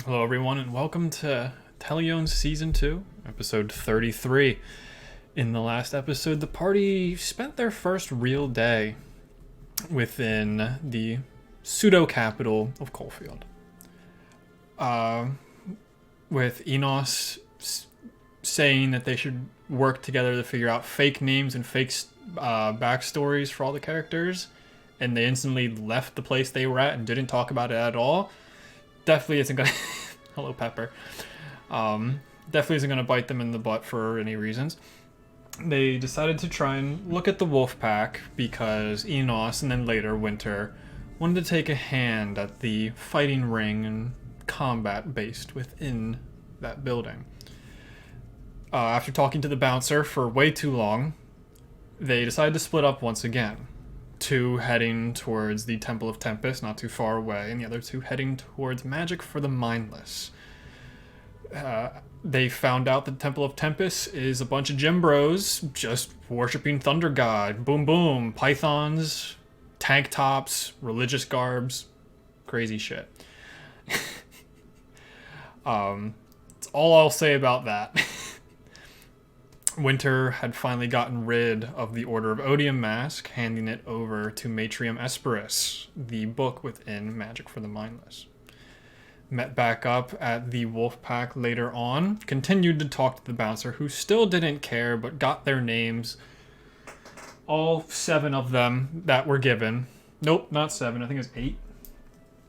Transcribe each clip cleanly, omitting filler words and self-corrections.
Hello, everyone, and welcome to Telione Season 2, Episode 33. In the last episode, the party spent their first real day within the pseudo-capital of Cullfield. With Enos saying that they should work together to figure out fake names and fake backstories for all the characters, and they instantly left the place they were at and didn't talk about it at all. Definitely isn't gonna hello Pepper definitely isn't gonna bite them in the butt for any reasons. They decided to try and look at the Wolfpack because Enos and then later Winter wanted to take a hand at the fighting ring and combat based within that building. After talking to the bouncer for way too long, they decided to split up once again. Two heading towards the Temple of Tempest, not too far away, and the other two heading towards Magic for the Mindless. They found out that the Temple of Tempest is a bunch of gym bros just worshipping Thunder God. Boom boom, pythons, tank tops, religious garbs, crazy shit. That's all I'll say about that. Winter had finally gotten rid of the Order of Odium mask, handing it over to Matrium Esperis, the book within Magic for the Mindless. Met back up at the Wolfpack later on, continued to talk to the bouncer, who still didn't care, but got their names. All 7 of them that were given. Nope, not 7, I think it's 8.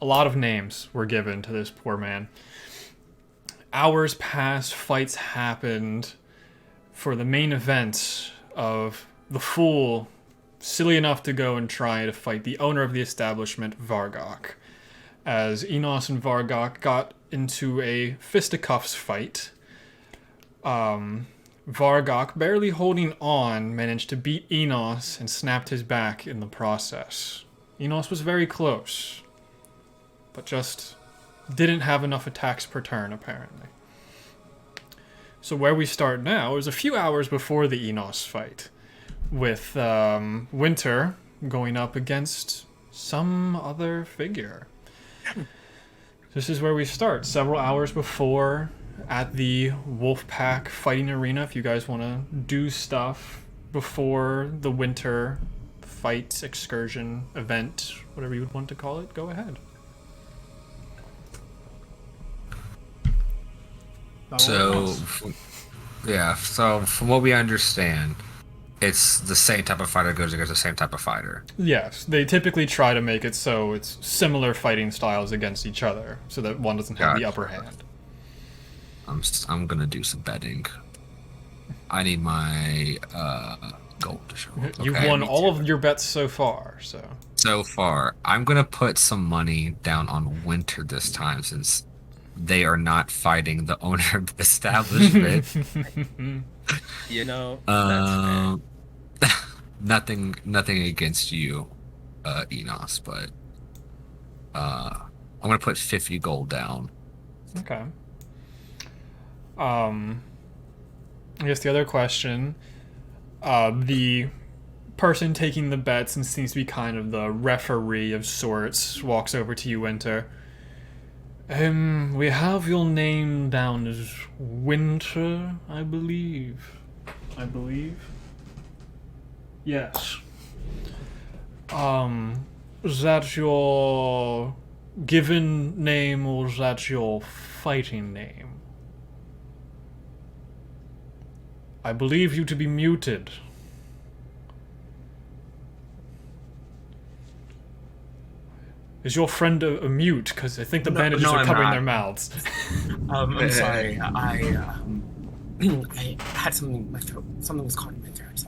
A lot of names were given to this poor man. Hours passed, fights happened. For the main event of the fool, silly enough to go and try to fight the owner of the establishment, Vargok. As Enos and Vargok got into a fisticuffs fight, Vargok, barely holding on, managed to beat Enos and snapped his back in the process. Enos was very close, but just didn't have enough attacks per turn, apparently. So where we start now is a few hours before the Enos fight, with Winter going up against some other figure. This is where we start, several hours before, at the Wolfpack fighting arena. If you guys want to do stuff before the Winter fight, excursion, event, whatever you would want to call it, go ahead. So from what we understand, it's the same type of fighter goes against the same type of fighter. Yes, they typically try to make it so it's similar fighting styles against each other, so that one doesn't have the upper hand. I'm gonna do some betting. I need my gold to show up. You've won all of your bets so far, so. So far, I'm gonna put some money down on Winter this time since they are not fighting the owner of the establishment. Nothing against you, Enos, but I'm gonna put 50 gold down. Okay. I guess the other question, the person taking the bets and seems to be kind of the referee of sorts walks over to you, Winter. We have your name down as Winter, I believe. Yes. Is that your given name or is that your fighting name? I believe you to be muted. Is your friend a mute? Because I think the bandages are covering their mouths. I'm sorry. I had something in my throat. Something was caught in my throat.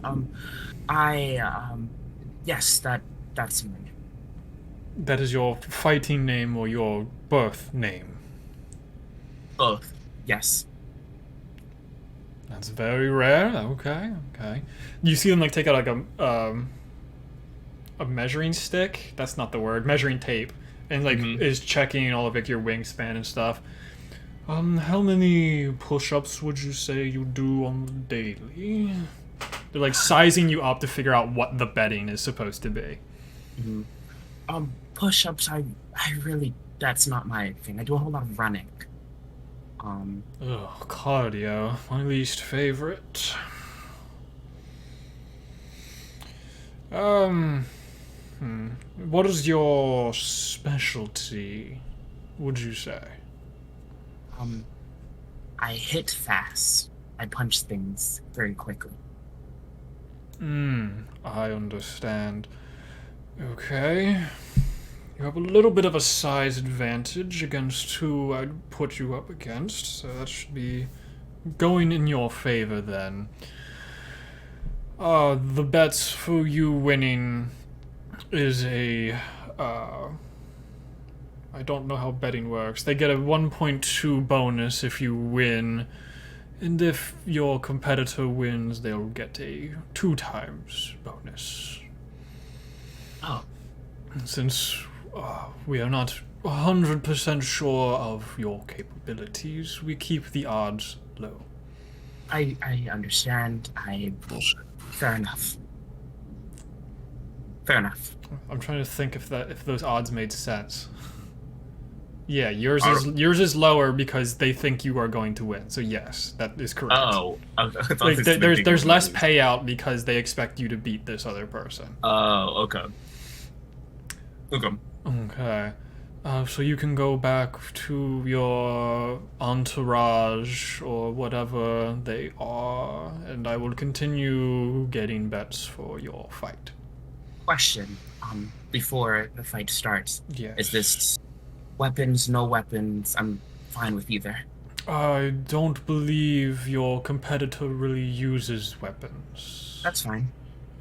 Yes, that's me. That is your fighting name or your birth name? Both. Yes. That's very rare. Okay. You see them take out a measuring stick. That's not the word. Measuring tape, and is checking all of your wingspan and stuff. How many push-ups would you say you do on the daily? They're sizing you up to figure out what the betting is supposed to be. Push-ups. I really that's not my thing. I do a whole lot of running. Ugh, cardio, my least favorite. What is your specialty, would you say? I hit fast. I punch things very quickly. I understand. Okay. You have a little bit of a size advantage against who I'd put you up against, so that should be going in your favor then. The bets for you winning is I don't know how betting works. They get a 1.2 bonus if you win, and if your competitor wins, they'll get a 2 times bonus. Oh. Since we are not 100% sure of your capabilities, we keep the odds low. I understand. Fair enough. Fair enough. I'm trying to think if those odds made sense. Yeah, yours is lower because they think you are going to win. So yes, that is correct. Oh, I thought Like, this there's less payout because they expect you to beat this other person. Oh, okay. Okay. Okay. So you can go back to your entourage or whatever they are, and I will continue getting bets for your fight. Question. Before the fight starts, Yes. is this weapons, no weapons? I'm fine with either. I don't believe your competitor really uses weapons. That's fine.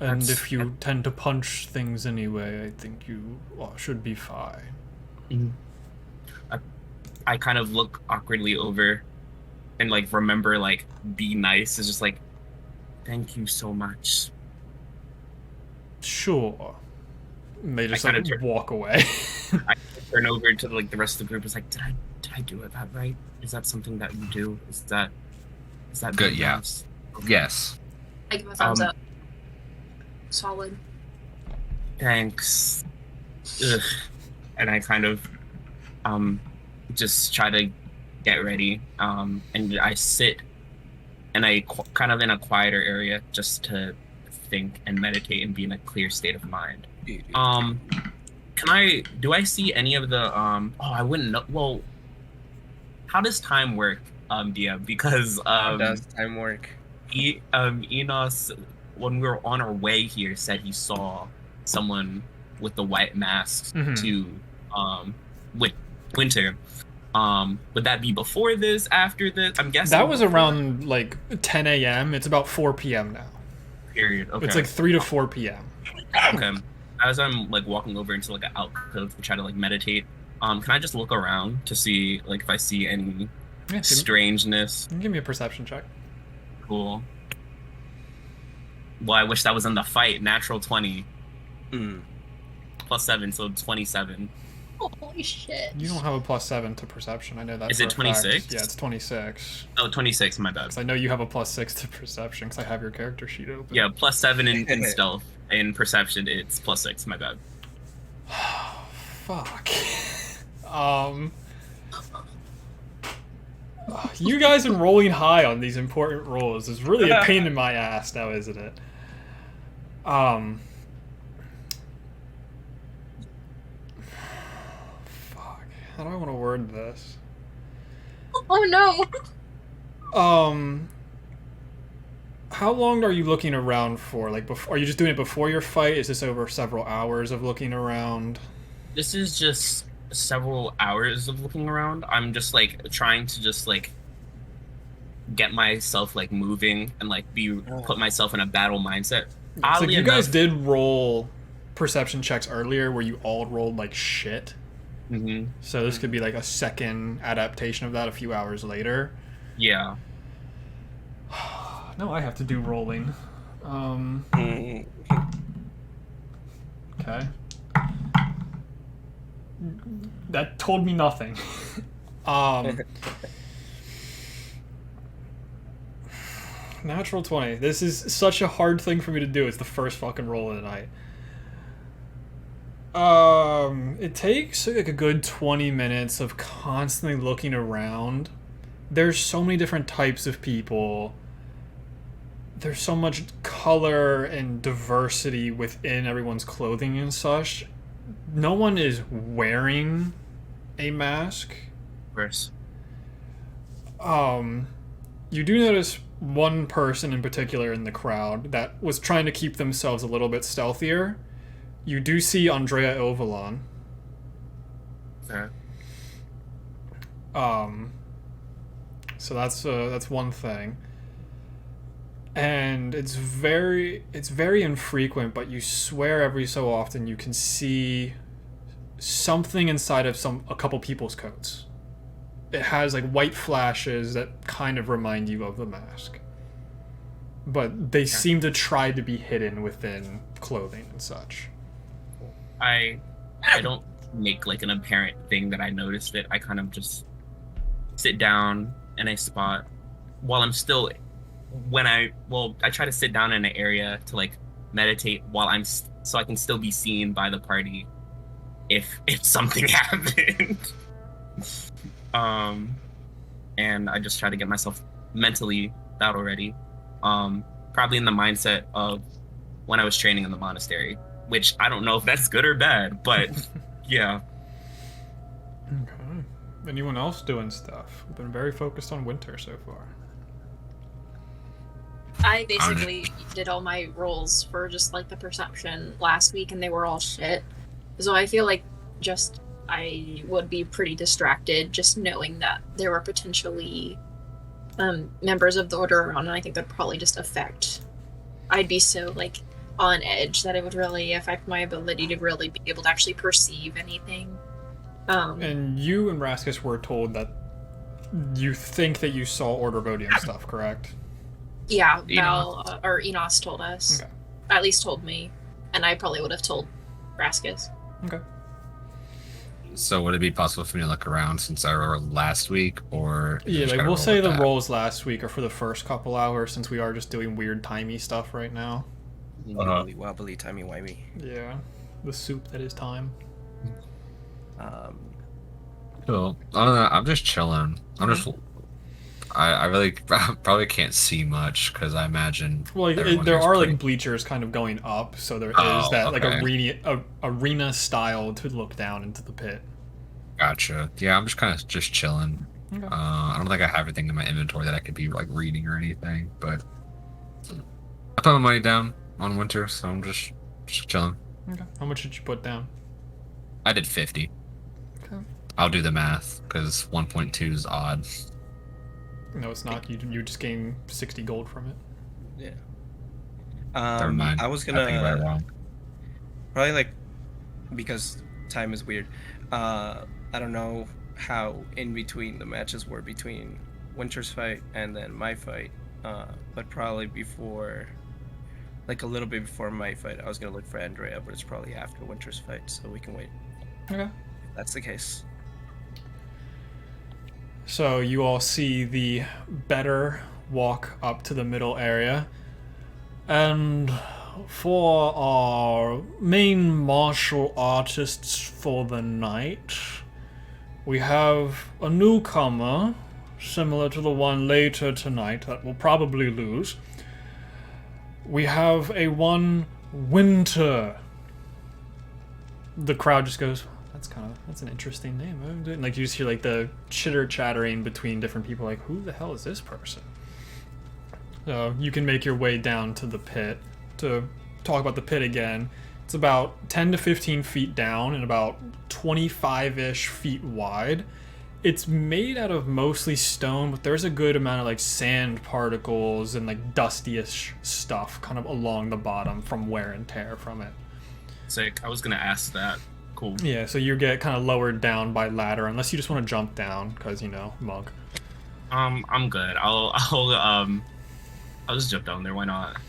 And if you tend to punch things anyway, I think you should be fine. Mhm. I kind of look awkwardly over and like remember like be nice. It's just like, thank you so much. Sure. And they just I like kinda walk away. I turn over to like the rest of the group. It's like, did I do it that right? Is that something that you do? Is that Good, yeah. nice? Yes. I give a thumbs up. Solid. Thanks. Ugh. And I kind of just try to get ready. And I sit and I kind of in a quieter area just to think and meditate and be in a clear state of mind. Do I see any of the I wouldn't know. Well, how does time work, DM? Because How does time work? Enos, when we were on our way here, said he saw someone with the white masks to with Winter. Would that be before this, after this? I'm guessing That was around like 10 a.m. It's about 4 p.m. now. period. Okay. It's like 3 to 4 p.m. Okay. As I'm like walking over into like an alcove to try to like meditate, can I just look around to see like if I see any strangeness? Give me a perception check. Cool. Well, I wish that was in the fight. Natural 20. Plus 7, so 27. Holy shit. You don't have a +7 to perception. I know that. Is it 26? Yeah, it's 26. Oh, 26, my bad. 'Cause I know you have a +6 to perception because I have your character sheet open. Yeah, plus 7 in stealth. In perception, it's plus 6, my bad. Fuck. You guys are rolling high on these important rolls is really a pain in my ass now, isn't it? Fuck. How do I want to word this? Oh no. How long are you looking around for? Like, are you just doing it before your fight? Is this over several hours of looking around? This is just several hours of looking around. I'm just like trying to just like get myself like moving and like put myself in a battle mindset. It's like you guys did roll perception checks earlier where you all rolled like shit. So this could be like a second adaptation of that a few hours later. Yeah. No, I have to do rolling. Okay. That told me nothing. Natural 20. This is such a hard thing for me to do. It's the first fucking roll of the night. It takes like a good 20 minutes of constantly looking around. There's so many different types of people. There's so much color and diversity within everyone's clothing and such. No one is wearing a mask. Of course. You do notice one person in particular in the crowd that was trying to keep themselves a little bit stealthier. You do see Andrea Ilvalon. Okay. So that's one thing. And it's very infrequent, but you swear every so often you can see something inside of a couple people's coats. It has like white flashes that kind of remind you of the mask. But they seem to try to be hidden within clothing and such. I don't make like an apparent thing that I noticed it. I kind of just sit down in a spot while I'm still I try to sit down in an area to like meditate while so I can still be seen by the party if something happened. And I just try to get myself mentally battle ready. Probably in the mindset of when I was training in the monastery, which I don't know if that's good or bad, but yeah. Okay. Anyone else doing stuff? We've been very focused on winter so far. I basically did all my rolls for just like the perception last week, and they were all shit. So I feel like I would be pretty distracted just knowing that there were potentially members of the order around, and I think that'd probably just I'd be so like on edge that it would really affect my ability to really be able to actually perceive anything. And you and Raskus were told that you think that you saw Order Vodium stuff, correct? Yeah, Val or Enos told us. Okay. At least told me, and I probably would have told Raskus. Okay. So would it be possible for me to look around since I rolled last week, or Yeah, like we'll say the rolls last week are for the first couple hours since we are just doing weird timey stuff right now. Wobbly wobbly, timey wimey. Yeah, the soup that is time. Cool. I don't know. I'm just chilling. I really probably can't see much because I imagine. Well, there are like bleachers kind of going up, so there is that like arena style to look down into the pit. Gotcha. Yeah, I'm just kind of just chilling. Okay. I don't think I have everything in my inventory that I could be like reading or anything, but I put my money down on winter, so I'm just chilling. Okay. How much did you put down? I did 50. Okay. I'll do the math because 1.2 is odd. No, it's not. You just gain 60 gold from it. Yeah. Never mind. I was I think about it gonna wrong. probably like, because time is weird. I don't know how in between the matches were between Winter's fight and then my fight, but probably before, like a little bit before my fight, I was gonna look for Andrea, but it's probably after Winter's fight, so we can wait. Okay. If that's the case. So you all see the better walk up to the middle area. And for our main martial artists for the night, we have a newcomer, similar to the one later tonight that will probably lose. We have a one Winter. The crowd just goes, that's an interesting name. And like you just hear like the chitter chattering between different people, like, who the hell is this person? So you can make your way down to the pit to talk about the pit again. It's about 10 to 15 feet down and about 25-ish feet wide. It's made out of mostly stone, but there's a good amount of like sand particles and like dusty-ish stuff kind of along the bottom from wear and tear from it. Sick. I was gonna ask that. Cool. Yeah, so you get kind of lowered down by ladder, unless you just want to jump down, because monk. I'm good. I'll just jump down there. Why not?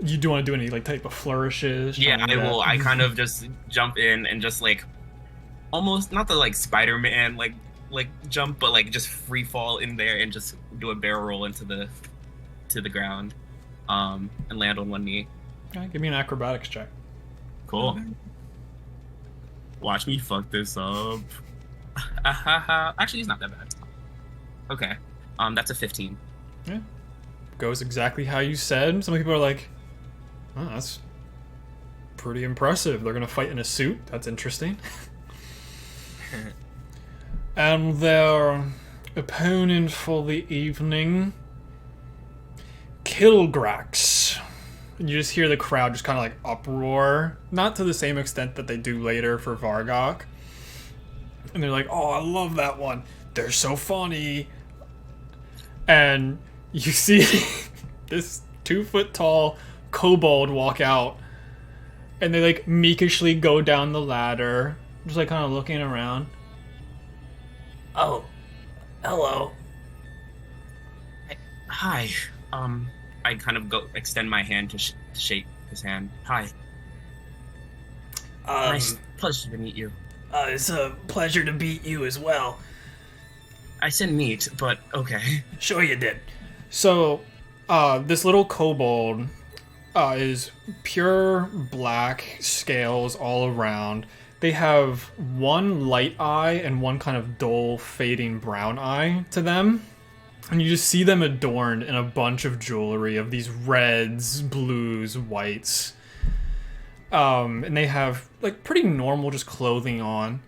You do want to do any like type of flourishes? Yeah, I will. I kind of just jump in and just like almost not the like Spider-Man like jump, but like just free fall in there and just do a barrel roll into the ground, and land on one knee. Okay, give me an acrobatics check. Cool. Watch me fuck this up. Actually, it's not that bad. Okay. That's a 15. Yeah. Goes exactly how you said. Some people are like, oh, that's pretty impressive. They're gonna fight in a suit. That's interesting. And their opponent for the evening, Kilgrax. And you just hear the crowd just kind of like uproar. Not to the same extent that they do later for Vargok. And they're like, oh, I love that one. They're so funny. And you see this 2-foot-tall kobold walk out. And they like meekishly go down the ladder. Just like kind of looking around. Oh, hello. Hi. I kind of extend my hand to shake his hand. Hi. Nice pleasure to meet you. It's a pleasure to meet you as well. I said meet, but okay. Sure you did. So, this little kobold is pure black scales all around. They have one light eye and one kind of dull, fading brown eye to them. And you just see them adorned in a bunch of jewelry of these reds, blues, whites. And they have, like, pretty normal just clothing on.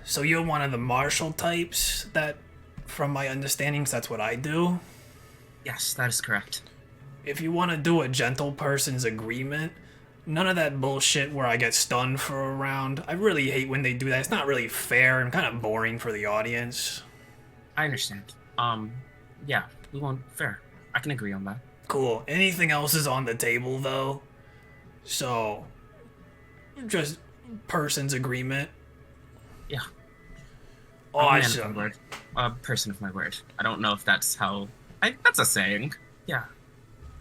So you're one of the martial types that, from my understandings, that's what I do? Yes, that is correct. If you want to do a gentle person's agreement, none of that bullshit where I get stunned for a round. I really hate when they do that. It's not really fair and kind of boring for the audience. I understand. Yeah, we won't. Fair. I can agree on that. Cool. Anything else is on the table, though? So, just person's agreement? Yeah. Awesome. A person of my word. I don't know if that's how... that's a saying. Yeah.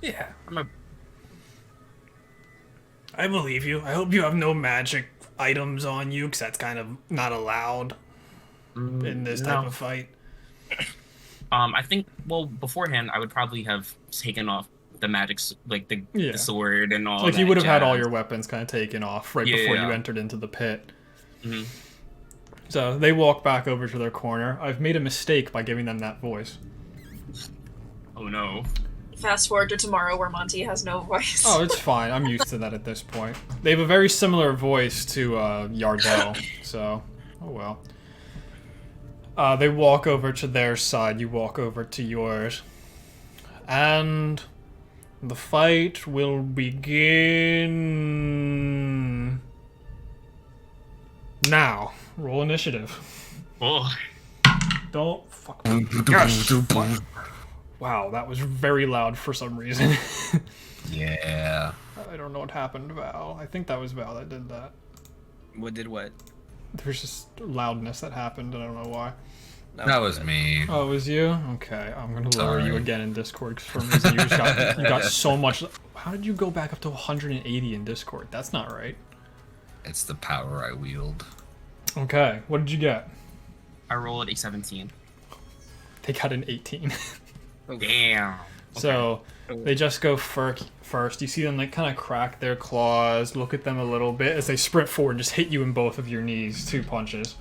Yeah. I'm a... I believe you. I hope you have no magic items on you, because that's kind of not allowed in this type of fight. I think, well, beforehand, I would probably have taken off the magic, like the sword and all. Like that you would have had all jazz. your weapons kind of taken off right before you entered into the pit. Mm-hmm. So they walk back over to their corner. I've made a mistake by giving them that voice. Oh no. Fast forward to tomorrow where Monty has no voice. Oh, it's fine. I'm used to that at this point. They have a very similar voice to Yardell, so oh well. They walk over to their side, you walk over to yours. And the fight will begin now. Roll initiative. Oh. Don't fuck me. Yes! Wow, that was very loud for some reason. Yeah. I don't know what happened, Val. I think that was Val that did that. What did what? There's just loudness that happened, and I don't know why. That was me. Oh, it was you? Okay, I'm gonna lower you Sorry. again in Discord, because for some reason you got so much... How did you go back up to 180 in Discord? That's not right. It's the power I wield. Okay, what did you get? I rolled a 17. They got an 18. Damn. So, they just go first. You see them like kind of crack their claws, look at them a little bit as they sprint forward and just hit you in both of your knees. 2 punches.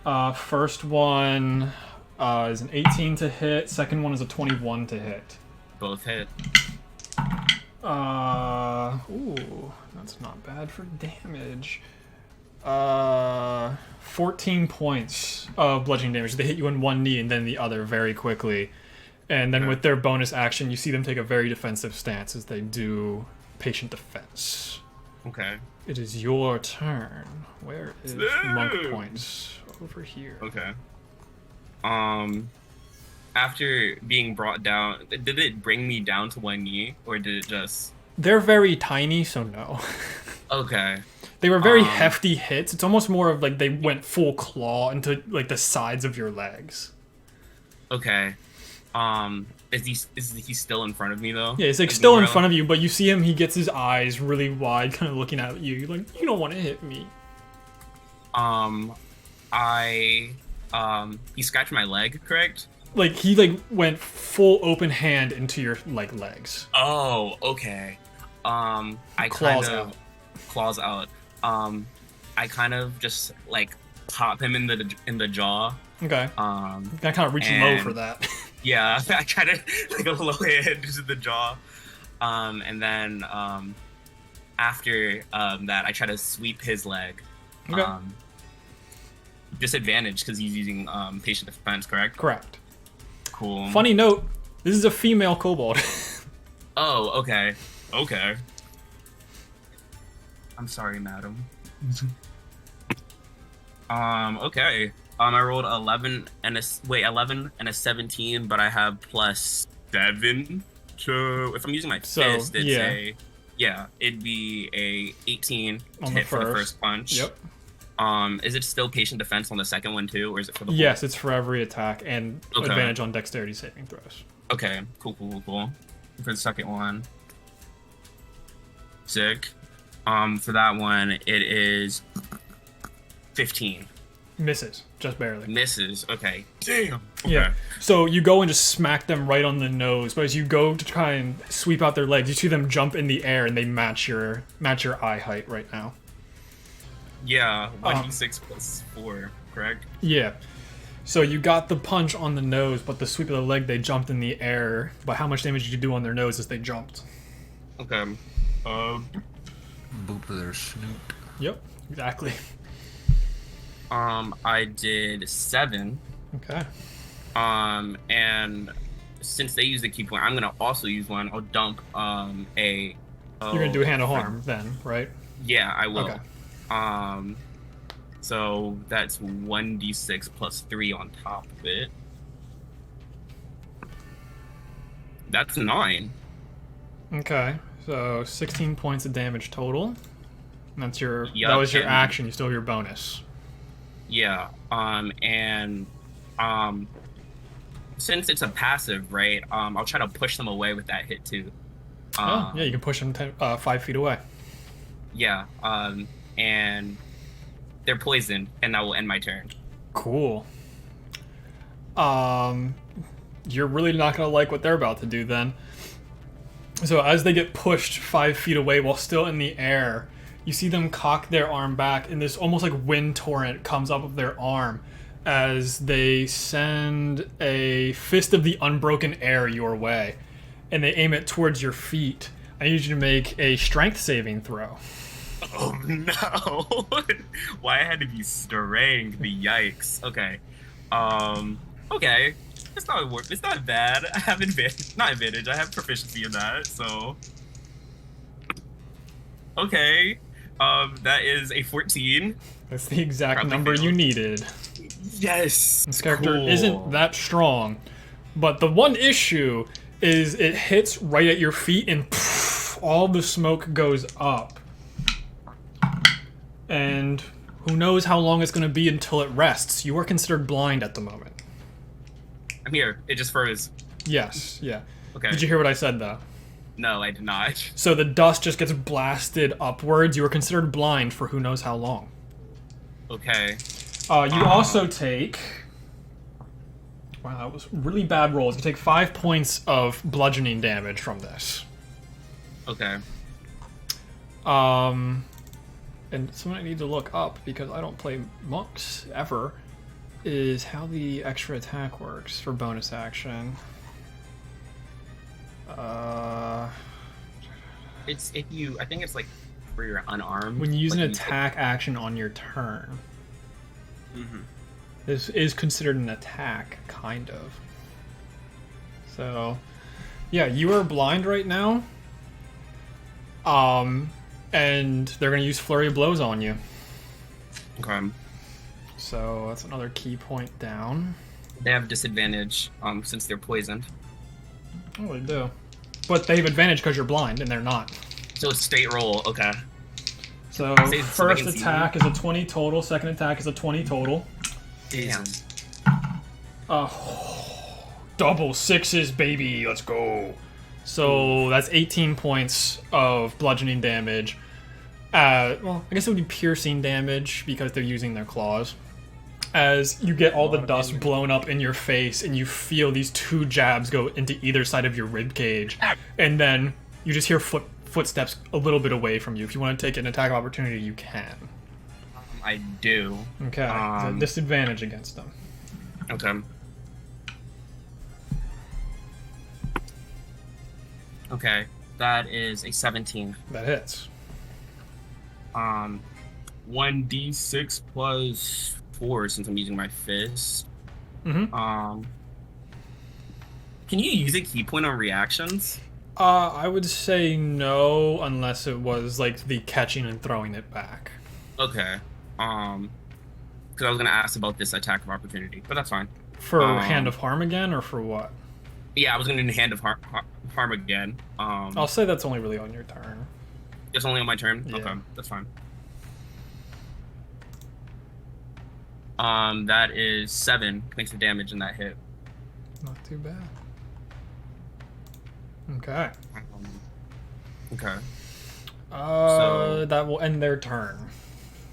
First one is an 18 to hit. Second one is a 21 to hit. Both hit. Ooh, that's not bad for damage. 14 points of bludgeoning damage. They hit you in one knee and then the other very quickly. And then with their bonus action, you see them take a very defensive stance as they do patient defense. Okay. It is your turn. Where is monk points? Over here. Okay. After being brought down, did it bring me down to one knee, or did it just... They're very tiny, so no. Okay. They were very hefty hits. It's almost more of like they went full claw into like the sides of your legs. Okay. Is he still in front of me though? Yeah, he's like still in front of you, but you see him, he gets his eyes really wide, kind of looking at you. You're like, you don't want to hit me. He scratched my leg, correct? Like, he like went full open hand into your like legs. Oh, okay. I Claws kind of out. claws out. I kind of just like pop him in the jaw. Okay. I kind of reach low and- for that. Yeah, I kind of like a low hand into the jaw. And then after that, I try to sweep his leg. Okay. Disadvantage because he's using patient defense, correct? Correct. Cool. Funny note, this is a female kobold. Oh, okay. Okay. I'm sorry, madam. Okay. I rolled 11 and a 17, but I have +7. So if I'm using my So, fist, it's yeah. it'd be a 18 to On the hit for the first. first punch. Yep. Is it still patient defense on the second one too, or is it for the whole? Yes, it's for every attack and Okay. advantage on dexterity saving throws. Okay, cool. For the second one. Sick. For that one, it is 15. Misses, just barely. Misses. Okay. Damn. Okay. Yeah. So you go and just smack them right on the nose, but as you go to try and sweep out their legs, you see them jump in the air and they match your eye height right now. Yeah, 1d6 + 4, correct? Yeah. So you got the punch on the nose, but the sweep of the leg, they jumped in the air. But how much damage did you do on their nose as they jumped? Okay. Boop their snoot. Yep, exactly. I did 7. Okay. And since they use the key point, I'm gonna also use one. I'll dump a. You're gonna do hand of harm then, right? Yeah, I will. Okay. So that's 1d6 + 3 on top of it. That's 9. Okay. So 16 points of damage total. And that's your. Yup, that was your and- action. You still have your bonus. Yeah. And since it's a passive, right? I'll try to push them away with that hit too. Oh, yeah, you can push them 5 feet away. Yeah. And they're poisoned, and that will end my turn. Cool. You're really not gonna like what they're about to do then. So as they get pushed 5 feet away while still in the air, you see them cock their arm back, and this almost like wind torrent comes up of their arm as they send a fist of the unbroken air your way, and they aim it towards your feet. I need you to make a strength saving throw. Oh no! Why I had to be strength? The yikes. Okay. Okay. It's not bad. I have advantage. Not advantage. I have proficiency in that. So. Okay. That is a 14. That's the exact Probably number failed. you needed. Yes. This character Cool. isn't that strong, but the one issue is it hits right at your feet and all the smoke goes up. And who knows how long it's going to be until it rests. You are considered blind at the moment. I'm here. It just froze. Yes, yeah. Okay. Did you hear what I said, though? No, I did not. So the dust just gets blasted upwards. You are considered blind for who knows how long. Okay. You also take... Wow, that was really bad rolls. You take 5 points of bludgeoning damage from this. Okay. And something I need to look up, because I don't play monks ever, is how the extra attack works for bonus action. It's if you. I think it's like where you're unarmed. When you use an like attack action on your turn, Mm-hmm. this is considered an attack, kind of. So, yeah, you are blind right now. And they're gonna use flurry of blows on you. Okay. So that's another key point down. They have disadvantage since they're poisoned. Oh, they do. But they have advantage because you're blind, and they're not. So it's straight roll. Okay. So Say it so they first can see attack is a 20 total. Second attack is a 20 total. Damn. Double sixes, baby. Let's go. So that's 18 points of bludgeoning damage. Well, I guess it would be piercing damage because they're using their claws. As you get all the dust blown up in your face, and you feel these 2 jabs go into either side of your rib cage, and then you just hear footsteps a little bit away from you. If you want to take an attack of opportunity, you can. I do. Okay. It's a disadvantage against them. Okay. Okay, that is a 17. That hits. 1d6 plus 4 since I'm using my fist. Mm-hmm. Can you use a key point on reactions? I would say no, unless it was like the catching and throwing it back. Okay. Because I was gonna ask about this attack of opportunity, but that's fine. For Hand of Harm again, or for what? Yeah, I was gonna do Hand of Harm again. I'll say that's only really on your turn. It's only on my turn. Yeah. Okay, that's fine. That is 7 points of damage in that hit. Not too bad. Okay. Okay. That will end their turn.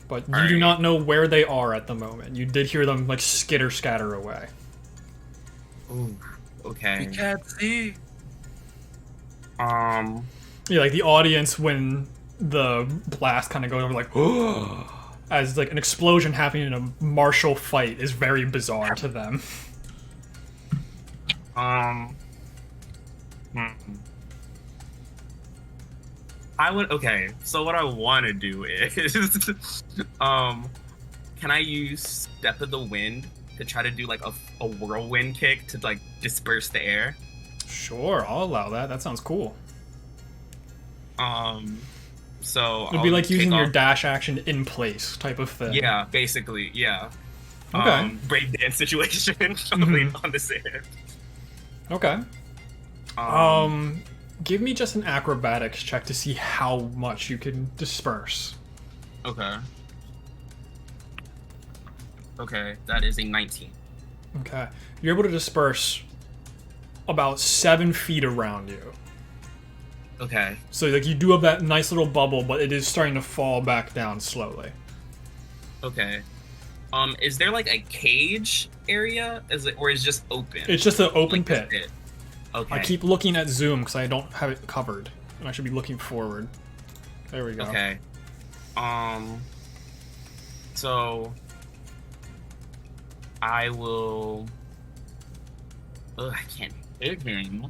But you do Alright. not know where they are at the moment. You did hear them like skitter scatter away. Ooh. Okay. We can't see. Yeah, like the audience when the blast kind of goes over, like, as like an explosion happening in a martial fight is very bizarre to them. I would. Okay, so what I want to do is, can I use Step of the Wind to try to do like a whirlwind kick to like disperse the air? Sure, I'll allow that. That sounds cool. So It'd be I'll like using take your off- dash action in place type of thing. Yeah, basically, yeah. Okay. Breakdance situation Mhm. on this air. Okay. Give me just an acrobatics check to see how much you can disperse. Okay. Okay, that is a 19. Okay. You're able to disperse about 7 feet around you. Okay. So like you do have that nice little bubble, but it is starting to fall back down slowly. Okay. Is there like a cage area? Is it, or is it just open? It's just an open Like pit. this pit? Okay. I keep looking at zoom because I don't have it covered, and I should be looking forward. There we go. Okay. So I will. Ugh, I can't hit him.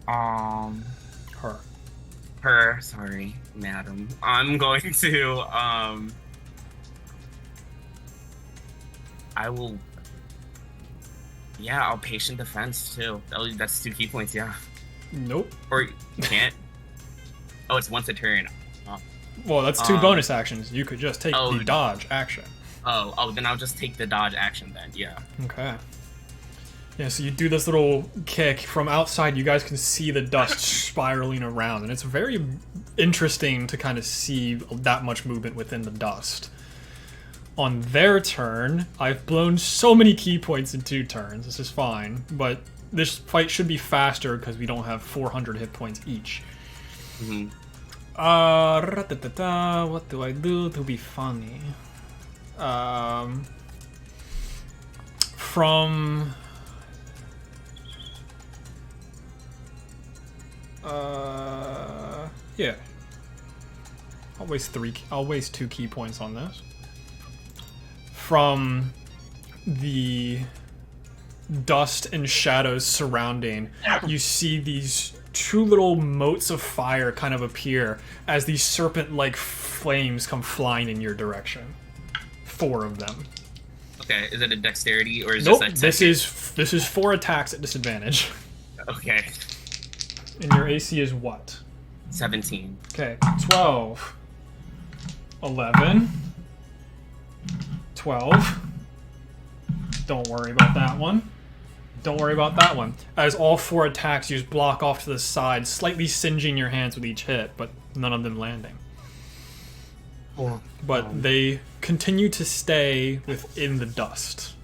Her. Her. Sorry, madam. I'm going to. I will. Yeah, I'll patient defense too. That's 2 key points. Yeah. Nope. Or you can't. Oh, it's once a turn. Well, that's 2 bonus actions. You could just take Oh. the dodge action. Oh, then I'll just take the dodge action then. Yeah. Okay. Yeah, so you do this little kick from outside. You guys can see the dust spiraling around, and it's very interesting to kind of see that much movement within the dust. On their turn, I've blown so many key points in 2 turns. This is fine, but this fight should be faster because we don't have 400 hit points each. Mm-hmm. What do I do to be funny? From yeah. I'll waste 2 key points on this. From the dust and shadows surrounding, you see these 2 little motes of fire kind of appear as these serpent-like flames come flying in your direction. 4 of them. Okay, is it a dexterity or is Nope, this a this is 4 attacks at disadvantage. Okay. And your AC is what? 17. Okay, 12. 11. 12. Don't worry about that one. Don't worry about that one. As all 4 attacks, you just block off to the side, slightly singeing your hands with each hit, but none of them landing. But they continue to stay within the dust.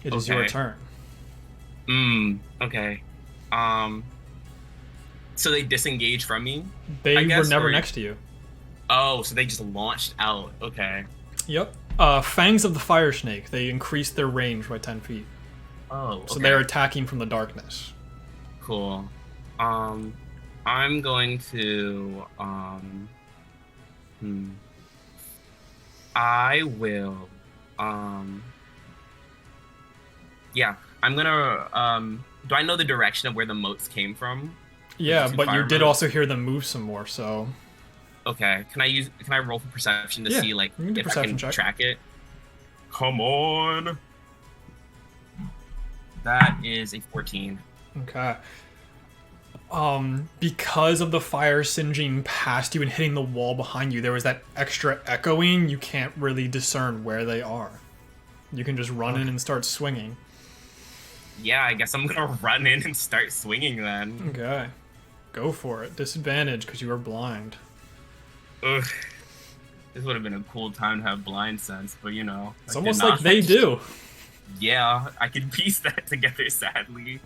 It is your Okay. turn. Okay. So they disengage from me? They I were guess, never or- next to you. Oh, so they just launched out. Okay. Yep. Fangs of the Fire Snake. They increased their range by 10 feet. Oh, okay. So they're attacking from the darkness. Cool. I'm going to I will yeah, I'm gonna do I know the direction of where the moats came from? Yeah, two but you fire did moats? also hear them move some more, so Okay. Can I roll for perception to Yeah, see like you can do if I perception can check. track it? Come on. That is a 14. okay. Because of the fire singeing past you and hitting the wall behind you, there was that extra echoing. You can't really discern where they are. You can just run in and start swinging. Yeah, I guess I'm gonna run in and start swinging then. Okay. Go for it. Disadvantage because you are blind. Ugh. This would have been a cool time to have blind sense, but you know. It's I almost did like not. they do. Yeah, I can piece that together, sadly.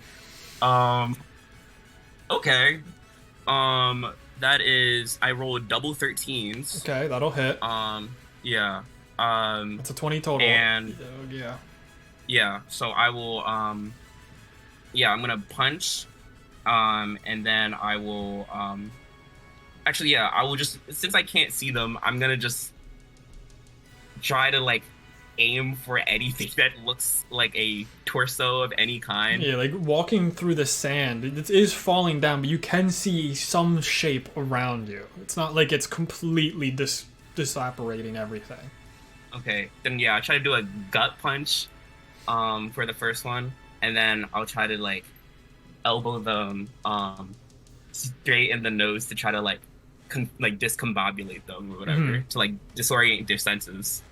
Okay. That is I rolled double 13s. Okay, that'll hit. Yeah. That's a 20 total. And yeah. yeah, so I will yeah, I'm gonna punch. And then I will actually yeah, I will just since I can't see them, I'm gonna just try to like aim for anything that looks like a torso of any kind. Yeah, like walking through the sand, it is falling down, but you can see some shape around you. It's not like it's completely disapparating everything. Okay, then yeah, I'll try to do a gut punch for the first one, and then I'll try to like elbow them straight in the nose to try to like discombobulate them or whatever, to like disorient their senses.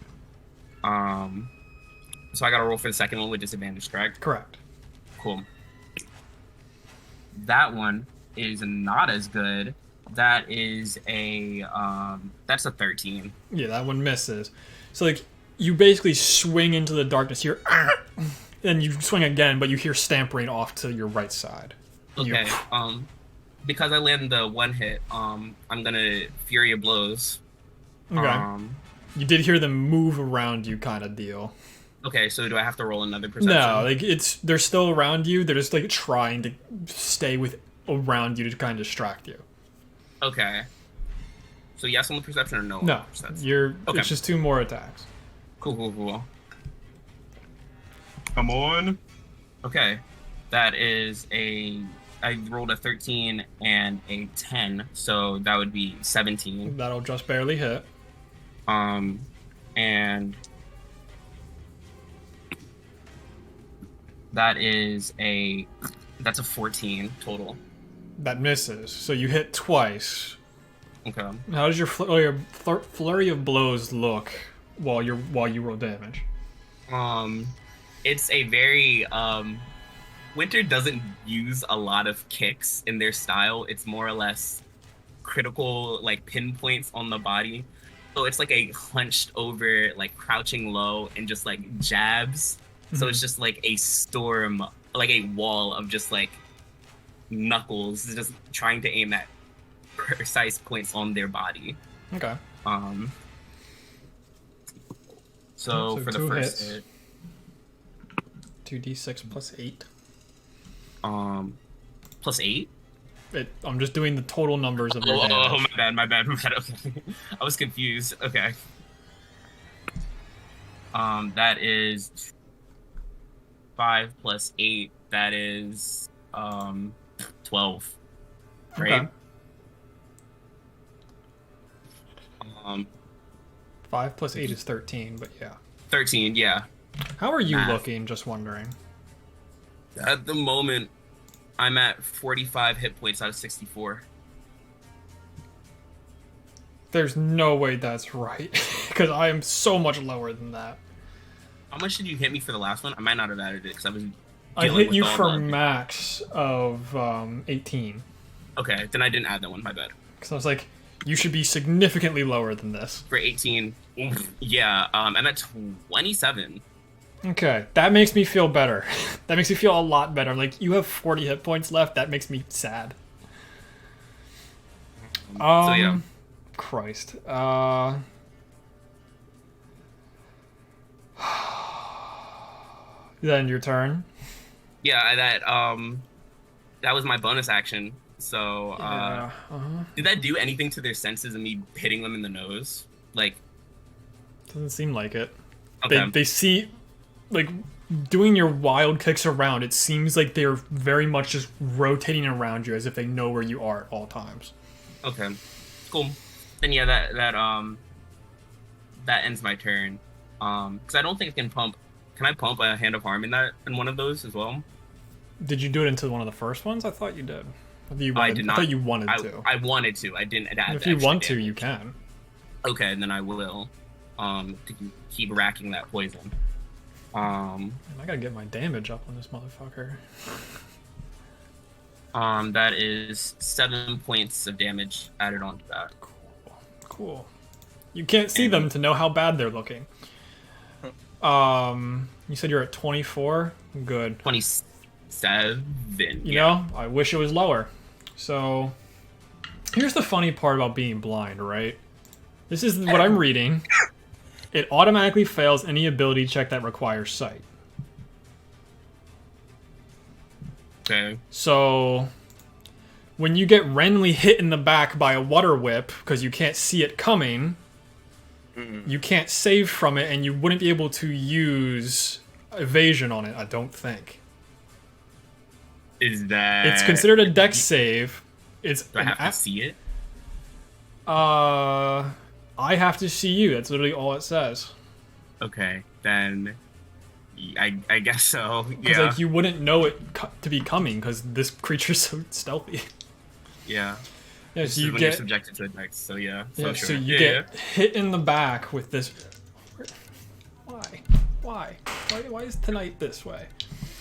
So I gotta roll for the second one with disadvantage, correct? Correct. Cool. That one is not as good. That is a that's a 13. Yeah, that one misses. So like you basically swing into the darkness here, and you swing again, but you hear stampering off to your right side. Okay. Because I land the one hit, I'm gonna Fury of Blows. Okay. You did hear them move around you, kind of deal. Okay, so do I have to roll another perception? No, like they're still around you. They're just like trying to stay around you to kind of distract you. Okay. So yes on the perception or no? No, on the perception? you're. Okay. It's just 2 more attacks. Cool. Come on. Okay, that is I rolled a 13 and a 10, so that would be 17. That'll just barely hit. And that's a 14 total. That misses. So you hit twice. Okay. How does your flurry of blows look while you roll damage? It's a very Winter doesn't use a lot of kicks in their style. It's more or less critical like pinpoints on the body. So it's like a hunched over, like crouching low and just like jabs. So it's just like a storm, like a wall of just like knuckles, just trying to aim at precise points on their body. Okay. So for the first hits. hit, 2d6 plus 8. plus 8. I'm just doing the total numbers of your damage. Oh, my bad. Okay. I was confused. Okay. That is 5 plus 8. That is 12. Right? Okay. 5 plus 8 is 13, but yeah. 13. Yeah. How are you Math. looking? Just wondering. At the moment, I'm at 45 hit points out of 64. There's no way that's right, because I am so much lower than that. How much did you hit me for the last one? I might not have added it because I was. I dealing hit you with all for the- max of 18. Okay, then I didn't add that one. My bad. Because I was like, you should be significantly lower than this. For 18, yeah, I'm at 27. Okay, that makes me feel better. That makes me feel a lot better. Like, you have 40 hit points left. That makes me sad. So yeah. Christ. Then your turn. Yeah, that was my bonus action. So, Yeah. did that do anything to their senses and me hitting them in the nose? Like, Doesn't seem like it. okay. They see, like, doing your wild kicks around, it seems like they're very much just rotating around you as if they know where you are at all times. Okay. Cool. Then yeah, that ends my turn. Because I don't think I can pump. Can I pump a Hand of Harm in one of those as well? Did you do it into one of the first ones? I thought you did. I did not. I thought you wanted to. I wanted to. I didn't add. If you want to, you can. Okay, then I will. To keep racking that poison. Man, I gotta get my damage up on this motherfucker. That is 7 points of damage added onto that. Cool. You can't see them to know how bad they're looking. You said you're at 24? Good. 27. You know, I wish it was lower. So, here's the funny part about being blind, right? This is what I'm reading. It automatically fails any ability check that requires sight. Okay. So, when you get randomly hit in the back by a water whip because you can't see it coming, you can't save from it, and you wouldn't be able to use evasion on it, I don't think. Is that... It's considered a dex save. It's Do I have to see it? I have to see you. That's literally all it says. Okay, then... I guess so, Because yeah. like, you wouldn't know it to be coming because this creature's so stealthy. Yeah. Yeah, This so is you when get... you're subjected to a dex, so yeah. Yeah, sure. so you Yeah, get hit in the back with this... Why? Why is tonight this way?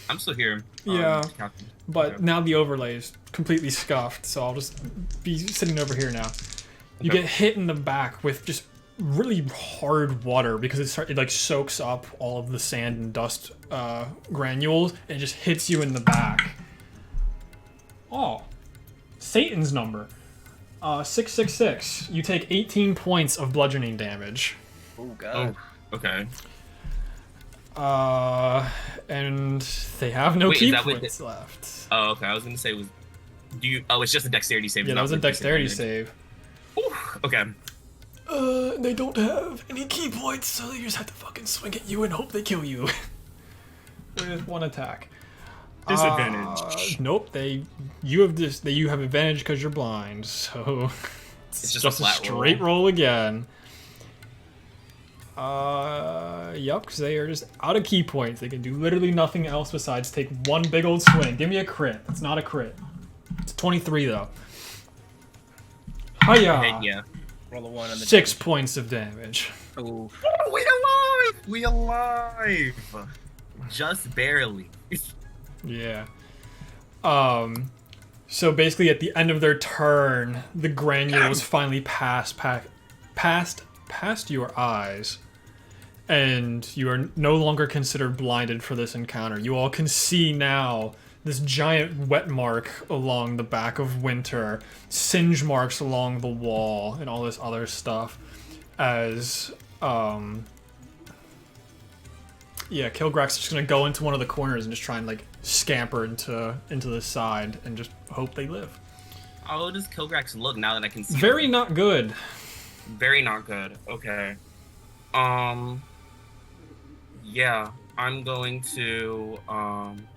I'm still here. Yeah, Captain. but Okay. now the overlay is completely scuffed, so I'll just be sitting over here now. You Okay. get hit in the back with just really hard water because it like soaks up all of the sand and dust granules and it just hits you in the back. Oh, Satan's number. 666. You take 18 points of bludgeoning damage. Oh god. Oh, okay. And they have no Wait, key is that with points left. Oh, okay. I was gonna say it's just a dexterity save. Yeah, it's that not was a with dexterity disadvantage. save. Ooh, okay. They don't have any key points, so they just have to fucking swing at you and hope they kill you. With one attack. Disadvantage. Nope, you have advantage because you're blind, so It's just a flat straight roll again. Yep, because they are just out of key points. They can do literally nothing else besides take one big old swing. Give me a crit. It's not a crit. It's 23 though. Hiya! Yeah. Roll a 1 on the 6 points of damage. Oh. We alive! Just barely. Yeah. So basically, at the end of their turn, the granules finally past your eyes, and you are no longer considered blinded for this encounter. You all can see now this giant wet mark along the back of Winter, singe marks along the wall, and all this other stuff. As Kilgrax's just gonna go into one of the corners and just try and like scamper into the side and just hope they live. How does Kilgrax look now that I can see? Very not good. Very not good. Okay. Yeah, I'm going to I'm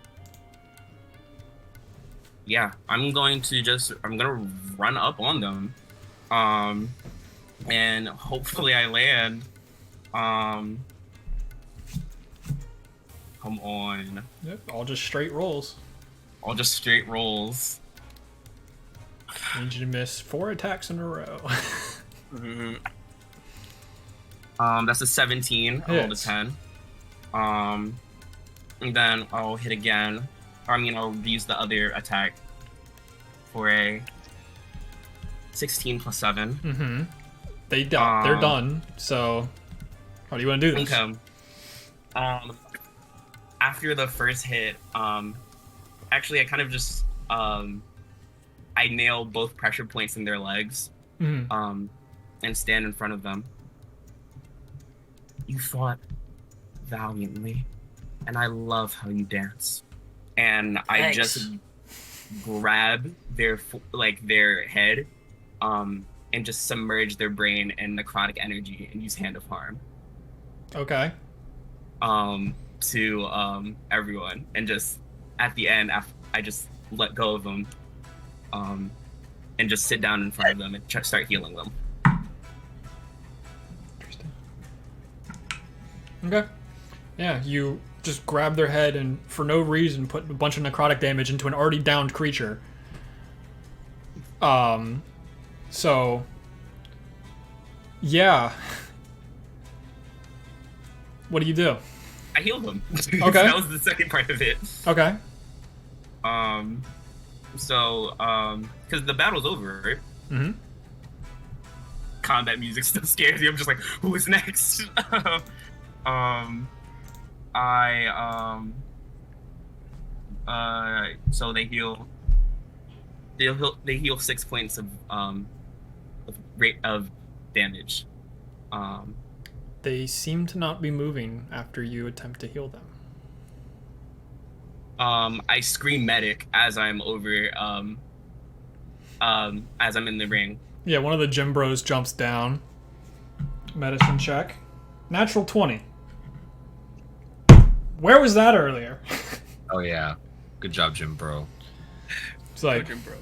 gonna run up on them. And hopefully I land. Come on. Yep, all just straight rolls. All just straight rolls. Need you to miss 4 attacks in a row. That's a 17. I'll roll a Hits. 10. And then I'll hit again. I'll use the other attack for a 16 plus 7. Mm-hmm. They're done. So, how do you want to do this? Okay. After the first hit, actually I kind of just I nail both pressure points in their legs, Mm-hmm. and stand in front of them. You fought valiantly, and I love how you dance. And I Thanks. just grab their head, and just submerge their brain in necrotic energy and use Hand of Harm. Okay. To everyone, and just at the end, after I just let go of them, and just sit down in front of them and start healing them. Interesting. Okay. Yeah, you just grab their head and, for no reason, put a bunch of necrotic damage into an already downed creature. So, yeah. What do you do? I healed them. Okay. That was the second part of it. Okay. So, because the battle's over, right? Mm-hmm. Combat music still scares you. I'm just like, who is next? So they heal. They heal 6 points of rate of damage. They seem to not be moving after you attempt to heal them. I scream medic as I'm over. As I'm in the ring. Yeah, one of the gym bros jumps down. Medicine check. Natural 20. Where was that earlier? Oh yeah, good job, Jim Bro. It's like, Jim Bro.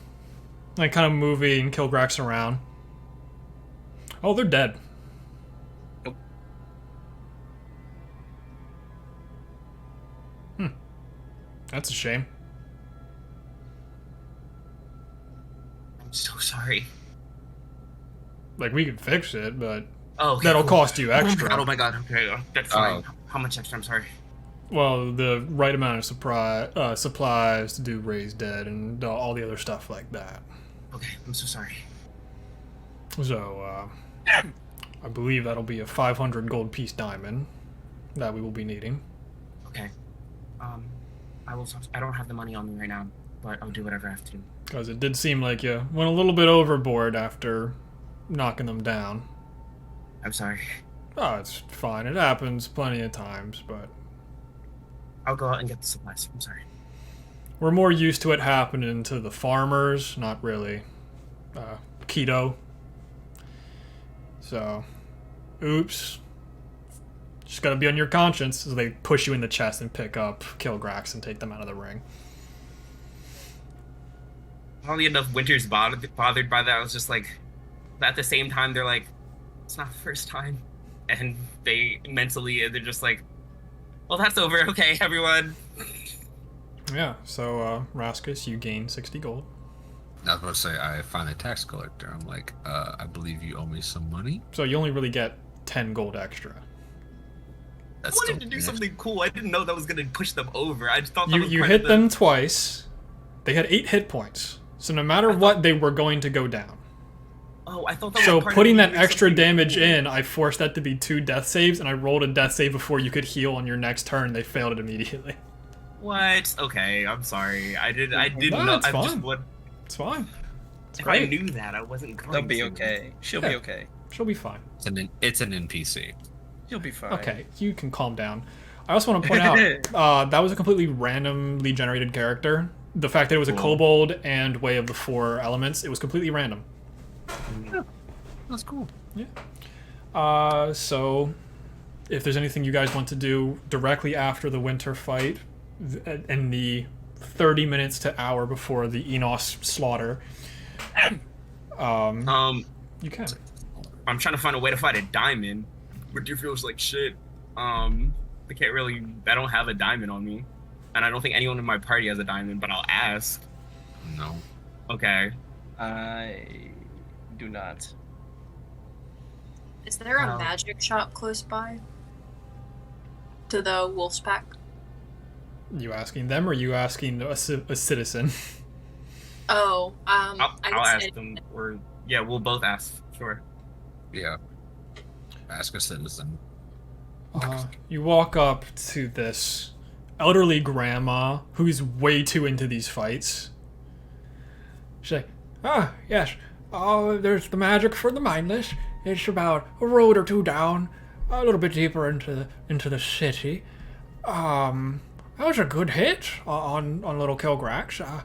like kind of moving Kilgrax around. Oh, they're dead. Nope. That's a shame. I'm so sorry. Like, we could fix it, but Oh, okay, that'll cool. cost you extra. Oh my god. Okay, that's fine. How much extra? I'm sorry. Well, the right amount of supplies to do Raise Dead and all the other stuff like that. Okay, I'm so sorry. So, I believe that'll be a 500 gold piece diamond that we will be needing. Okay. I don't have the money on me right now, but I'll do whatever I have to do. Because it did seem like you went a little bit overboard after knocking them down. I'm sorry. Oh, it's fine. It happens plenty of times, but I'll go out and get the supplies. I'm sorry. we're more used to it happening to the farmers, not really keto. So, oops. Just gotta be on your conscience. So they push you in the chest and pick up Kilgrax and take them out of the ring. Oddly enough, Winter's bothered by that. I was just like, at the same time, they're like, it's not the first time. And they're just like, well, that's over. Okay, everyone. Yeah, so Raskus, you gain 60 gold. I was about to say, I find the tax collector. I'm like, I believe you owe me some money. So you only really get 10 gold extra. I wanted to do something cool. I didn't know that was going to push them over. I just thought that You, was you part hit of them twice. They had 8 hit points. So no matter what, they were going to go down. Oh, I thought that So was part putting of that doing extra something damage cool. in, I forced that to be 2 death saves, and I rolled a death save before you could heal on your next turn. They failed it immediately. What? Okay, I'm sorry. I didn't No, know. it's I just fine. would. It's fine. It's If I great. knew that, I wasn't going They'll be to. okay. She'll Yeah. be okay. She'll be fine. It's an NPC. She'll be fine. Okay, you can calm down. I also want to point out, that was a completely randomly generated character. The fact that it was a Cool. kobold and Way of the Four Elements, it was completely random. That's cool. So, if there's anything you guys want to do directly after the winter fight, in the 30 minutes to hour before the Enos slaughter, you can. I'm trying to find a way to fight a diamond. But it feels like shit. I can't really. I don't have a diamond on me, and I don't think anyone in my party has a diamond. But I'll ask. No. Okay. I do not. Is there a Wow. magic shop close by? To the Wolfpack? You asking them, or you asking a citizen? Oh, I'll I ask guess them. Or yeah, we'll both ask. Sure. Yeah. Ask a citizen. You walk up to this elderly grandma who's way too into these fights. She's like, yes. There's the magic for the mindless. It's about a road or two down, a little bit deeper into the city. That was a good hit on little Kilgrax.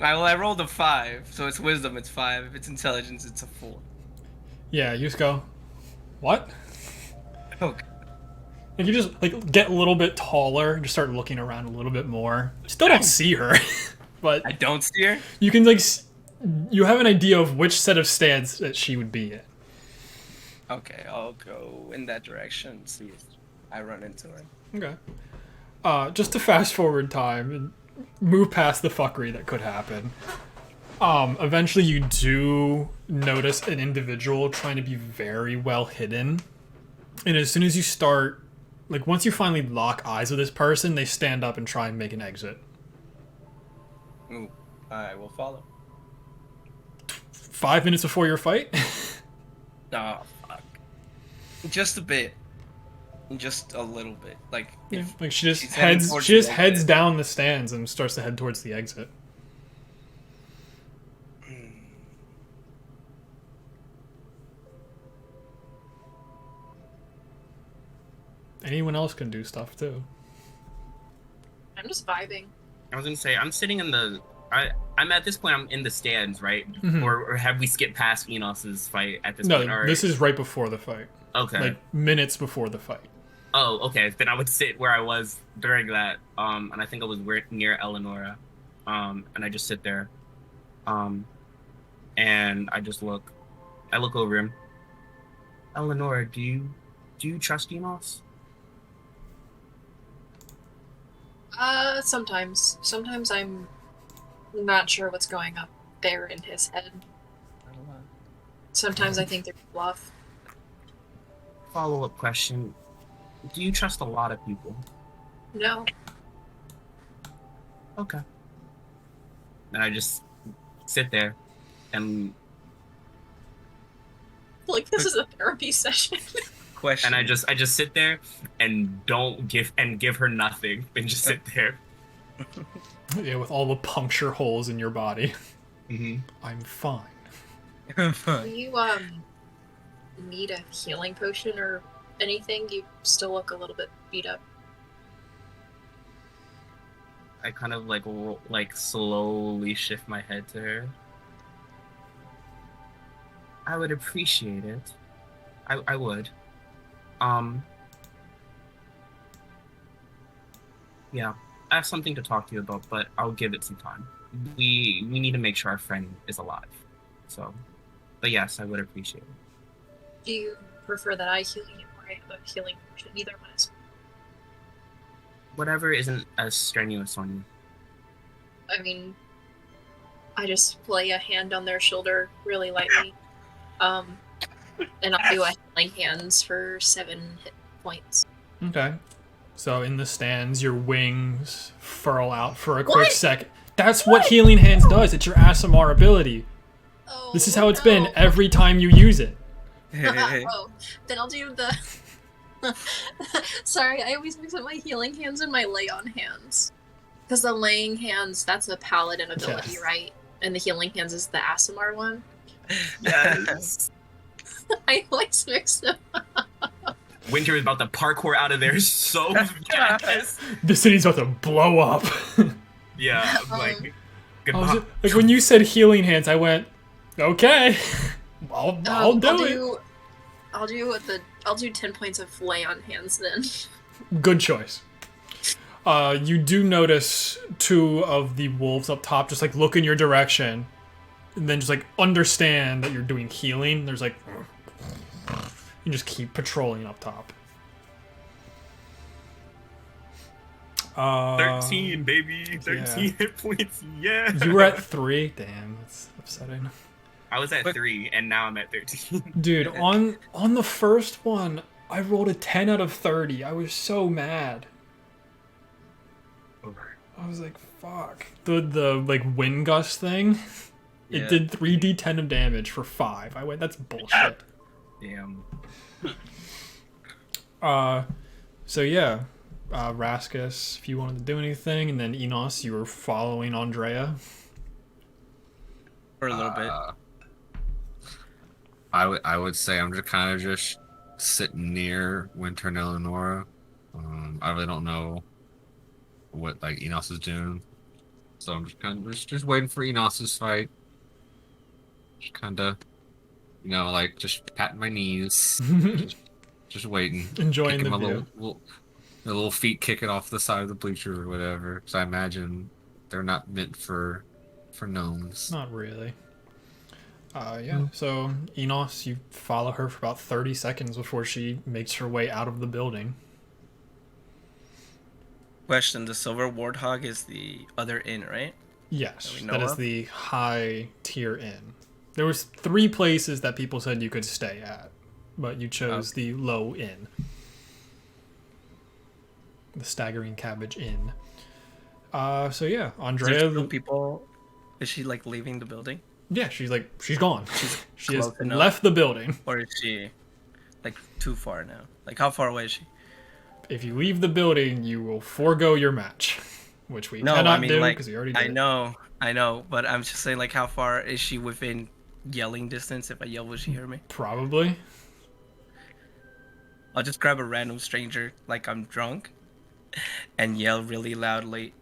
I rolled a 5, so it's wisdom, it's 5. If it's intelligence, it's a 4. Yeah, you just go, what? Okay. Like you just like get a little bit taller, just start looking around a little bit more. Still don't see her, but I don't see her? you can like you have an idea of which set of stands that she would be in. Okay, I'll go in that direction, see if I run into her. Okay. Just to fast forward time and move past the fuckery that could happen. Eventually you do notice an individual trying to be very well hidden. And as soon as you start, like once you finally lock eyes with this person, they stand up and try and make an exit. Ooh, I will follow. 5 minutes before your fight? Oh, fuck. Just a bit. Just a little bit. Like, Yeah, if like she just she's heading heads towards she just the heads exit. down the stands and starts to head towards the exit. Anyone else can do stuff too. I'm just vibing. I was gonna say I'm sitting in the. I'm at this point. I'm in the stands, right? Mhm. Or have we skipped past Enos's fight at this No, point? Or... this is right before the fight. okay. Like minutes before the fight. Oh, okay. Then I would sit where I was during that. And I think I was near Eleonora. And I just sit there. And I just look. I look over him. Eleonora, do you trust Enos? Sometimes. Sometimes I'm not sure what's going up there in his head. Sometimes I think they're bluff. Follow-up question. Do you trust a lot of people? No. Okay. And I just sit there and Like, this is a therapy session. Question. I just sit there and don't give her nothing and just sit there. Yeah, with all the puncture holes in your body. Mm-hmm. I'm fine. Do you, need a healing potion or anything? You still look a little bit beat up. I kind of like slowly shift my head to her. I would appreciate it. I would. Yeah, I have something to talk to you about, but I'll give it some time. We need to make sure our friend is alive. So, but yes, I would appreciate it. Do you prefer that I heal you or I have a healing potion? Either one is. Whatever isn't as strenuous on you. I mean, I just lay a hand on their shoulder really lightly. And I'll do a healing hands for 7 hit points. Okay. So in the stands, your wings furl out for a quick second. That's what healing hands does. It's your ASMR ability. Oh, This is how it's been every time you use it. Oh, then I'll do the. Sorry, I always mix up my healing hands and my lay on hands. Because the laying hands, that's a paladin ability, Yes. right? And the healing hands is the ASMR one. Yes. I always mix them. Winter is about to parkour out of there so fast. The city's about to blow up. Yeah, Um, like I was goodbye. just- like when you said healing hands, I went, okay, I'll do it. I'll do 10 points of lay on hands then. Good choice. You do notice 2 of the wolves up top just like look in your direction, and then just like understand that you're doing healing. There's like, you just keep patrolling up top. 13, baby. 13 hit points. Yeah. You were at 3. Damn, that's upsetting. I was at But- 3, and now I'm at 13. Dude, on the first one, I rolled a 10 out of 30. I was so mad. I was like, fuck. The like wind gust thing, it Yeah. did 3d10 of damage for 5. I went, that's bullshit. Damn. So yeah, Raskus, if you wanted to do anything, and then Enos, you were following Andrea. For a little bit. I would say I'm just kind of just sitting near Winter and Eleonora. I really don't know what like Enos is doing, So I'm just kind of just waiting for Enos's fight. Just kind of, like just patting my knees, just waiting, Enjoying kicking the my view. my little feet kicking off the side of the bleachers or whatever. Because I imagine they're not meant for gnomes. Not really. Yeah. So Enos, you follow her for about 30 seconds before she makes her way out of the building. Question: the Silver Warthog is the other inn, right? Yes, That we know that is of? the high tier inn. There was 3 places that people said you could stay at, but you chose the low inn. The Staggering Cabbage Inn. So yeah, Is there Andrea. still people? Is she like leaving the building, Yeah, she's gone. She has close enough. left the building. or is she like too far now? Like how far away is she? If you leave the building, you will forego your match, which we No, cannot I mean do like because we already did. I know, but I'm just saying like how far is she within yelling distance? If I yell, will she hear me? Probably. I'll just grab a random stranger like I'm drunk and yell really loudly.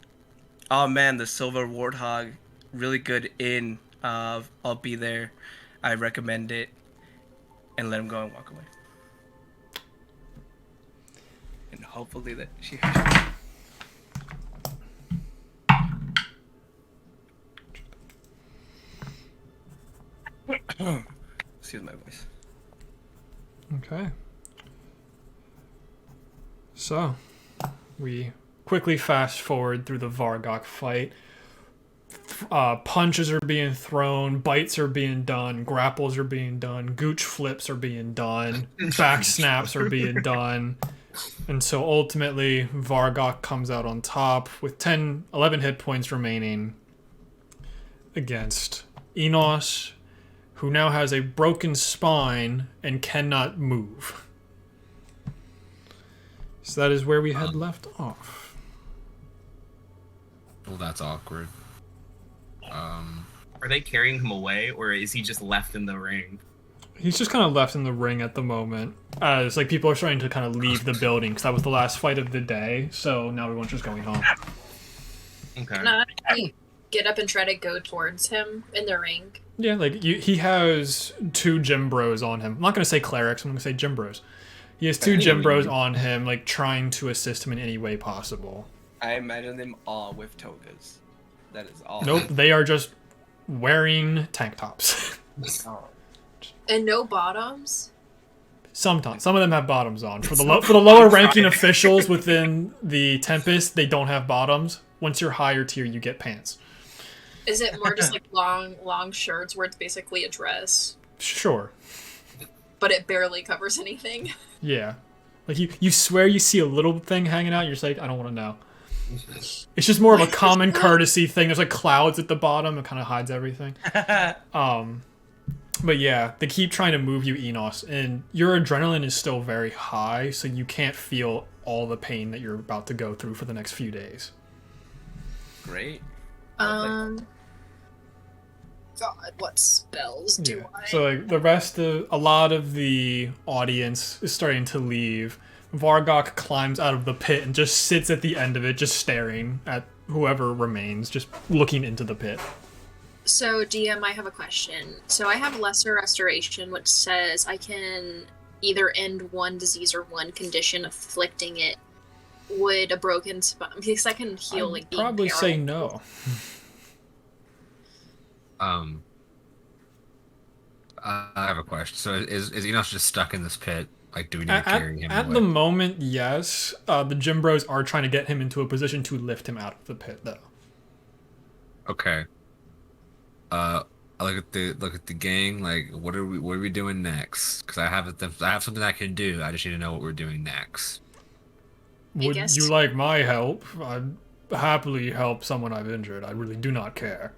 Oh man, the Silver Warthog, really good inn. I'll be there. I recommend it. And let him go and walk away. And hopefully that she hears me. Excuse my voice. Okay. So, we quickly fast forward through the Vargok fight. Punches are being thrown, bites are being done, grapples are being done, gooch flips are being done, back snaps are being done. And so ultimately, Vargok comes out on top with 11 hit points remaining against Enos, who now has a broken spine and cannot move. So that is where we had left off. Well, that's awkward. Are they carrying him away, or is he just left in the ring? He's just kind of left in the ring at the moment. It's like people are starting to kind of leave the building because that was the last fight of the day. So now everyone's just going home. Okay. Can I get up and try to go towards him in the ring? Yeah, like he has 2 gym bros on him. I'm not going to say clerics. I'm going to say gym bros. He has 2 gym bros on him, like trying to assist him in any way possible. I imagine them all with togas. That is all. Nope, they are just wearing tank tops. Oh. And no bottoms? Sometimes some of them have bottoms on. For the lower ranking officials within the Tempest, they don't have bottoms. Once you're higher tier, you get pants. Is it more just like long shirts where it's basically a dress, Sure. but it barely covers anything? Yeah. Like you swear you see a little thing hanging out, you're just like, I don't want to know. It's just more of a common courtesy thing. There's like clouds at the bottom, it kind of hides everything. But yeah, they keep trying to move you, Enos, and your adrenaline is still very high, so you can't feel all the pain that you're about to go through for the next few days. Great. God, what spells do I? So like the rest of a lot of the audience is starting to leave. Vargok climbs out of the pit and just sits at the end of it, just staring at whoever remains, just looking into the pit. So, DM, I have a question. So I have Lesser Restoration, which says I can either end one disease or one condition, afflicting it. Would a broken spine... Because I can heal, I'd like, being probably say paralyzed. no. I have a question. So is Enos just stuck in this pit? Like, do we need to carry him At away? the moment, yes. The gym bros are trying to get him into a position to lift him out of the pit, though. Okay. I look at the gang. Like, what are we doing next? Because I have something I can do. I just need to know what we're doing next. Would guess- you like my help? I'd happily help someone I've injured. I really do not care.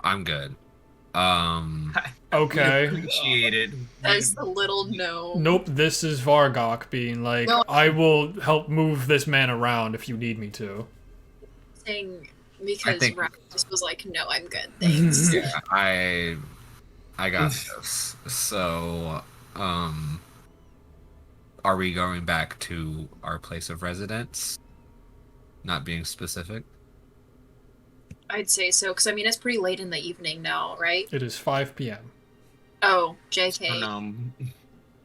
I'm good. Okay. Appreciated. As the little gnome. Nope, this is Vargok being like, No. I will help move this man around if you need me to. Saying because think- Raptus was like, no, I'm good, thanks. Yeah, I got this. So, are we going back to our place of residence? Not being specific. I'd say so, because I mean, it's pretty late in the evening now, right? It is 5 p.m. Oh, JK.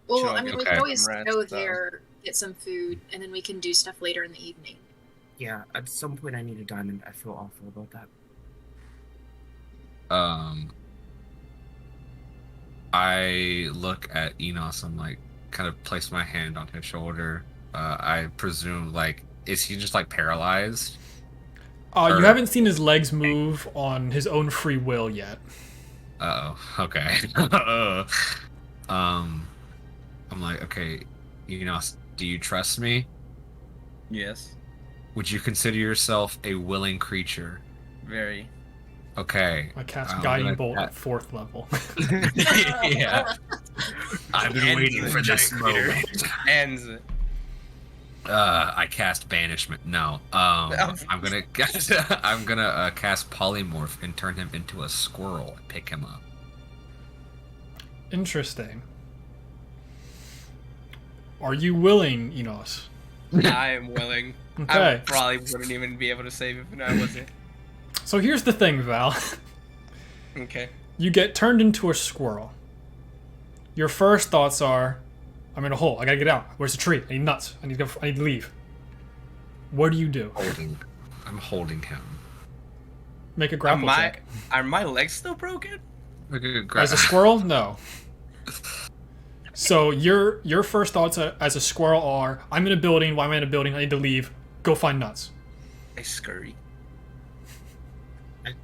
Well, Sure, I mean, we okay. could always Rest, go though. there, get some food, and then we can do stuff later in the evening. Yeah, at some point I need a diamond. I feel awful about that. I look at Enos and like kind of place my hand on his shoulder. I presume like is he just like paralyzed? You Or- haven't seen his legs move on his own free will yet. Okay. I'm like, okay, Enos, do you trust me? Yes. Would you consider yourself a willing creature? Very. Okay. I cast I'm Guiding gonna Bolt ca- at 4th level. Yeah. I've been waiting for this moment. Ends. I cast banishment. No. I'm gonna cast polymorph and turn him into a squirrel and pick him up. Interesting. Are you willing, Enos? I am willing. Okay. I probably wouldn't even be able to save if I wasn't. So here's the thing, Val. Okay. You get turned into a squirrel. Your first thoughts are, I'm in a hole. I gotta get out. Where's the tree? I need nuts. I need to leave. What do you do? I'm holding him. Make a grapple check. Are my legs still broken? As a squirrel, no. So your first thoughts as a squirrel are, I'm in a building. Why am I in a building? I need to leave. Go find nuts. I scurry.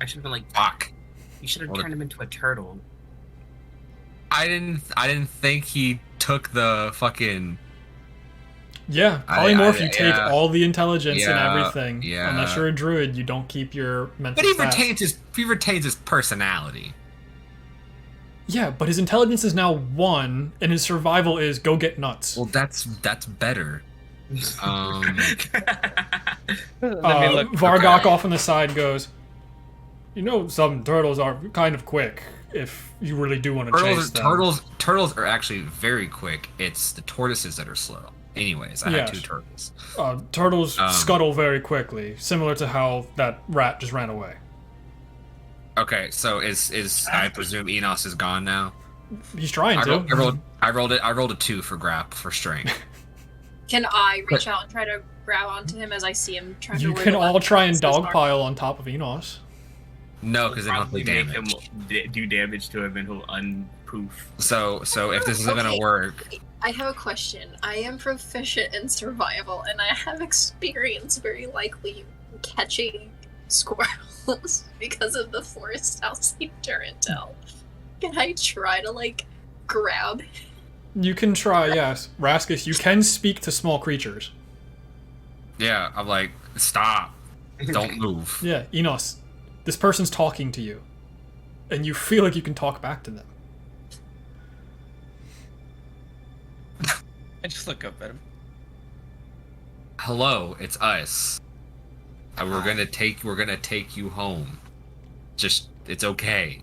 I should have been like, Fuck. you should have turned him into a turtle. I didn't think he took the fucking. Yeah, polymorph. You take yeah. all the intelligence and Yeah, everything. yeah. Unless you're a druid, you don't keep your mental But he stats. retains his personality. Yeah, but his intelligence is now 1, and his survival is go get nuts. Well, that's better. Let me look. Vargok okay. off on the side goes, you know, some turtles are kind of quick if you really do want to chase them. Turtles are actually very quick. It's the tortoises that are slow. Anyways, I Yes. had 2 turtles. Turtles scuttle very quickly, similar to how that rat just ran away. Okay, so is I presume Enos is gone now? He's trying I to. rolled a 2 for strength. Can I reach out and try to grab onto him as I see him trying to You wiggle can all up try and against this bar? dogpile on top of Enos. No, because they don't Probably do make damage. him do damage to him and he'll unpoof. So if this isn't gonna Okay. work, I have a question. I am proficient in survival, and I have experience very likely catching squirrels because of the forest house in Durandal. Can I try to, like, grab? You can try, yes. Raskus, you can speak to small creatures. yeah, I'm like, stop, don't move. Yeah, Enos, this person's talking to you. And you feel like you can talk back to them. I just look up at him. Hello, it's us. We're gonna take you home. Just, it's okay.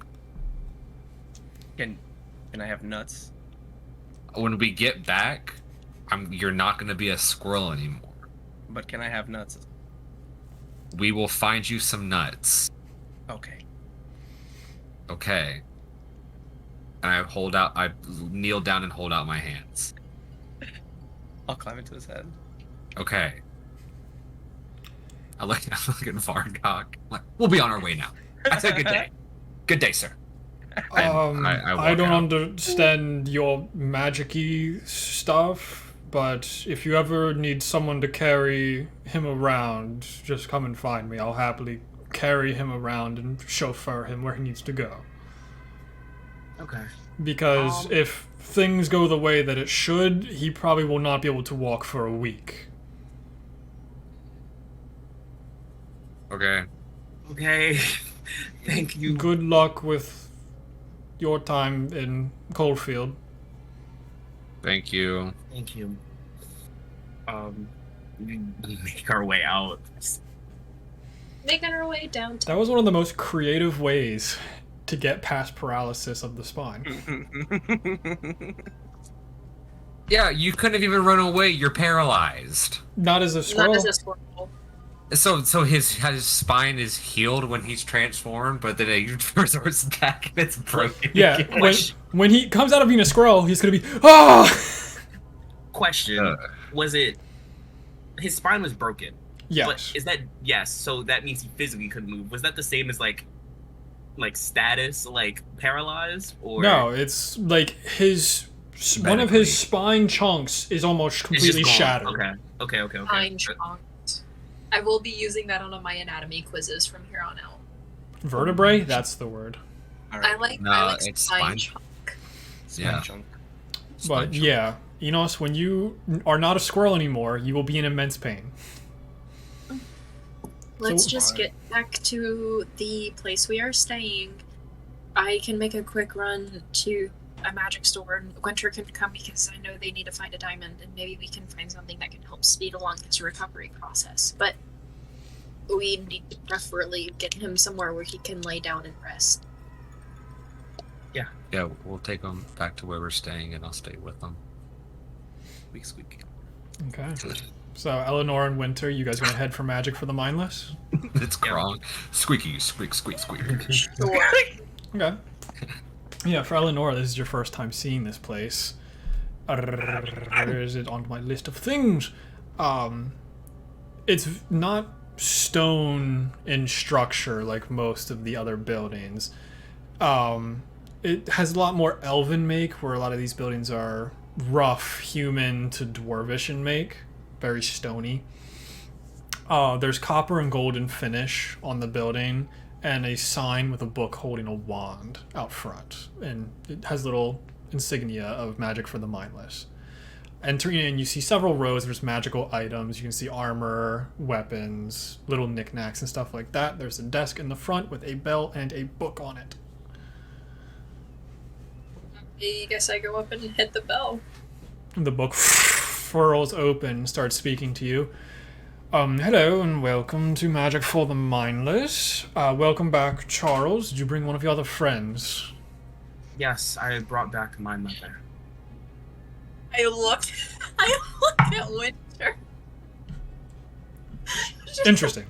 Can I have nuts? When we get back, you're not gonna be a squirrel anymore. But can I have nuts? We will find you some nuts. Okay. Okay. And I kneel down and hold out my hands. I'll climb into his head. Okay. I look at Vargok. I'm like, we'll be on our way now. I said good day. Good day, sir. And I I walk don't out. understand your magic-y stuff, but if you ever need someone to carry him around, just come and find me. I'll happily carry him around and chauffeur him where he needs to go. Okay. Because if things go the way that it should, he probably will not be able to walk for a week. Okay. Okay. Thank you. Good luck with your time in Cullfield. Thank you. Thank you. We make our way out. Making our way down to That was one of the most creative ways to get past paralysis of the spine. Yeah, you couldn't have even run away. You're paralyzed. Not as a squirrel. not as a squirrel. So his spine is healed when he's transformed, but then a resource attack and it's broken. Yeah, again. when he comes out of being a squirrel, he's gonna be Question: Was it his spine was broken? Yes. But is that yes? So that means he physically couldn't move. Was that the same as like status, like paralyzed, or No, it's like one of his spine chunks is almost it's completely just gone? shattered. Okay. Fine chunks. I will be using that on my anatomy quizzes from here on out. Vertebrae? That's the word. All I right. like it's spine spine. chunk. Yeah. Chunk. But yeah, Enos, when you are not a squirrel anymore, you will be in immense pain. Let's So- just get back to the place we are staying. I can make a quick run to a magic store, and Winter can come because I know they need to find a diamond, and maybe we can find something that can help speed along his recovery process. But we need to preferably get him somewhere where he can lay down and rest. Yeah, we'll take him back to where we're staying, and I'll stay with them. Squeak, squeak. Okay. So Eleanor and Winter, you guys gonna head for magic for the mindless? It's Krong. Squeaky, squeak, squeak, squeak. Sure. Okay. Yeah, for Eleanor, this is your first time seeing this place. Where is it on my list of things? It's not stone in structure like most of the other buildings. It has a lot more elven make, where a lot of these buildings are rough human to dwarvish in make, very stony. There's copper and golden finish on the building, and a sign with a book holding a wand out front, and it has little insignia of magic for the mindless. Entering in, you see several rows. There's magical items. You can see armor, weapons, little knickknacks and stuff like that. There's a desk in the front with a bell and a book on it. I guess I go up and hit the bell. The book furls open, starts speaking to you. Hello and welcome to Magic for the Mindless. Welcome back, Charles. Did you bring one of your other friends? Yes, I brought back my mother. I look at Winter. Interesting.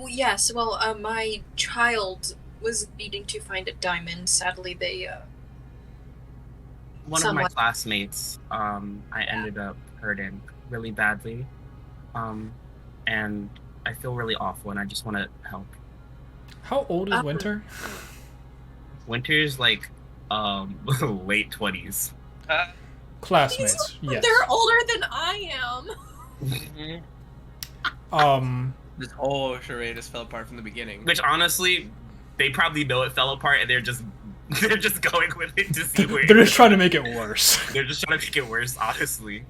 Yes, well, my child was needing to find a diamond. Sadly, they, One Somewhat. of my classmates, I ended up hurting really badly. And I feel really awful and I just want to help. How old is Winter? Winter's like, late 20s. Classmates, yes. They're older than I am. This whole charade has fell apart from the beginning. Which honestly, they probably know it fell apart and they're just going with it to see where They're just trying to make it worse. They're just trying to make it worse, honestly.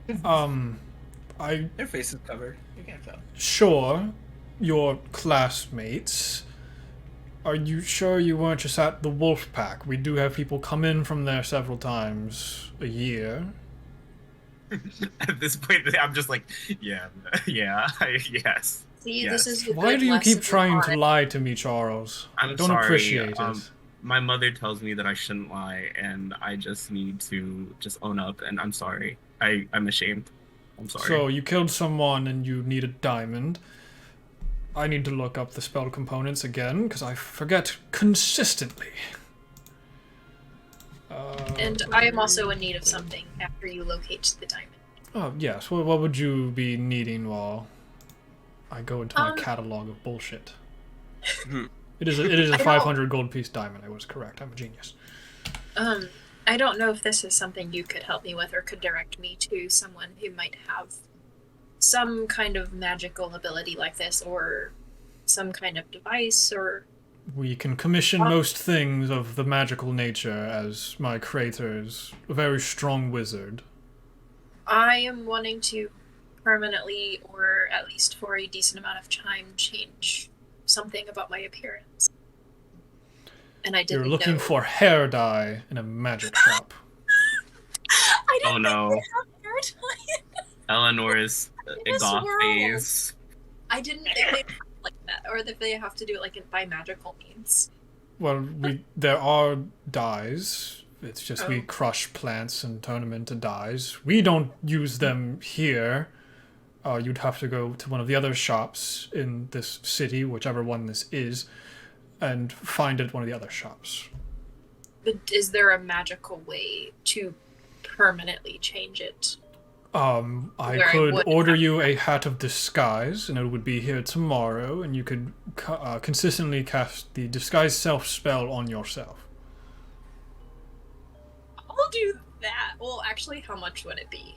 Their face is covered. You can't tell. Sure, your classmates. Are you sure you weren't just at the Wolfpack? We do have people come in from there several times a year. At this point, I'm just like, yes. See, Yes. this is the Why good do you keep lesson trying on to it. lie to me, Charles? I I'm don't sorry. appreciate it. My mother tells me that I shouldn't lie, and I just need to just own up, and I'm sorry. I'm ashamed. I'm sorry. So you killed someone and you need a diamond. I need to look up the spell components again, because I forget consistently. And I am also in need of something after you locate the diamond. Oh, yes. Well, what would you be needing while I go into my catalog of bullshit? It is a I 500 gold piece diamond. I was correct. I'm a genius. I don't know if this is something you could help me with or could direct me to someone who might have some kind of magical ability like this or some kind of device or... We can commission most things of the magical nature, as my creator is a very strong wizard. I am wanting to permanently, or at least for a decent amount of time, change something about my appearance. And I didn't You're looking know. for hair dye in a magic shop. I didn't Oh, know no. they have hair dye. Eleanor's This goth world. phase. I didn't think they like that, or that they have to do it like by magical means. Well, there are dyes It's just we crush plants and turn them into dyes. We don't use them here. You'd have to go to one of the other shops in this city, whichever one this is, and find it at one of the other shops. But is there a magical way to permanently change it? I could order you a hat of disguise, and it would be here tomorrow, and you could consistently cast the disguise self spell on yourself. I'll do that. Well, actually, how much would it be?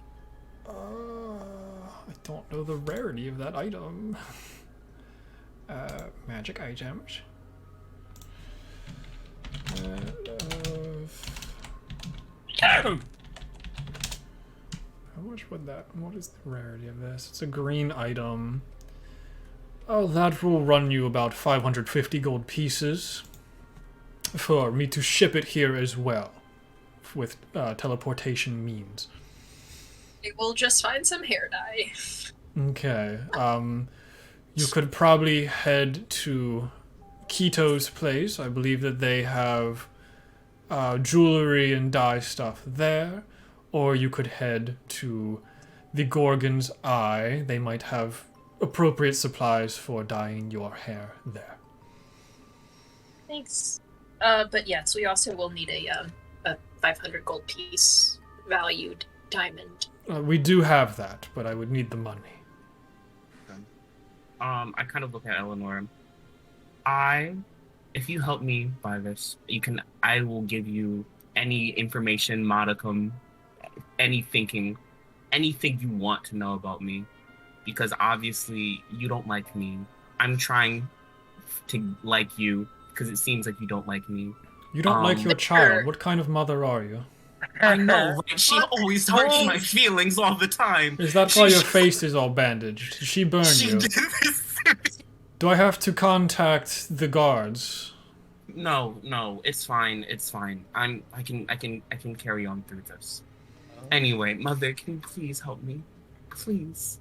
I don't know the rarity of that item. Magic items. How much would that... What is the rarity of this? It's a green item. Oh, that will run you about 550 gold pieces for me to ship it here as well, with teleportation means. We'll just find some hair dye. Okay. You could probably head to Keto's place. I believe that they have jewelry and dye stuff there. Or you could head to the Gorgon's Eye. They might have appropriate supplies for dyeing your hair there. Thanks. But yes, we also will need a 500 gold piece valued diamond. We do have that, but I would need the money. I kind of look at Eleanor. If you help me buy this, I will give you any information, modicum, anything you want to know about me, because obviously you don't like me. I'm trying to like you because it seems like you don't like me. You don't like your child. What kind of mother are you? I know, right? She always hurts my feelings all the time. Is that why your face is all bandaged? Did she burn you? Do I have to contact the guards? No, it's fine. I can carry on through this. Anyway, Mother, can you please help me? Please.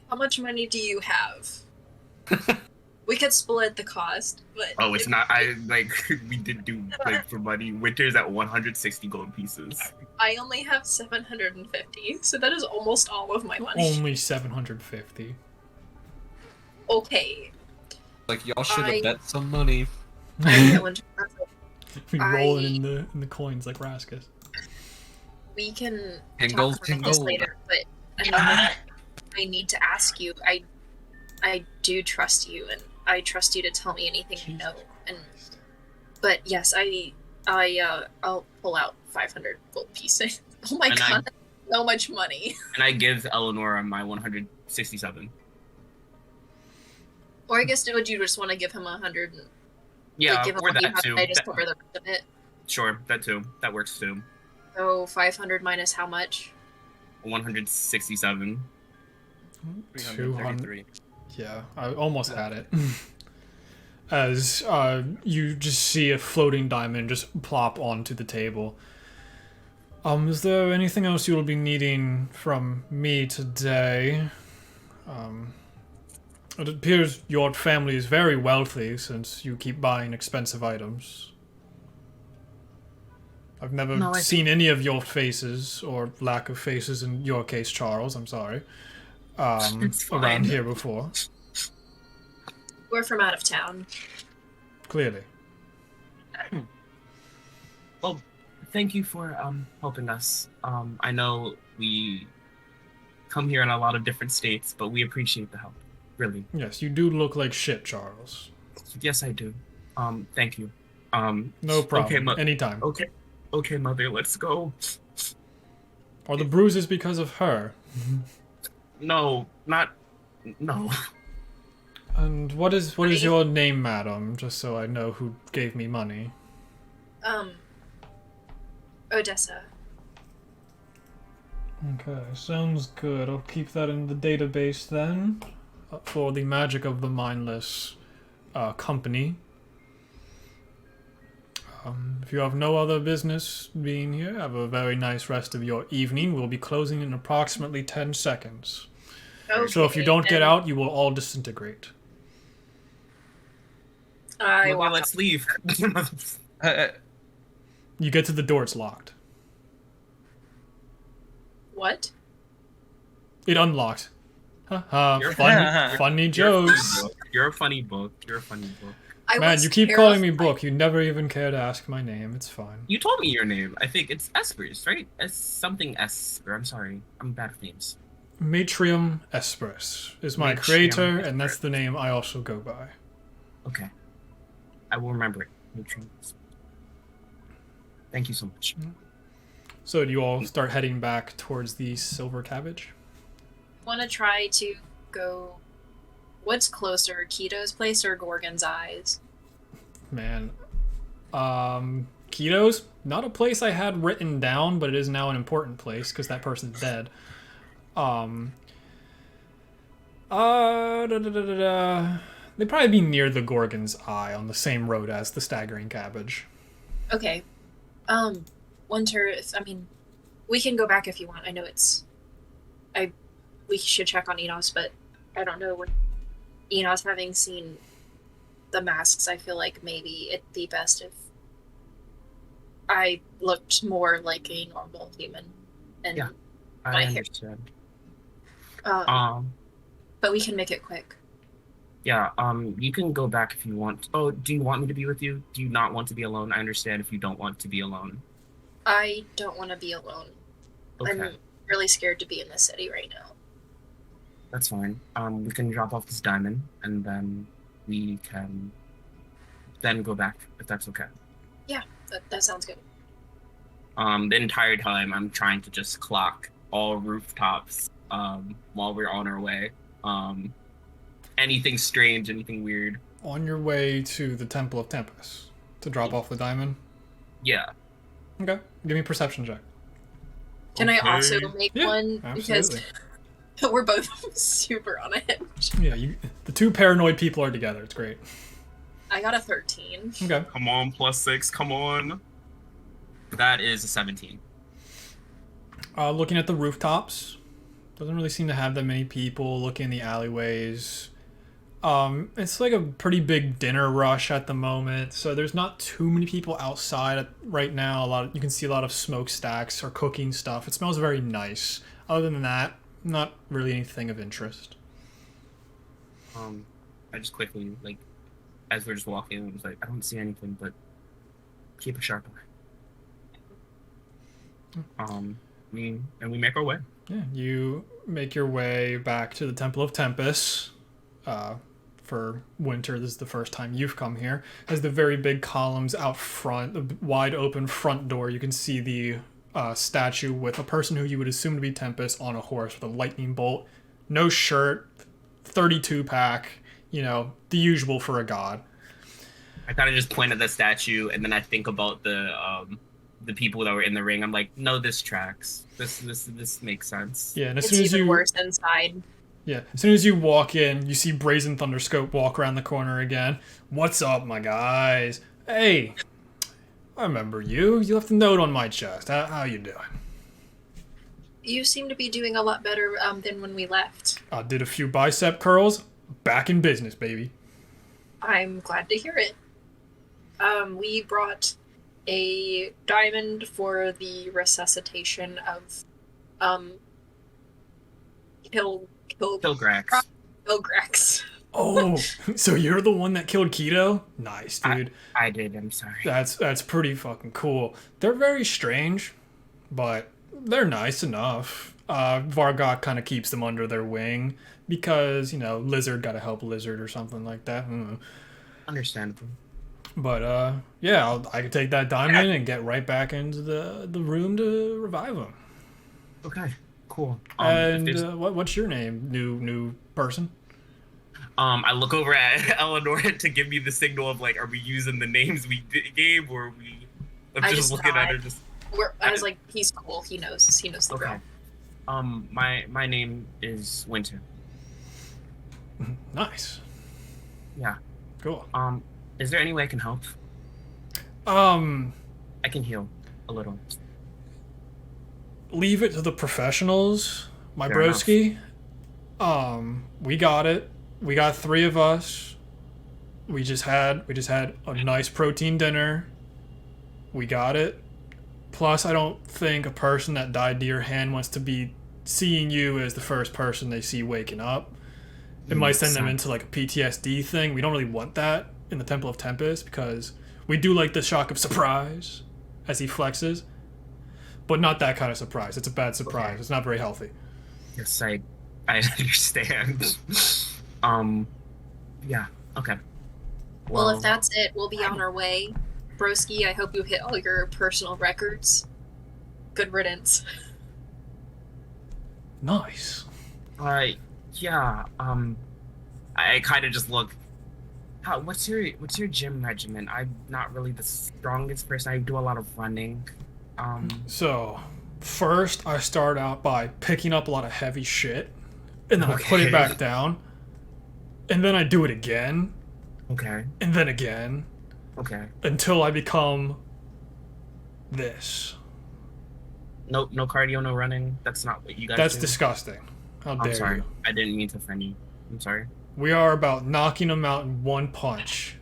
How much money do you have? We could split the cost, but... Oh, it's not... we did do, for money. Winter's at 160 gold pieces. I only have 750, so that is almost all of my money. Only 750. Okay. Like, y'all should have bet some money. We roll it in the coins like Raskus. We can Tingle, talk about this later, but I need to ask you. I do trust you, and I trust you to tell me anything you know. But yes, I'll pull out 500 gold pieces. Oh my god, that's so much money. And I give Eleanor my 167. Or I guess would you just want to give him 100? Yeah, give him or that too. I just cover the rest of it. Sure, that too. That works too. So 500 minus how much? 167. 333. Yeah, I almost had it. As you just see a floating diamond just plop onto the table. Is there anything else you'll be needing from me today? It appears your family is very wealthy since you keep buying expensive items. I've never seen any of your faces, or lack of faces in your case, Charles, I'm sorry, around here before. We're from out of town. Clearly. Well, thank you for helping us. I know we come here in a lot of different states, but we appreciate the help. Really. Yes, you do look like shit, Charles. Yes, I do. Thank you. No problem. Okay, anytime. Okay, Mother, let's go. Are the bruises because of her? No. And what is your name, madam? Just so I know who gave me money. Odessa. Okay, sounds good. I'll keep that in the database then. For the Magic of the Mindless company. If you have no other business being here, have a very nice rest of your evening. We'll be closing in approximately 10 seconds. Okay, so if you don't get out, you will all disintegrate. Let's leave. You get to the door, it's locked. What? It unlocked. Haha, You're funny jokes. You're a funny book. You're a funny book. Man, you keep calling me Book. You never even care to ask my name. It's fine. You told me your name. I think it's Espers, right? It's something Esper. I'm sorry. I'm bad with names. Matrium Espers is my Matrium creator, Esperis. and that's the name I also go by. Okay. I will remember it. Matrium Esperis. Thank you so much. So do you all start heading back towards the Silver Cabbage? Want to try to go. What's closer, Keto's place or Gorgon's Eyes? Man. Keto's? Not a place I had written down, but it is now an important place because that person's dead. They'd probably be near the Gorgon's Eye on the same road as the Staggering Cabbage. Okay. Winter, I mean, we can go back if you want. I know it's... We should check on Enos, but I don't know what... Enos, having seen the masks, I feel like maybe it'd be best if I looked more like a normal human. And Yeah, my I hair. understand. But we can make it quick. Yeah, you can go back if you want. Oh, do you want me to be with you? Do you not want to be alone? I understand if you don't want to be alone. I don't want to be alone. Okay, I'm really scared to be in the city right now. that's fine. We can drop off this diamond, and then we can then go back, if that's okay. Yeah, that sounds good. The entire time, I'm trying to just clock all rooftops, while we're on our way. Anything strange, anything weird. On your way to the Temple of Tempest to drop off the diamond? Yeah. Okay. Give me a perception check. Can I also Okay. make Yeah, one? absolutely. Because we're both super on a hinge. Yeah, the two paranoid people are together. It's great. I got a 13. Okay. Come on, +6, come on. That is a 17. Looking at the rooftops, doesn't really seem to have that many people. Looking in the alleyways, it's like a pretty big dinner rush at the moment, so there's not too many people outside right now. You can see a lot of smokestacks or cooking stuff. It smells very nice. Other than that, not really anything of interest. I just quickly, like, as we're just walking, I was like, I don't see anything, but keep a sharp eye. We make our way. Yeah, you make your way back to the Temple of Tempest. For winter, this is the first time you've come here. Has the very big columns out front, the wide open front door. You can see the statue with a person who you would assume to be Tempest on a horse with a lightning bolt, no shirt, 32 pack. You know, the usual for a god. I kind of just point at the statue, and then I think about the people that were in the ring. I'm like, no, this tracks. This makes sense. Yeah, and as It's soon as even you worse inside. Yeah, as soon as you walk in, you see Brazen Thunderscope walk around the corner again. What's up, my guys? Hey, I remember you. You left a note on my chest. How you doing? You seem to be doing a lot better than when we left. I did a few bicep curls. Back in business, baby. I'm glad to hear it. We brought a diamond for the resuscitation of Kilgrax. Kilgrax. Oh, so you're the one that killed Keto? Nice, dude. I did. I'm sorry. That's pretty fucking cool. They're very strange, but they're nice enough. Vargok kind of keeps them under their wing because, you know, Lizard gotta help Lizard or something like that. Understandable. But yeah, I could take that diamond and get right back into the room to revive him. Okay. Cool. And what's your name, new person? I look over at Eleanor to give me the signal of like, are we using the names we gave, or are we? I'm I just just looking at her. nod. Just I was like, he's cool. He knows the okay. drill. My name is Winter. Nice. Yeah. Cool. Is there any way I can help? I can heal a little. Leave it to the professionals, my Fair broski. We got it. We got 3 of us. We just had a nice protein dinner. we got it. Plus, I don't think a person that died to your hand wants to be seeing you as the first person they see waking up. It might send them into like a PTSD thing. We don't really want that in the Temple of Tempest because we do like the shock of surprise as he flexes, but not that kind of surprise. It's a bad surprise. Okay. It's not very healthy. Yes, I understand. Yeah. Okay. Well, if that's it, we'll be on our way. Broski, I hope you hit all your personal records. Good riddance. Nice. Yeah. I kind of just look. What's your gym regimen? I'm not really the strongest person. I do a lot of running. So, first I start out by picking up a lot of heavy shit, and then I put it back down, and then I do it again, Okay. and then again, Okay. until I become this. No cardio, no running. That's not what you guys That's do. disgusting. How I'm dare sorry. you? I didn't mean to offend you. I'm sorry. We are about knocking them out in one punch.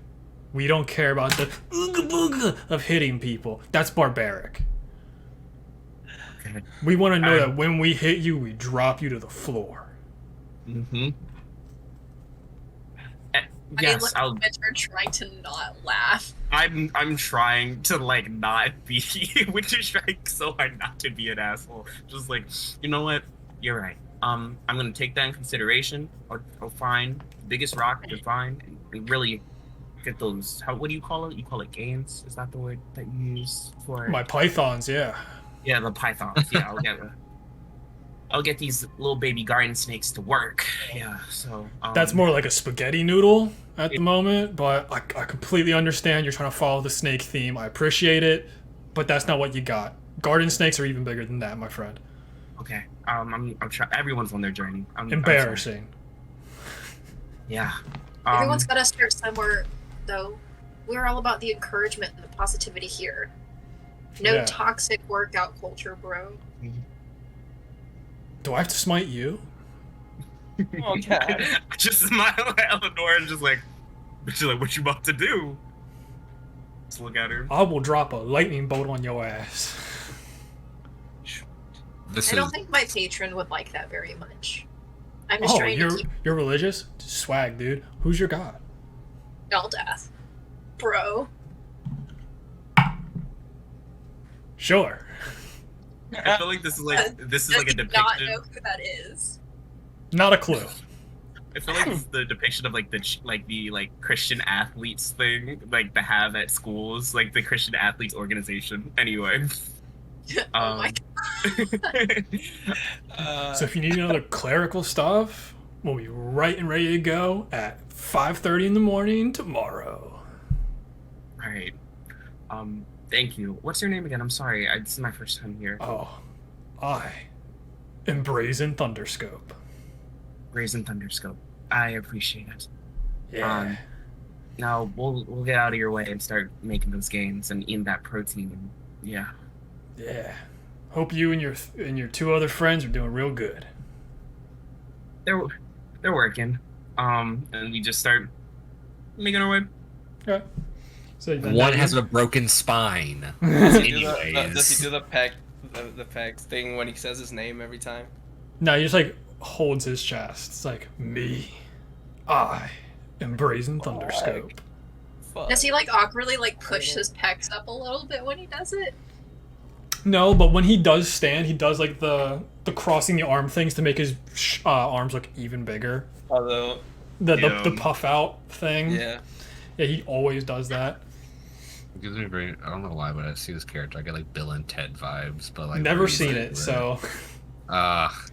We don't care about the ooga booga of hitting people. That's barbaric. Okay. We want to know that when we hit you, we drop you to the floor. Mm-hmm. I Yes, look I'll. at her trying to not laugh. I'm trying to like not be. Which is trying so hard not to be an asshole. Just like, you know what? You're right. I'm gonna take that in consideration. I'll find the biggest rock I can find and really get those. What do you call it? You call it gains? Is that the word that you use for? My pythons, yeah. Yeah, the pythons. Yeah, I'll get these little baby garden snakes to work. Yeah, so That's more like a spaghetti noodle at the moment, but I completely understand you're trying to follow the snake theme. I appreciate it, but that's not what you got. Garden snakes are even bigger than that, my friend. Okay. I'm trying. Everyone's on their journey. I'm Embarrassing. yeah. Everyone's got to start somewhere, though. We're all about the encouragement and the positivity here. No Yeah. toxic workout culture, bro. Do I have to smite you? Oh god. I just smile at Eleanor and just like, she's like, what you about to do? Just look at her. I will drop a lightning bolt on your ass. This I don't is think my patron would like that very much. I'm just Oh, trying to keep you're religious? Swag, dude. Who's your god? Eldath. Bro. Sure. I feel like this is like a Does he depiction. not know who that is? Not a clue. I feel like this is the depiction of like the Christian athletes thing, like they have at schools, like the Christian athletes organization. Anyway. Oh my So if you need another clerical stuff, we'll be right and ready to go at 5:30 in the morning tomorrow. All right. Thank you. What's your name again? I'm sorry. This is my first time here. Oh, I am Brazen Thunderscope. Brazen Thunderscope. I appreciate it. Yeah. Now we'll get out of your way and start making those gains and eating that protein. Yeah. Yeah. Hope you and your two other friends are doing real good. They're working. And we just start making our way. Okay. So one has a broken spine. Does Anyways, he do the pecs thing when he says his name every time? No, he just like holds his chest. It's like me. I am Brazen Thunderscope. Fuck. Does he like awkwardly like push his pecs up a little bit when he does it? No, but when he does stand, he does like the crossing the arm things to make his arms look even bigger. Although, The puff out thing. yeah. Yeah, he always does that. it gives me very. I don't know why, but I see this character, I get like Bill and Ted vibes. But like Never really, seen like, it, so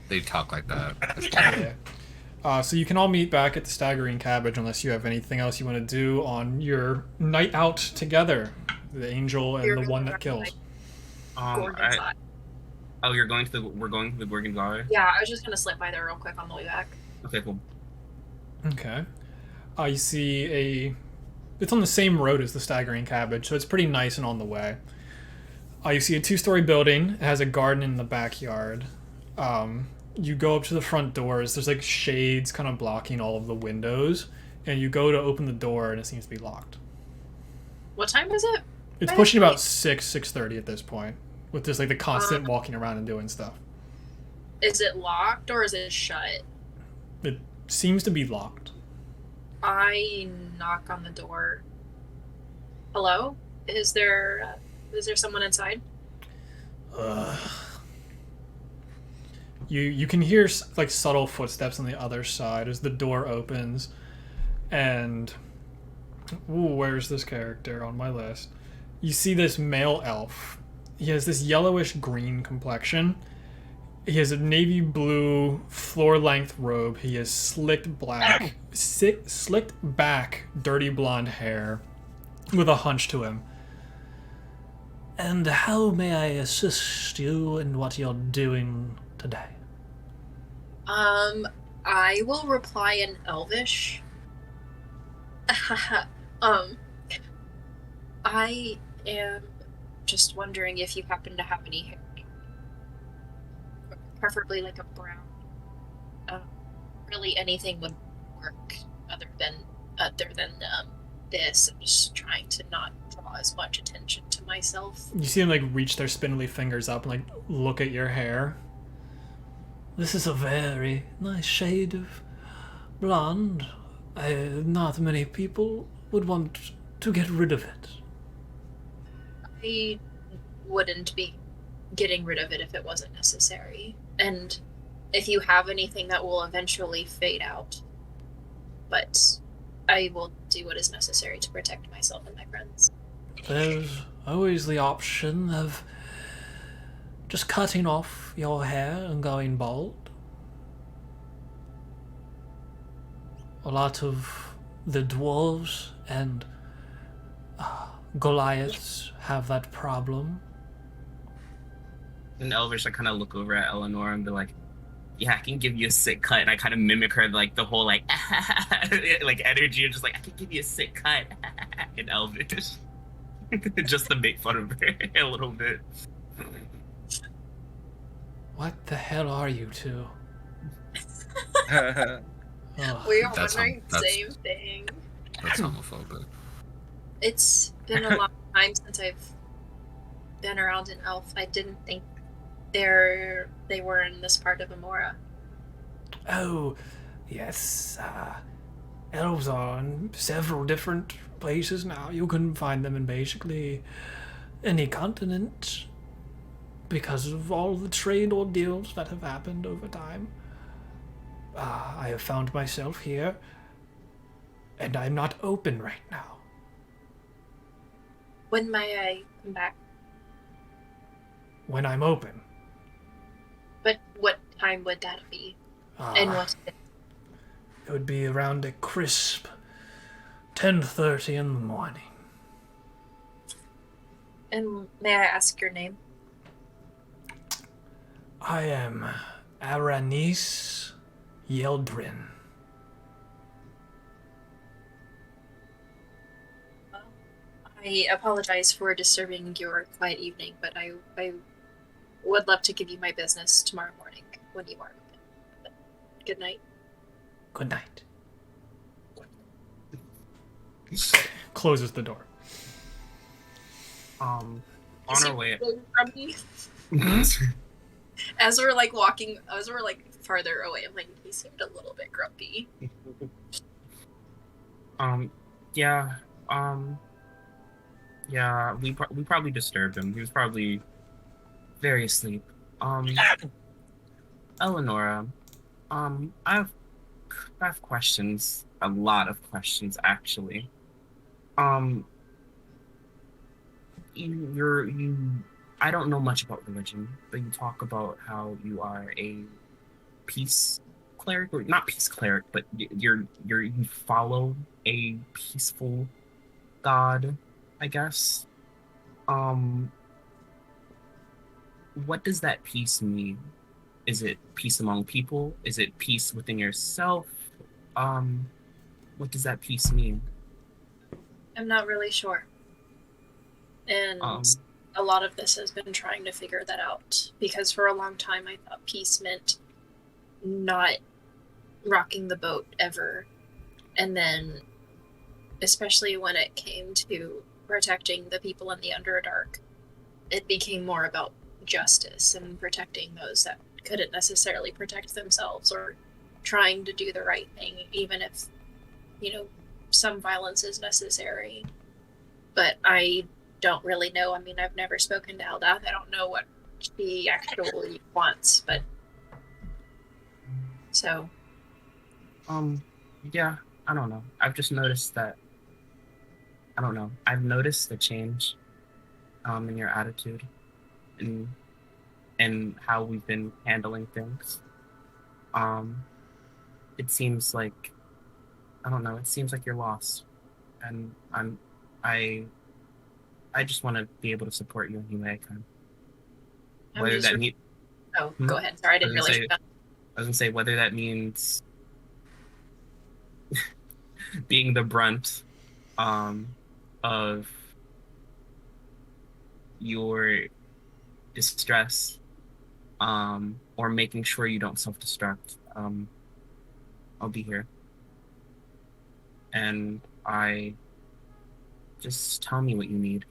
they talk like that. That's yeah. So you can all meet back at the Staggering Cabbage unless you have anything else you want to do on your night out together. The angel and the one that kills. Gorgon's Eye. Oh, we're going to the Gorgon's Eye? Yeah, I was just gonna slip by there real quick on the way back. Okay, cool. Okay. You see it's on the same road as the Staggering Cabbage, so it's pretty nice and on the way. You see a 2-story building. It has a garden in the backyard. You go up to the front doors. There's like shades kind of blocking all of the windows, and you go to open the door, and it seems to be locked. What time is it? It's pushing about 6:30 at this point, with just like the constant walking around and doing stuff. Is it locked or is it shut? It seems to be locked. I knock on the door. Hello? Is there someone inside? You can hear like subtle footsteps on the other side as the door opens, and where's this character on my list? You see this male elf. He has this yellowish green complexion. He has a navy blue floor-length robe. He has slicked back, dirty blonde hair with a hunch to him. And how may I assist you in what you're doing today? I will reply in Elvish. I am just wondering if you happen to have any hair. Preferably like a brown. Really anything would work other than this. I'm just trying to not draw as much attention to myself. You see him like reach their spindly fingers up and like look at your hair. This is a very nice shade of blonde. Not many people would want to get rid of it. I wouldn't be getting rid of it if it wasn't necessary. And if you have anything that will eventually fade out. But I will do what is necessary to protect myself and my friends. There's always the option of just cutting off your hair and going bald. A lot of the dwarves and Goliaths have that problem. In Elvish, I kind of look over at Eleanor and be like, yeah, I can give you a sick cut. And I kind of mimic her, like, the whole, like, like, energy. And just like, I can give you a sick cut in Elvish. Just to make fun of her a little bit. What the hell are you two? We are That's wondering the that's- same thing. That's homophobic. It's been a long time since I've been around an elf. I didn't think they were in this part of Amora. Oh, yes. Elves are in several different places now. You can find them in basically any continent because of all the trade ordeals that have happened over time. I have found myself here, and I'm not open right now. When may I come back? When I'm open. But what time would that be? And what? It would be around a crisp 10:30 in the morning. And may I ask your name? I am Aranis Yeldrin. I apologize for disturbing your quiet evening, but I would love to give you my business tomorrow morning when you are open. But good night. Good night. Closes the door. On Is our he way. really grumpy? As we're like walking, as we're like farther away, I'm like, he seemed a little bit grumpy. Yeah, we probably disturbed him. He was probably very asleep. Eleonora, I have questions. A lot of questions, actually. I don't know much about religion, but you talk about how you are a peace cleric, or not peace cleric, but you follow a peaceful god, I guess. What does that peace mean? Is it peace among people? Is it peace within yourself? What does that peace mean? I'm not really sure. And a lot of this has been trying to figure that out, because for a long time I thought peace meant not rocking the boat ever. And then, especially when it came to protecting the people in the Underdark. It became more about justice and protecting those that couldn't necessarily protect themselves, or trying to do the right thing, even if, some violence is necessary. But I don't really know. I mean, I've never spoken to Eldath. I don't know what she actually wants, but so. Yeah, I don't know. I've just noticed that. I don't know. I've noticed the change, in your attitude, and how we've been handling things. It seems like, I don't know. It seems like you're lost, and I just want to be able to support you any way I can. Whether that means. Oh, go ahead. Sorry, I didn't realize. I was gonna say whether that means being the brunt of your distress, or making sure you don't self-destruct. I'll be here. And just tell me what you need.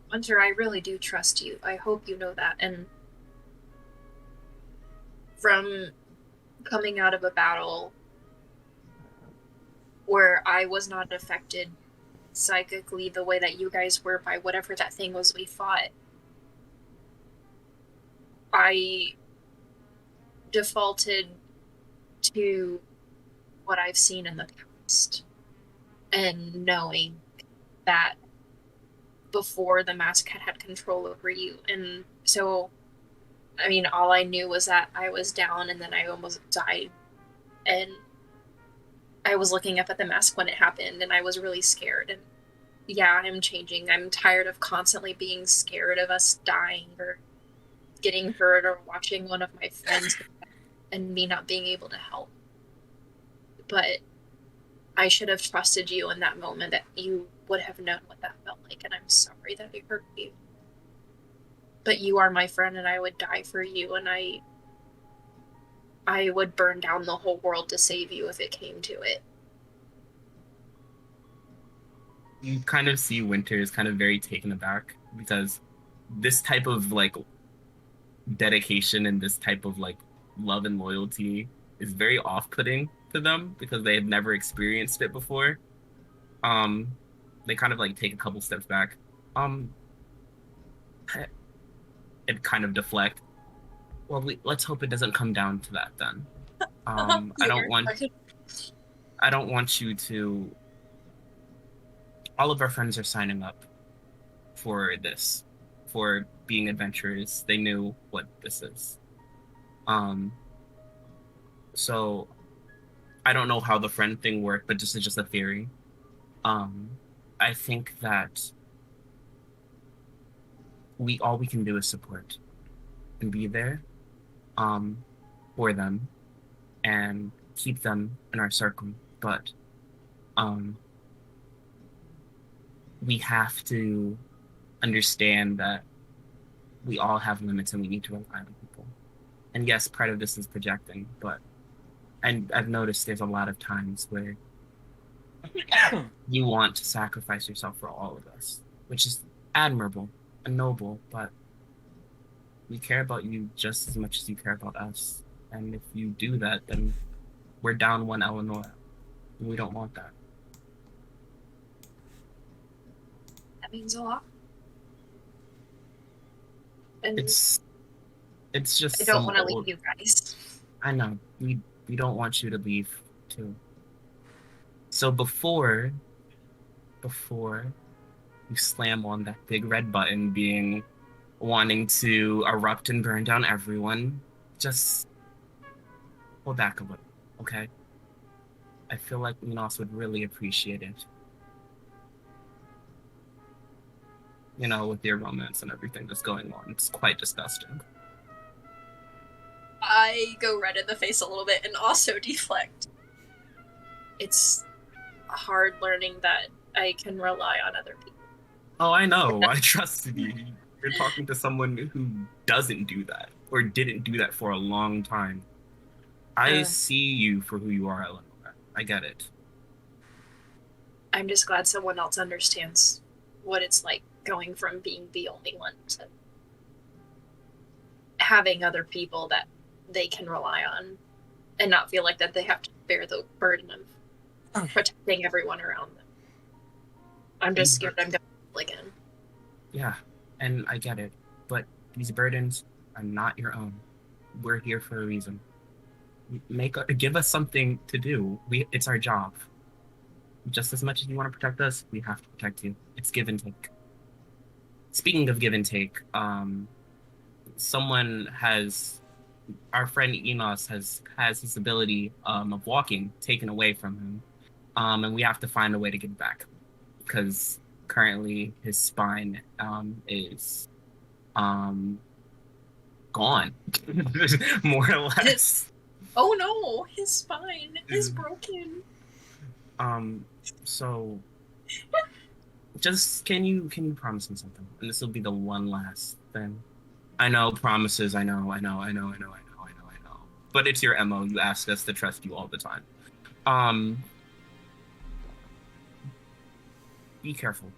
Hunter, I really do trust you. I hope you know that. And from coming out of a battle where I was not affected psychically the way that you guys were by whatever that thing was we fought, I defaulted to what I've seen in the past, and knowing that before the mask had control over you. And so, I mean, all I knew was that I was down and then I almost died, and I was looking up at the mask when it happened, and I was really scared. And yeah, I'm changing. I'm tired of constantly being scared of us dying or getting hurt or watching one of my friends and me not being able to help. But I should have trusted you in that moment, that you would have known what that felt like, and I'm sorry that I hurt you. But you are my friend, and I would die for you, and I would burn down the whole world to save you if it came to it. You kind of see Winter is kind of very taken aback, because this type of dedication and this type of love and loyalty is very off-putting to them, because they had never experienced it before. They kind of take a couple steps back, and kind of deflect. Well, let's hope it doesn't come down to that then. I don't want you to. All of our friends are signing up for this, for being adventurers. They knew what this is. So I don't know how the friend thing worked, but this is just a theory. I think that all we can do is support and be there for them and keep them in our circle. But we have to understand that we all have limits and we need to rely on people. And yes, part of this is projecting, but I've noticed there's a lot of times where you want to sacrifice yourself for all of us, which is admirable and noble, but we care about you just as much as you care about us. And if you do that, then we're down one Eleanor. And we don't want that. That means a lot. And it's just I don't want to leave you guys. I know. We don't want you to leave too. So before you slam on that big red button wanting to erupt and burn down everyone, just hold back a little, okay? I feel like Minos would really appreciate it. With your romance and everything that's going on. It's quite disgusting. I go red in the face a little bit and also deflect. It's hard learning that I can rely on other people. Oh, I know. I trusted you. You're talking to someone who doesn't do that, or didn't do that for a long time. I see you for who you are, Eleanor. I get it. I'm just glad someone else understands what it's like going from being the only one to having other people that they can rely on and not feel like that they have to bear the burden of protecting everyone around them. I'm just scared I'm going to again. Yeah, and I get it, but these burdens are not your own. We're here for a reason. Give us something to do. It's our job. Just as much as you want to protect us, we have to protect you. It's give and take. Speaking of give and take, our friend Enos has his ability of walking taken away from him, and we have to find a way to get it back, because currently his spine is gone, more or less. Oh no, his spine is broken. So just can you promise me something? And this will be the one last thing. I know promises, I know. But it's your MO. You ask us to trust you all the time. Be careful.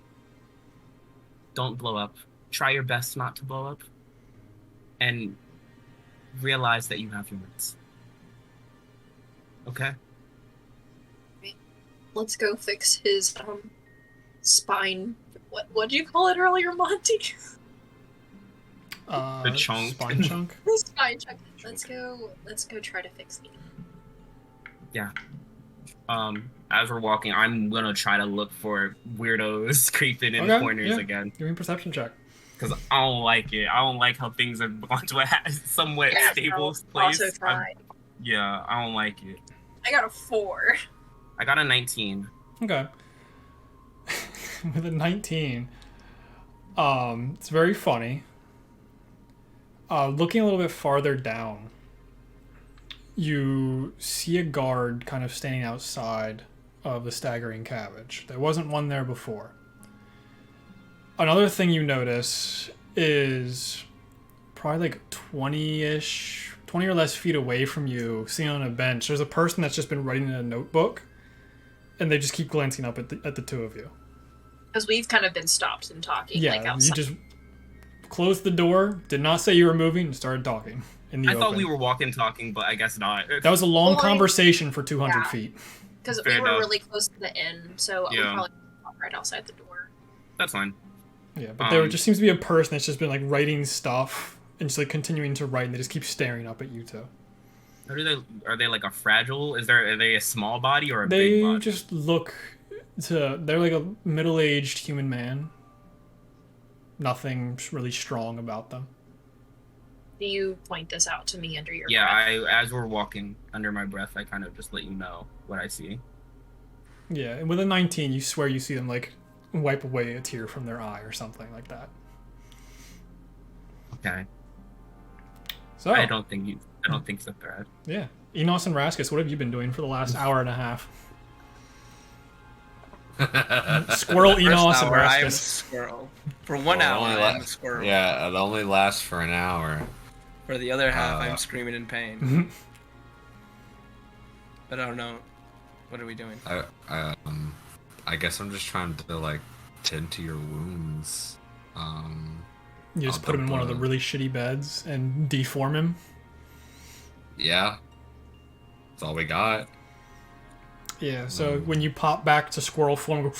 Don't blow up. Try your best not to blow up. And realize that you have limits. Okay? Let's go fix his spine. What did you call it earlier, Monty? The chunk. Spine chunk? The spine chunk. Let's go try to fix it. Yeah. As we're walking, I'm gonna try to look for weirdos creeping in corners again. Give me a perception check. Because I don't like it. I don't like how things have gone to a somewhat stable place. Also try. I don't like it. I got a 4. I got a 19. Okay. With a 19, it's very funny. Looking a little bit farther down, you see a guard kind of standing outside of the staggering cabbage. There wasn't one there before. Another thing you notice is probably like 20 or less feet away from you, sitting on a bench, there's a person that's just been writing in a notebook, and they just keep glancing up at the two of you. Because we've kind of been stopped and talking. Yeah, like outside. you just closed the door, did not say you were moving, and started talking in the open. I thought we were walking, talking, but I guess not. That was a long conversation for 200 feet. Because we were really close to the inn, so we probably walked right outside the door. That's fine. Yeah, but there just seems to be a person that's just been like writing stuff and just like continuing to write, and they just keep staring up at you two. Are they like a fragile? Are they a small body or a big body? They just look they're like a middle-aged human man. Nothing really strong about them. Do you point this out to me under your breath? Yeah, as we're walking under my breath, I kind of just let you know what I see. Yeah, and with a 19, you swear you see them like wipe away a tear from their eye or something like that. Okay. So I don't think so bad. Yeah. Enos and Raskus, what have you been doing for the last hour and a half? Squirrel, Enos, and I'm a Raskus. squirrel. For 1 hour, I'm a squirrel. Yeah, it only lasts for an hour. For the other half, I'm screaming in pain. But I don't know. What are we doing? I guess I'm just trying to like tend to your wounds. You just put him in one of the really shitty beds and deform him. Yeah. That's all we got. Yeah, so when you pop back to squirrel form,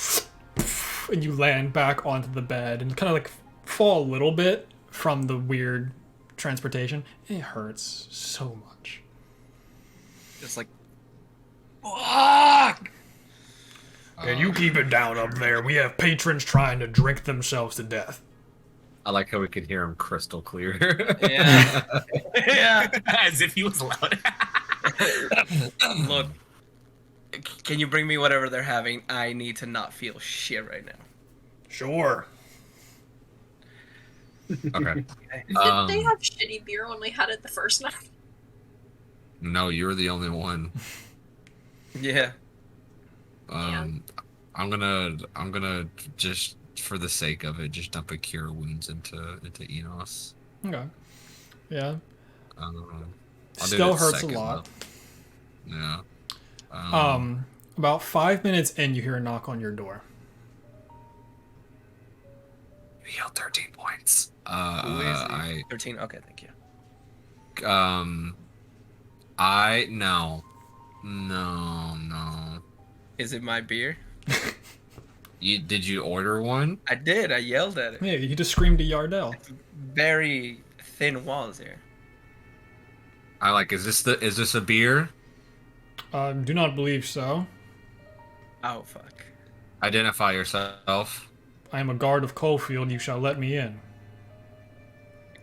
and you land back onto the bed and kind of like fall a little bit from the weird transportation, it hurts so much. Just like, fuck! And you keep it down up there. We have patrons trying to drink themselves to death. I like how we could hear him crystal clear. Yeah. Yeah. As if he was loud. Look, can you bring me whatever they're having? I need to not feel shit right now. Sure. Okay. Did they have shitty beer when we had it the first night? No, you're the only one. Yeah. I'm gonna just for the sake of it, just dump a cure wounds into Enos. Okay. Yeah. I'll do Still it hurts a second, lot. though. Yeah. About 5 minutes in, you hear a knock on your door. You healed 13 points. Who is he? 13. Okay, thank you. No. Is it my beer? Did you order one? I did. I yelled at it. Yeah, you just screamed to Yardell. Very thin walls here. Is this a beer? Do not believe so. Oh fuck. Identify yourself. I am a guard of Cullfield. You shall let me in.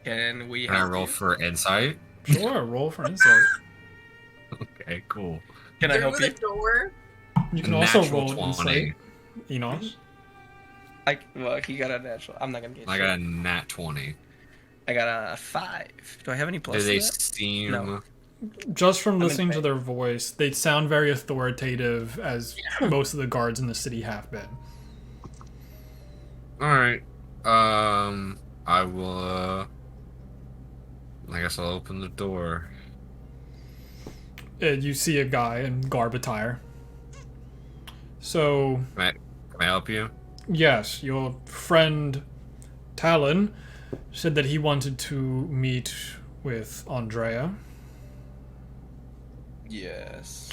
Can we? Can I help roll you? for insight? Sure, roll for insight. Okay, cool. Can I Through help the you? door. You can also Natural roll 20. insight. Enos. Well, he got a natural. I'm not gonna get. I got a nat 20. I got a 5. Do I have any plus? Do to they that? seem? No. Just from in listening to bed. their voice, they sound very authoritative, as most of the guards in the city have been. All right. I will. I guess I'll open the door. You see a guy in garb attire. So, Can I help you? yes, your friend Talon said that he wanted to meet with Andrea. Yes.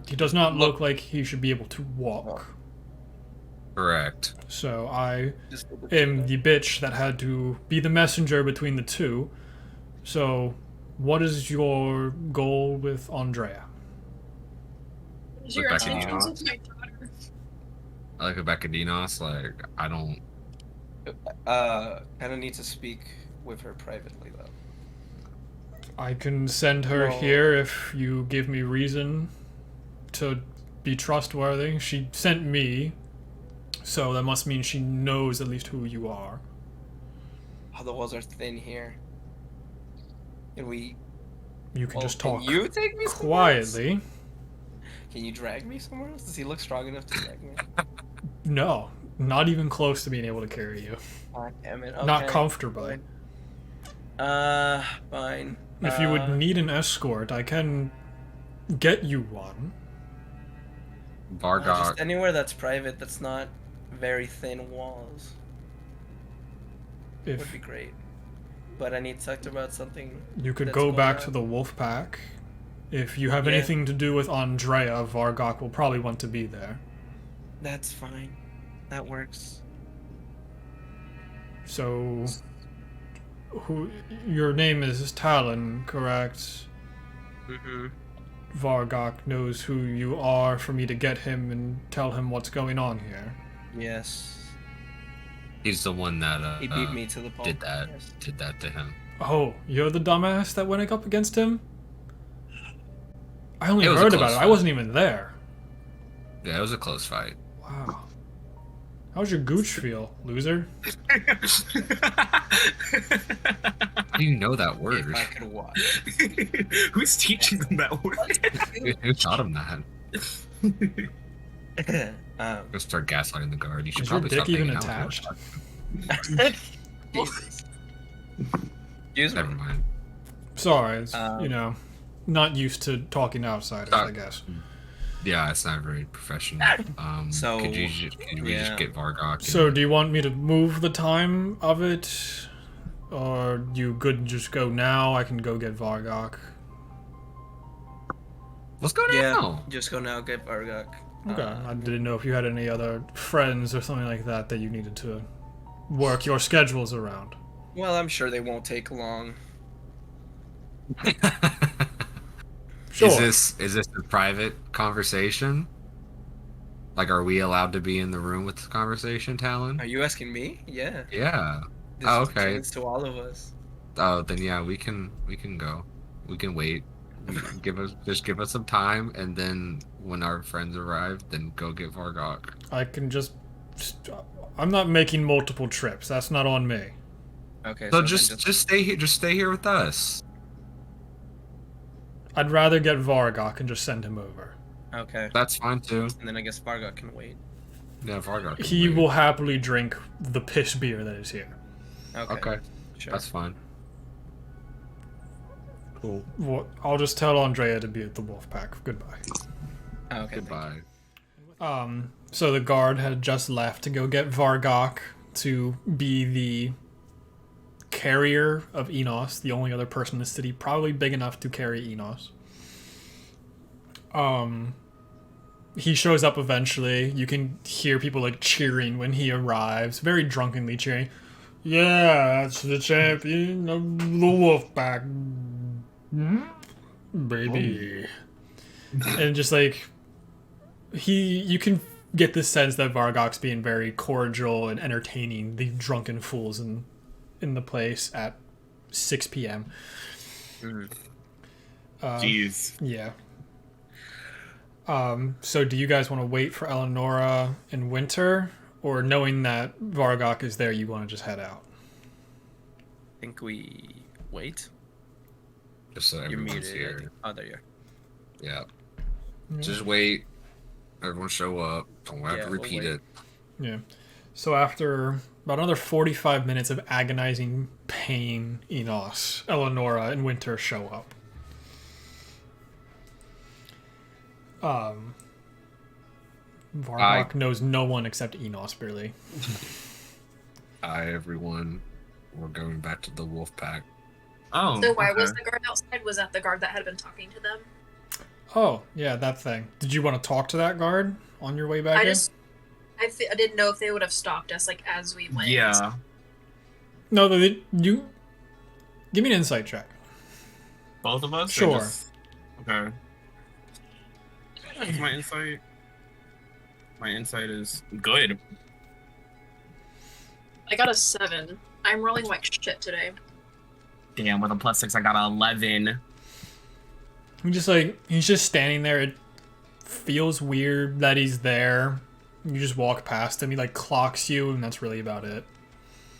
He does not look like he should be able to walk. Correct. So I Just am the bitch that had to be the messenger between the two. So, what is your goal with Andrea? What is your Look back at intentions you. with my daughter? I like Rebecca Dinos. I don't. kind of need to speak with her privately though. I can send her Well- here if you give me reason to be trustworthy. She sent me, so that must mean she knows at least who you are. Oh, the walls are thin here. Can we? You can Well, just talk Can you take me somewhere else? quietly. Can you drag me somewhere else? Does he look strong enough to drag me? No, not even close to being able to carry you. God damn it. Not okay. comfortably. Fine. If you would need an escort, I can get you one. Vargok. Just anywhere that's private, that's not very thin walls, would If be great. But I need to talk about something. you could that's go going back on. to the Wolfpack. If you have Yeah. anything to do with Andrea, Vargok will probably want to be there. That's fine. That works. So, who? Your name is Talon, correct? Mm-hmm. Vargok knows who you are for me to get him and tell him what's going on here. Yes. He's the one that He beat me to the pulp. did that. Yes. Did that to him. Oh, you're the dumbass that went up against him? I only It was a heard about close it. I fight. wasn't even there. Yeah, it was a close fight. Wow. How's your gooch feel, loser? How do you know that word? If I could watch. Who's teaching them that word? Who taught him that? Go start gaslighting the guard. You should Is your probably dick stop even hanging out with him. attached? Jesus. Excuse me. Never mind. Sorry, it's, Um, not used to talking to outsiders, I guess. Yeah, it's not very professional. So, could we just yeah. get Vargok? So, do you want me to move the time of it? Or you good to just go now? I can go get Vargok. Let's go Yeah, now. just go now, get Vargok. Okay, I didn't know if you had any other friends or something like that that you needed to work your schedules around. Well, I'm sure they won't take long. Sure. Is this a private conversation? Like, are we allowed to be in the room with this conversation, Talon? Are you asking me? Yeah. Yeah. This Oh, is a okay. chance to all of us. Oh, then yeah, we can go. We can wait. Give us some time, and then when our friends arrive, then go get Vargok. I can just. I'm not making multiple trips. That's not on me. Okay. So then just stay here. Just stay here with us. I'd rather get Vargok and just send him over. Okay. That's fine too. And then I guess Vargok can wait. Yeah, Vargok. can He wait. will happily drink the piss beer that is here. Okay. Okay, Sure. that's fine. Cool. I'll just tell Andrea to be at the Wolfpack. Goodbye. Oh, okay. thank you. Goodbye. So the guard had just left to go get Vargok to be the carrier of Enos, the only other person in the city probably big enough to carry Enos. He shows up eventually. You can hear people like cheering when he arrives, very drunkenly cheering. Yeah, that's the champion of the Wolfpack, baby. And just like you can get the sense that Vargok's being very cordial and entertaining the drunken fools in the place at 6 p.m. Jeez. Yeah. So do you guys want to wait for Eleonora and Winter, or knowing that Vargok is there, you want to just head out? I think we wait. Just so You're everyone's muted. I here. think. Oh, there you are. Yeah. Just wait. Everyone show up. Don't have to we'll repeat wait. it. Yeah. So after about another 45 minutes of agonizing pain, Enos, Eleonora, and Winter show up. Vargok knows no one except Enos, barely. Hi, everyone. We're going back to the Wolfpack. Oh. So why okay. was the guard outside? Was that the guard that had been talking to them? Oh, yeah, that thing. Did you want to talk to that guard on your way back in? I didn't know if they would have stopped us like as we went. Yeah. No, you... Give me an insight check. Both of us? Or Sure. Okay. What's my insight? My insight is good. I got a 7. I'm rolling like shit today. Damn, with a +6, I got a 11. He's just standing there. It feels weird that he's there. You just walk past him. He like clocks you, and that's really about it.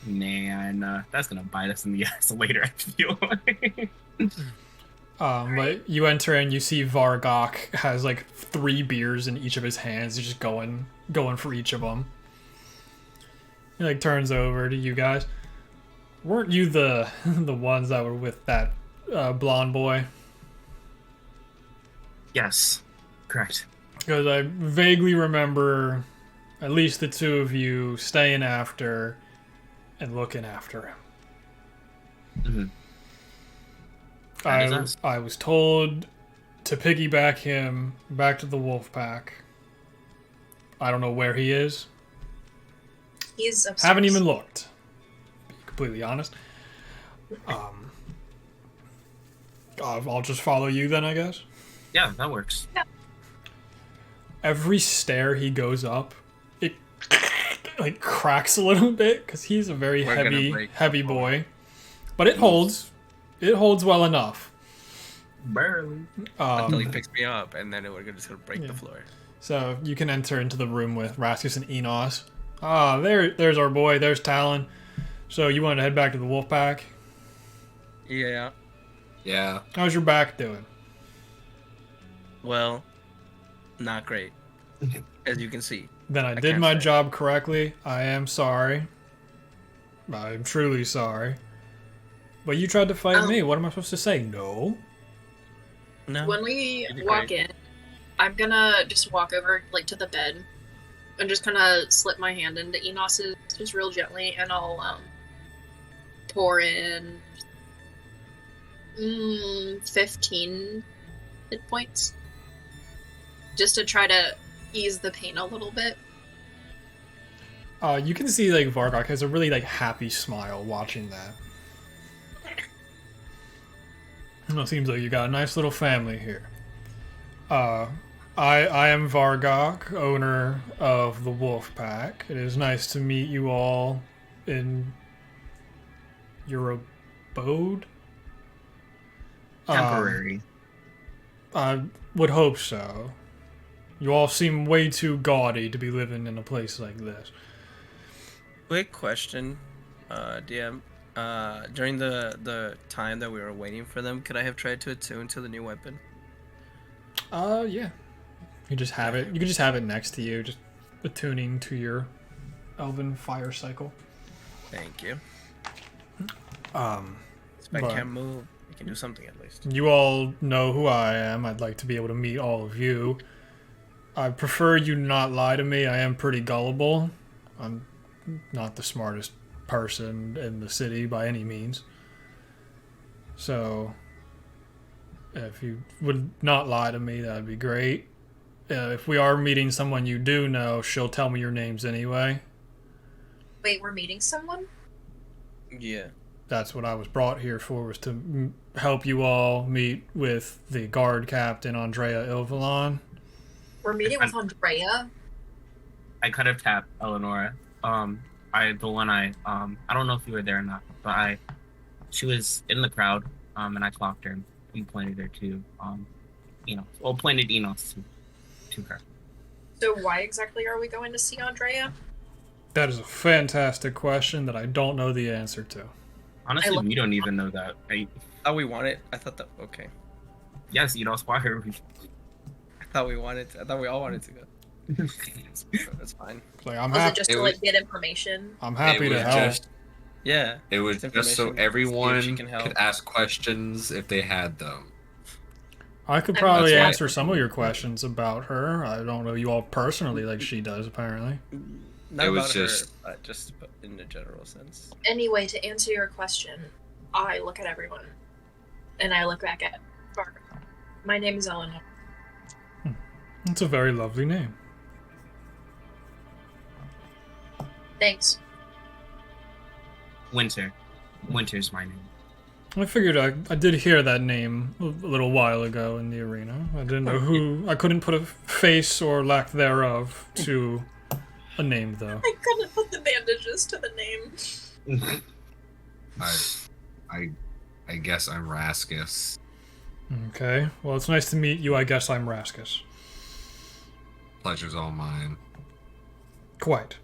Man, that's gonna bite us in the ass later, I feel like. But you enter and you see Vargok has like 3 beers in each of his hands. He's just going for each of them. He like turns over to you guys. Weren't you the ones that were with that blonde boy? Yes, correct. Because I vaguely remember at least the 2 of you staying after and looking after him. Mm-hmm. I was told to piggyback him back to the Wolfpack. I don't know where he is. He's upstairs. Haven't even looked. To be completely honest. I'll just follow you then, I guess. Yeah, that works. Every stair he goes up, it like cracks a little bit because he's a very We're gonna heavy break the boy. But it holds. It holds well enough. Barely. Until he picks me up, and then we're just gonna break the floor. So you can enter into the room with Raskus and Enos. There's our boy. There's Talon. So you wanted to head back to the Wolfpack? Yeah. Yeah. How's your back doing? Well, not great, as you can see. Then I did can't my say. job correctly. I am sorry. I'm truly sorry. But you tried to fight me. What am I supposed to say? No. No. When we You'd be walk great. in, I'm gonna just walk over like to the bed and just kind of slip my hand into Enos's just real gently, and I'll pour in 15 hit points just to try to ease the pain a little bit. You can see like Vargok has a really like happy smile watching that. It seems like you got a nice little family here. I am Vargok, owner of the Wolfpack. It is nice to meet you all in your abode. Temporary. I would hope so. You all seem way too gaudy to be living in a place like this. Quick question, DM. During the time that we were waiting for them, could I have tried to attune to the new weapon? Yeah. You just have it. You can just have it next to you, just attuning to your elven fire cycle. Thank you. If But- I can't move, I can do something at least. You all know who I am. I'd like to be able to meet all of you. I prefer you not lie to me. I am pretty gullible. I'm not the smartest person in the city by any means. So, if you would not lie to me, that'd be great. If we are meeting someone you do know, she'll tell me your names anyway. Wait, we're meeting someone? Yeah. That's what I was brought here for, was to help you all meet with the guard captain, Andrea Ilvalon. We're meeting with Andrea? I could have tapped Eleonora. I don't know if you were there or not, but she was in the crowd, and I clocked her and we pointed her to, pointed Enos to her. So why exactly are we going to see Andrea? That is a fantastic question that I don't know the answer to. Honestly, we don't even know that. Oh, we want it? I thought that... Okay. Yes, Enos, why are we... I thought we all wanted to go. That's fine. Like, I'm Was it happy. just to get information? I'm happy It to was help. just- Yeah. It was It's just so information. See if everyone she can help. could ask questions if they had them. I could probably That's why- answer some of your questions about her. I don't know you all personally like she does, apparently. Not It was about just- her, but just in a general sense. Anyway, to answer your question, I look at everyone. And I look back at Vargok. My name is Eleanor. It's a very lovely name. Thanks. Winter's my name. I figured I did hear that name a little while ago in the arena. I didn't know who. I couldn't put a face or lack thereof to a name, though. I couldn't put the bandages to the name. I guess I'm Raskus. Okay. Well, it's nice to meet you. I guess I'm Raskus. Pleasure's all mine. Quite.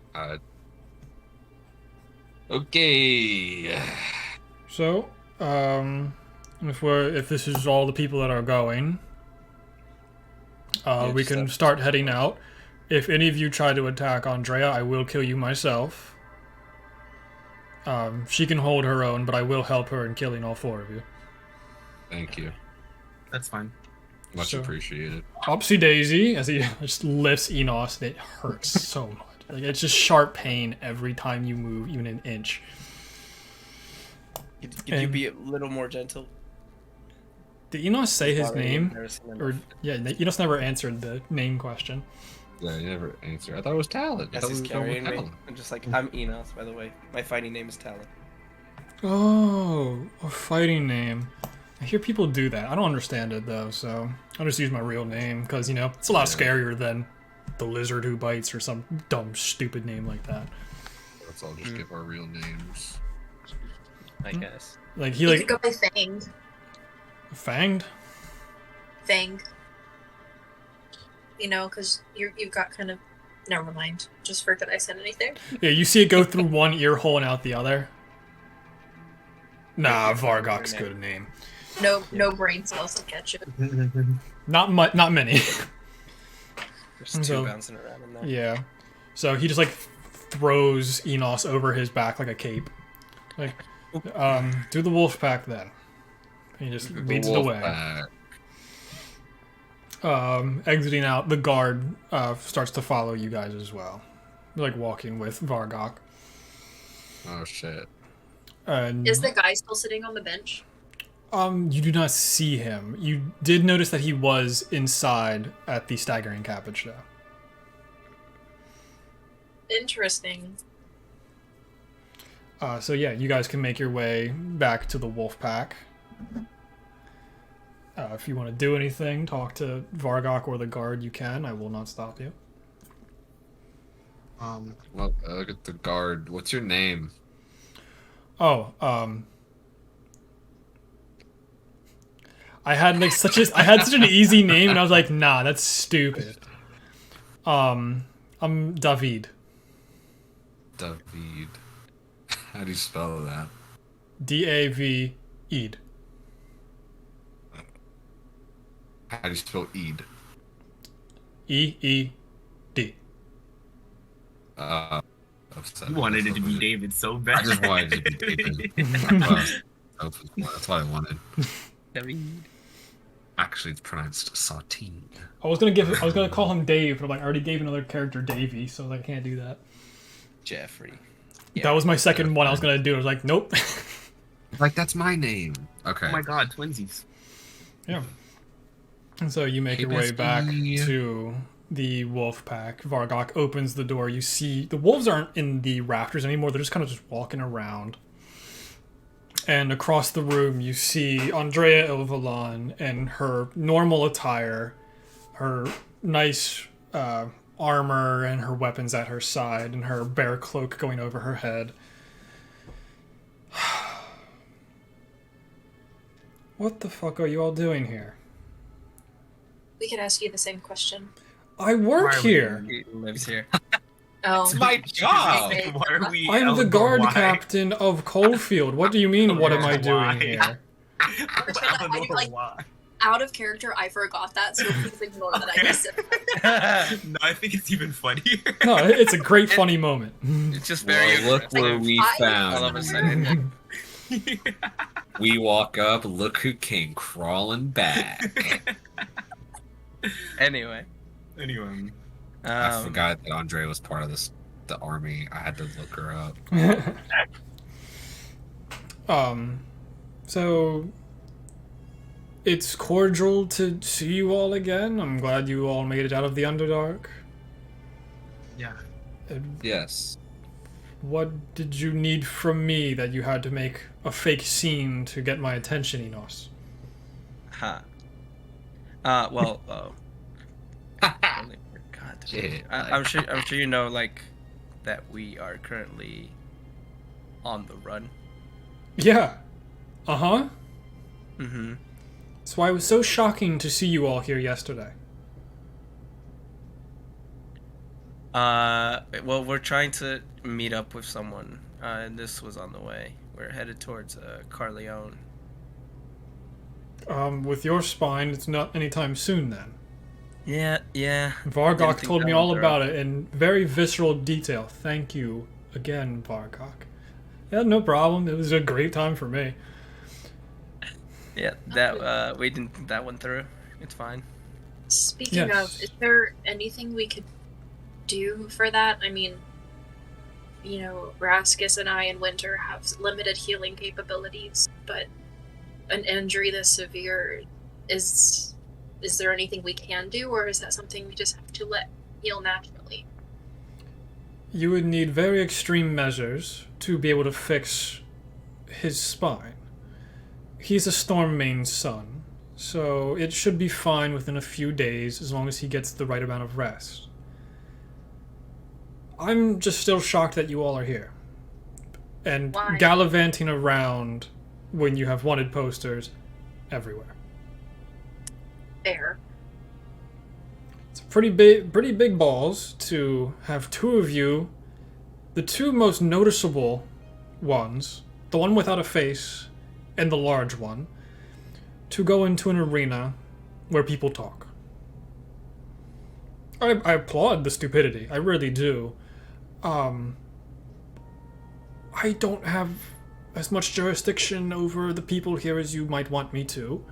Okay. So, if this is all the people that are going, we can start heading out. If any of you try to attack Andrea, I will kill you myself. She can hold her own, but I will help her in killing all four of you. Thank you. That's fine. Much So- appreciated. Upsy daisy, as he just lifts Enos, and it hurts so much. Like, it's just sharp pain every time you move, even an inch. Could you be a little more gentle? Did Enos say his Already name? embarrassing enough. Or yeah, Enos never answered the name question. Yeah, you never answered. I thought it was Talon. I As thought he's we were going carrying with me. Talon. I'm just like, I'm Enos, by the way. My fighting name is Talon. Oh, a fighting name. I hear people do that. I don't understand it though, so I'll just use my real name because it's a lot scarier than the lizard who bites or some dumb, stupid name like that. Let's all just give our real names. I guess. Like You could go by Fanged. Fanged. Fang. Because you've got kind of... Never mind. Just forget I said anything. Yeah, you see it go through one ear hole and out the other. Nah, Vargok's good name. No brain cells to catch it. Not many. There's two So- bouncing around in there. Yeah. So he just throws Enos over his back like a cape. Do the Wolfpack then. He just leads it away. Exiting out, the guard starts to follow you guys as well. You're walking with Vargok. Oh shit. And Is the guy still sitting on the bench? you do not see him. You did notice that he was inside at the Staggering Cabbage though. Interesting. So yeah, you guys can make your way back to the Wolfpack. If you want to do anything, talk to Vargok or the guard, you can. I will not stop you. Well, look at the guard. What's your name? Oh, I had such an easy name, and I was like, nah, that's stupid. I'm David. David. How do you spell that? D-A-V-Ed. How do you spell Eid? E-E-D. Upset. You wanted it to be David so bad. I just wanted it to be David. That's what I wanted. I Actually, it's pronounced Saltine. I was gonna call him Dave, but I'm like, I already gave another character Davey, so I can't do that. Jeffrey. That was my second one I was gonna do. I was like, nope. Like, that's my name. Okay. Oh my god, twinsies. Yeah. And so you make your way back to the Wolfpack. Vargok opens the door. You see the wolves aren't in the rafters anymore. They're just kind of just walking around. And across the room, you see Andrea Ilvalon in her normal attire, her nice armor and her weapons at her side, and her bear cloak going over her head. What the fuck are you all doing here? We could ask you the same question. I work here. He lives here. Oh, It's my job. Why are we? I'm the guard Why? captain of Cullfield. What do you mean, what am I doing Why? here? Eleanor, like- why? out of character, I forgot that, so please ignore that I missed it. No, I think it's even funnier. No, it's a great, funny moment. It's just very. Well, look where we all of a found. sudden. We walk up. Look who came crawling back. Anyway. Anyway, I forgot that Andre was part of the army. I had to look her up. So it's cordial to see you all again. I'm glad you all made it out of the Underdark. yeah. Yes. What did you need from me that you had to make a fake scene to get my attention, Enos? Huh. Well, God, Shit. I'm sure you know, like, that we are currently on the run. Yeah. Uh-huh. Mm-hmm. That's why it was so shocking to see you all here yesterday. Well, we're trying to meet up with someone. And this was on the way. We're headed towards Carleone. With your spine, it's not anytime soon then. Yeah. Didn't Vargok think told me that all one through. about it in very visceral detail. Thank you again, Vargok. Yeah, no problem. It was a great time for me. Yeah, that we didn't think that one through. It's fine. Speaking Yes. of, is there anything we could do for that? I mean, you know, Raskus and I in Winter have limited healing capabilities, but an injury this severe, is there anything we can do, or is that something we just have to let heal naturally? You would need very extreme measures to be able to fix his spine. He's a Stormmane's son, so it should be fine within a few days as long as he gets the right amount of rest. I'm just still shocked that you all are here. And Why? gallivanting around when you have wanted posters everywhere. Fair. It's pretty big balls to have two of you, the two most noticeable ones, the one without a face and the large one, to go into an arena where people talk. I applaud the stupidity. I really do. I don't have as much jurisdiction over the people here as you might want me to.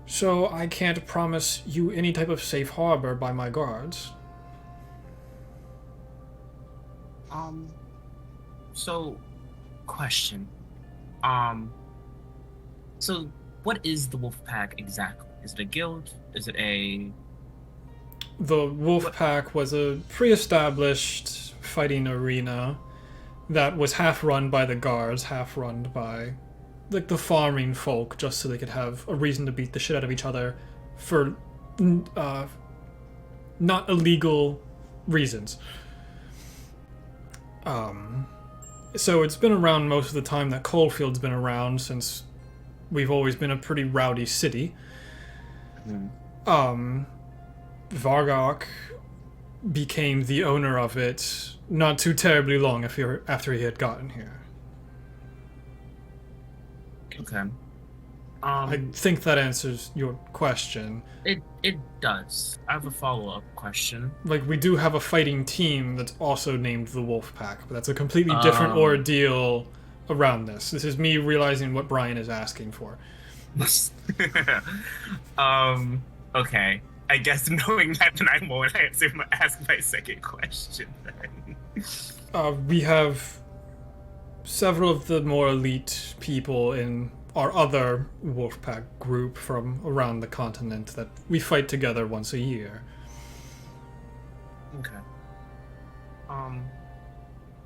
So I can't promise you any type of safe harbor by my guards. So, question. So what is the Wolfpack exactly? Is it a guild? Is it a... The Wolfpack was a pre-established fighting arena that was half run by the guards, half run by like the farming folk, just so they could have a reason to beat the shit out of each other for not illegal reasons. So it's been around most of the time that Cullfield's been around, since we've always been a pretty rowdy city. Vargok became the owner of it not too terribly long after he had gotten here. Okay. I think that answers your question. It does. I have a follow-up question. Like, we do have a fighting team that's also named the Wolfpack, but that's a completely different ordeal around this. This is me realizing what Brian is asking for. Okay. I guess knowing that, then I won't ask my second question then. We have several of the more elite people in our other Wolfpack group from around the continent that we fight together once a year. Okay.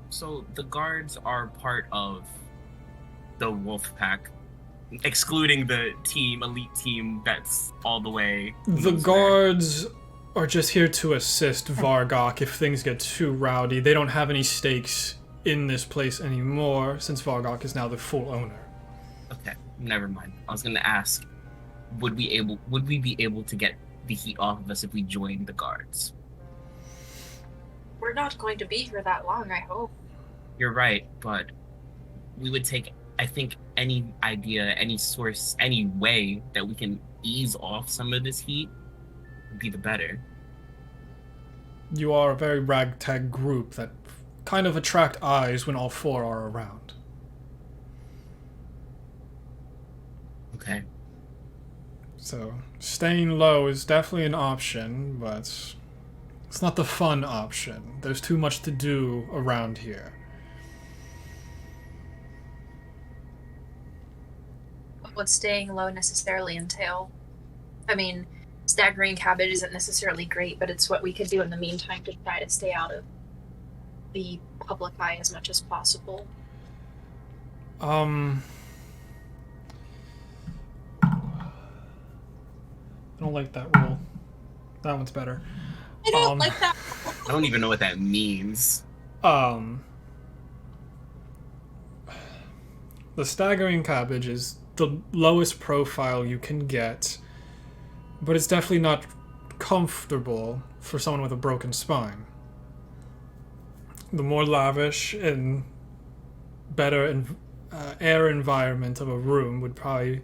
So the guards are part of the Wolfpack, excluding the elite team that's all the way. The guards are just here to assist Vargok if things get too rowdy. They don't have any stakes in this place anymore since Vargok is now the full owner. Okay, never mind. I was gonna ask, would we be able to get the heat off of us if we joined the guards? We're not going to be here that long, I hope. You're right, but we would take, I think, any idea, any source, any way that we can ease off some of this heat would be the better. You are a very ragtag group that kind of attract eyes when all four are around. Okay. So, staying low is definitely an option, but it's not the fun option. There's too much to do around here. What would staying low necessarily entail? I mean, staggering cabbage isn't necessarily great, but it's what we could do in the meantime to try to stay out of the public eye as much as possible. I don't like that rule. That one's better. I don't like that. I don't even know what that means. The staggering cabbage is the lowest profile you can get, but it's definitely not comfortable for someone with a broken spine. The more lavish and better air environment of a room would probably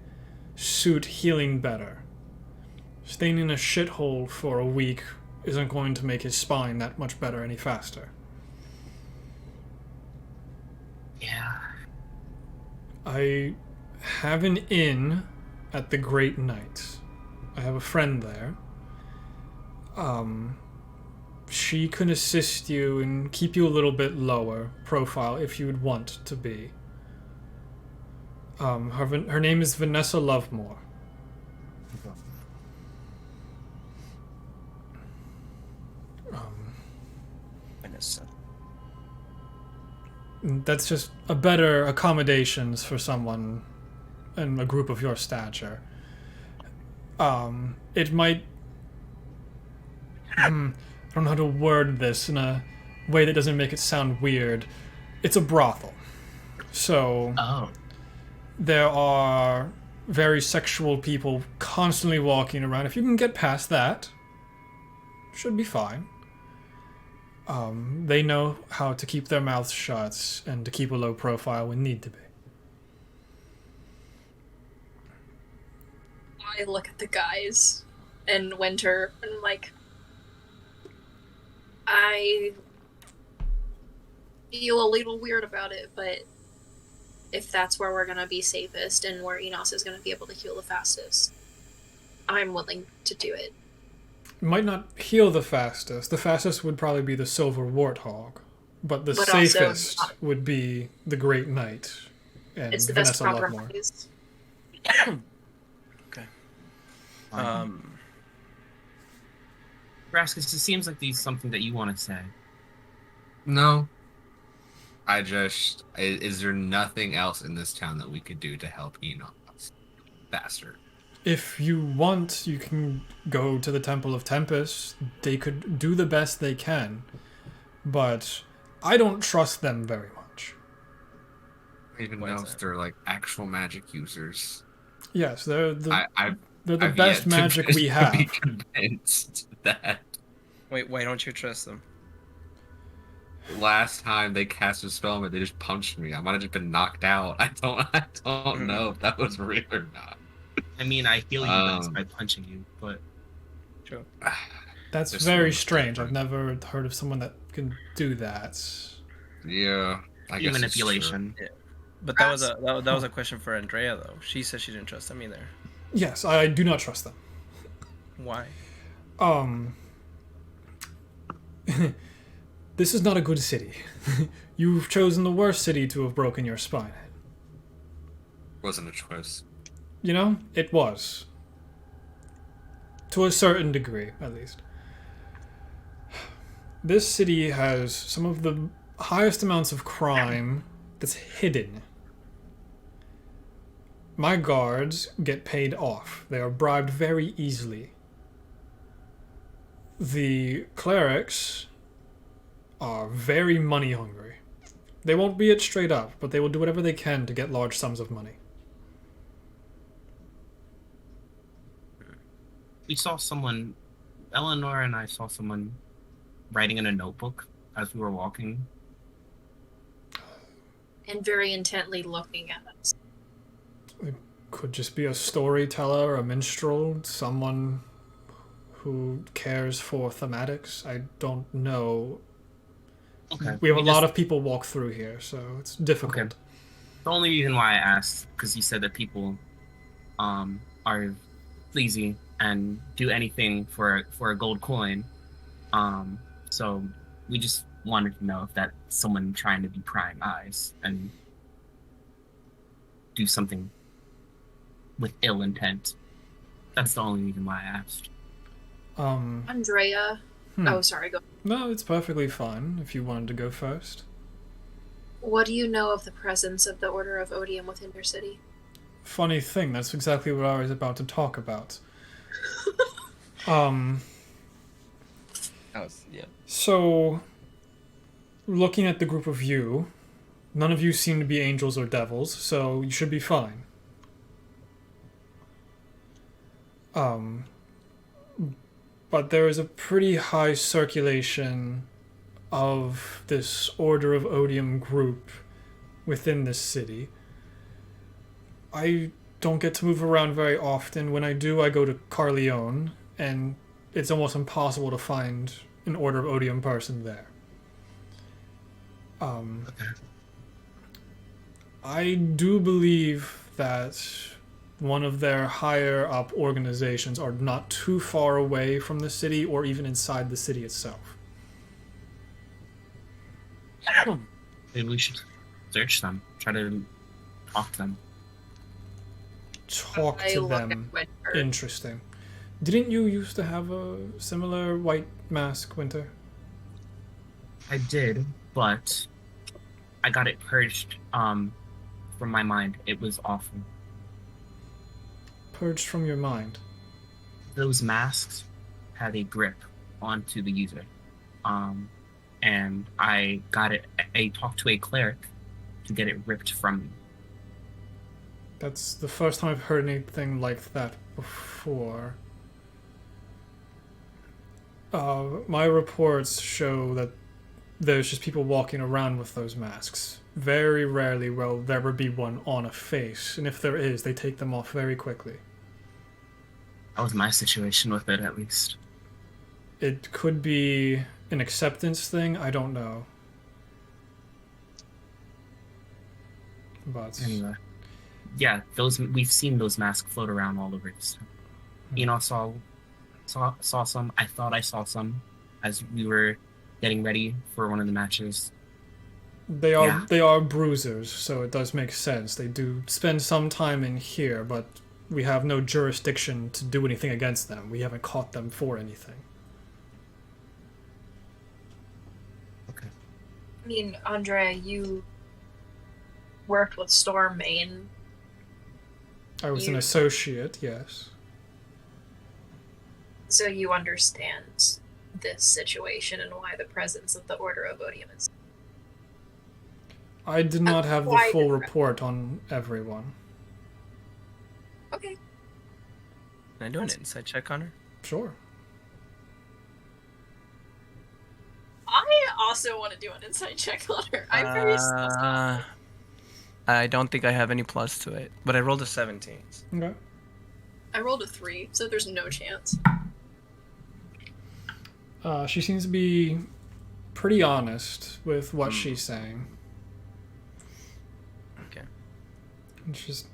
suit healing better. Staying in a shithole for a week isn't going to make his spine that much better any faster. Yeah. I have an inn at the Great Knight. I have a friend there. She can assist you and keep you a little bit lower profile if you would want to be. Her name is Vanessa Lovemore. Vanessa. That's just a better accommodations for someone in a group of your stature. It might... I don't know how to word this in a way that doesn't make it sound weird. It's a brothel. So... Oh. There are very sexual people constantly walking around. If you can get past that, should be fine. They know how to keep their mouths shut and to keep a low profile when need to be. I look at the guys in winter and I feel a little weird about it, but if that's where we're gonna be safest and where Enos is gonna be able to heal the fastest, I'm willing to do it. Might not heal the fastest. The fastest would probably be the Silver Warthog, but the But safest also, would be the Great Knight and it's the best Vanessa Lovemore. compromise. Okay. Raskus, it seems like these something that you want to say. No. Is there nothing else in this town that we could do to help Enos faster? If you want, you can go to the Temple of Tempest. They could do the best they can, but I don't trust them very much. I even know if they're like actual magic users. Yes, they're the I've best yet to magic we be have. convinced that Wait, why don't you trust them? last time they cast a spell on me, they just punched me. I might have just been knocked out. I don't know if that was real or not. I mean, I heal you best by punching you, but True. That's There's very some strange. different. I've never heard of someone that can do that. Yeah, I guess it's manipulation. true. But that was a question for Andrea though. She said she didn't trust them either. Yes, I do not trust them. Why? This is not a good city. You've chosen the worst city to have broken your spine. Wasn't a choice. You know, it was. To a certain degree, at least. This city has some of the highest amounts of crime that's hidden. My guards get paid off. They are bribed very easily. The clerics are very money hungry. They won't be it straight up, but they will do whatever they can to get large sums of money. We saw someone, Eleanor and I saw someone writing in a notebook as we were walking. And very intently looking at us. It could just be a storyteller, a minstrel, someone who cares for thematics. I don't know. Okay. We have a lot of people walk through here, so it's difficult. Okay. The only reason why I asked, because you said that people are sleazy and do anything for a gold coin. So we just wanted to know if that's someone trying to be prying eyes and do something with ill intent. That's the only reason why I asked. Andrea. Oh, sorry, go. No, it's perfectly fine if you wanted to go first. What do you know of the presence of the Order of Odium within your city? Funny thing, that's exactly what I was about to talk about. Yeah. So, looking at the group of you, none of you seem to be angels or devils, so you should be fine. But there is a pretty high circulation of this Order of Odium group within this city. I don't get to move around very often. When I do, I go to Carleone, and it's almost impossible to find an Order of Odium person there. I do believe that one of their higher up organizations are not too far away from the city or even inside the city itself. Maybe we should search them, try to talk to them. Talk I to look them. at Winter. Interesting. Didn't you used to have a similar white mask, Winter? I did, but I got it purged from my mind. It was awful. Purged from your mind. Those masks had a grip onto the user. And I got it. I talked to a cleric to get it ripped from me. That's the first time I've heard anything like that before. My reports show that there's just people walking around with those masks. Very rarely will there ever be one on a face, and if there is, they take them off very quickly. That was my situation with it, at least. It could be an acceptance thing, I don't know. But Anyway. Yeah, we've seen those masks float around all over this town. You know, saw some. I thought I saw some as we were getting ready for one of the matches. they are bruisers, so it does make sense. They do spend some time in here, but we have no jurisdiction to do anything against them. We haven't caught them for anything. Okay. I mean, Andrea, you worked with Storm Main. I was an associate, yes. So you understand this situation and why the presence of the Order of Odium is... I did not have the Why full different? report on everyone. Okay. Can I do an insight check on her? Sure. I also want to do an insight check on her. I'm very I don't think I have any plus to it, but I rolled a 17. Okay. I rolled a 3, so there's no chance. She seems to be pretty honest with what she's saying. Okay. It's just,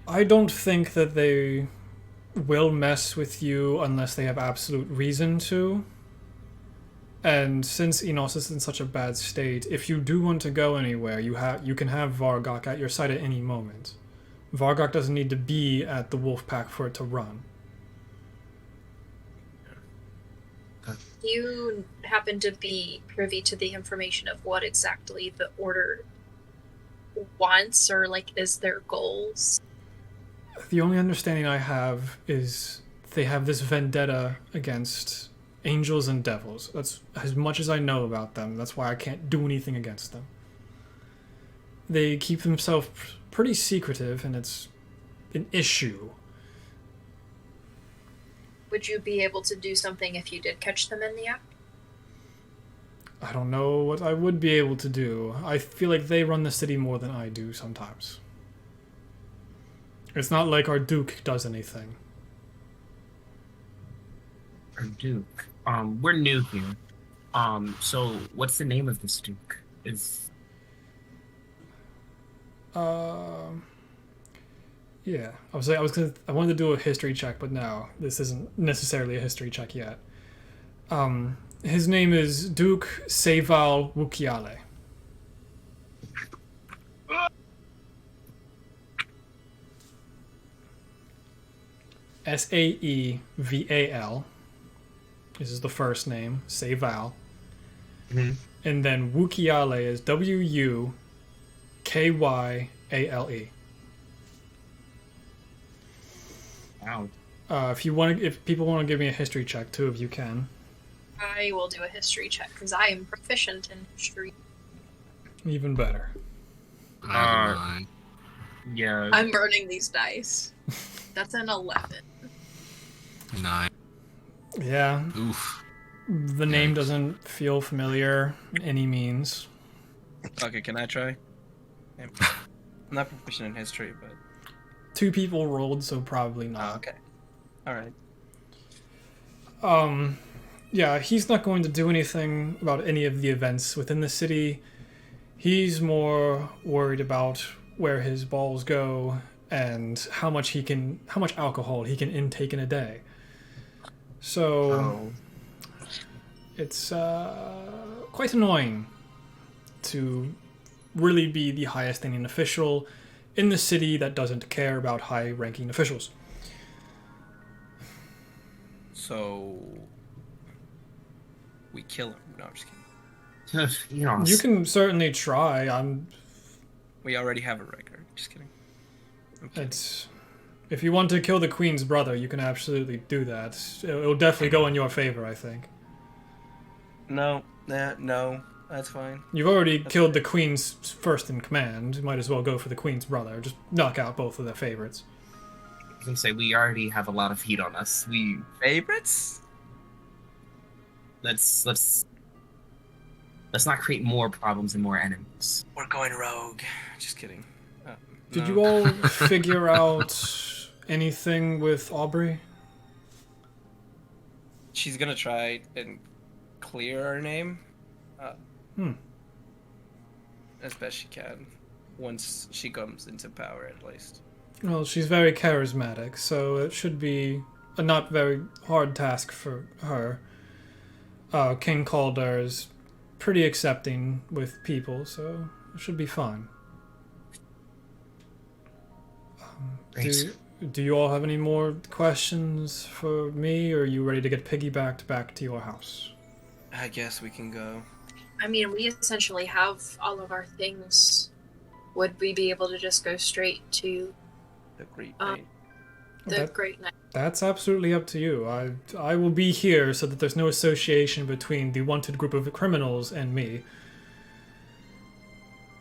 I don't think that they will mess with you unless they have absolute reason to. And since Enos is in such a bad state, if you do want to go anywhere, you can have Vargok at your side at any moment. Vargok doesn't need to be at the Wolfpack for it to run. Do you happen to be privy to the information of what exactly the Order wants, or like is their goals? The only understanding I have is they have this vendetta against angels and devils. That's as much as I know about them. That's why I can't do anything against them. They keep themselves pretty secretive, and it's an issue. Would you be able to do something if you did catch them in the act? I don't know what I would be able to do. I feel like they run the city more than I do sometimes. It's not like our Duke does anything. Our Duke. We're new here. So what's the name of this Duke? Yeah. I wanted to do a history check, but no, this isn't necessarily a history check yet. His name is Duke Seval Wukiale. Saeval. This is the first name, Seval. Mhm. And then Wukiale is Wukyale. Wow. If people want to give me a history check, two of you can. I will do a history check because I am proficient in history. Even better. I have a 9. Yeah. I'm burning these dice. That's an 11. 9. Yeah, Oof. the name Yikes. doesn't feel familiar in any means. Okay, can I try? I'm not proficient in history, but... Two people rolled, so probably Oh, not. okay. Alright. Yeah, he's not going to do anything about any of the events within the city. He's more worried about where his balls go and how much alcohol he can intake in a day. So it's quite annoying to really be the highest standing official in the city that doesn't care about high-ranking officials. So... we kill him. No, I'm just kidding. You can certainly try. We already have a record. Just kidding. I'm kidding. If you want to kill the queen's brother, you can absolutely do that. It'll definitely go in your favor, I think. No, that's fine. You've already killed the queen's first in command. You might as well go for the queen's brother. Just knock out both of their favorites. I was gonna say we already have a lot of heat on us. Favorites? Let's not create more problems and more enemies. We're going rogue. Just kidding. Did No. you all figure out anything with Aubrey? She's gonna try and clear her name. As best she can. Once she comes into power, at least. Well, she's very charismatic, so it should be a not very hard task for her. King Calder is pretty accepting with people, so it should be fine. Do you all have any more questions for me, or are you ready to get piggybacked back to your house? I guess we can go. I mean, we essentially have all of our things. Would we be able to just go straight to The Great Night. the Great Night? That's absolutely up to you. I will be here so that there's no association between the wanted group of criminals and me.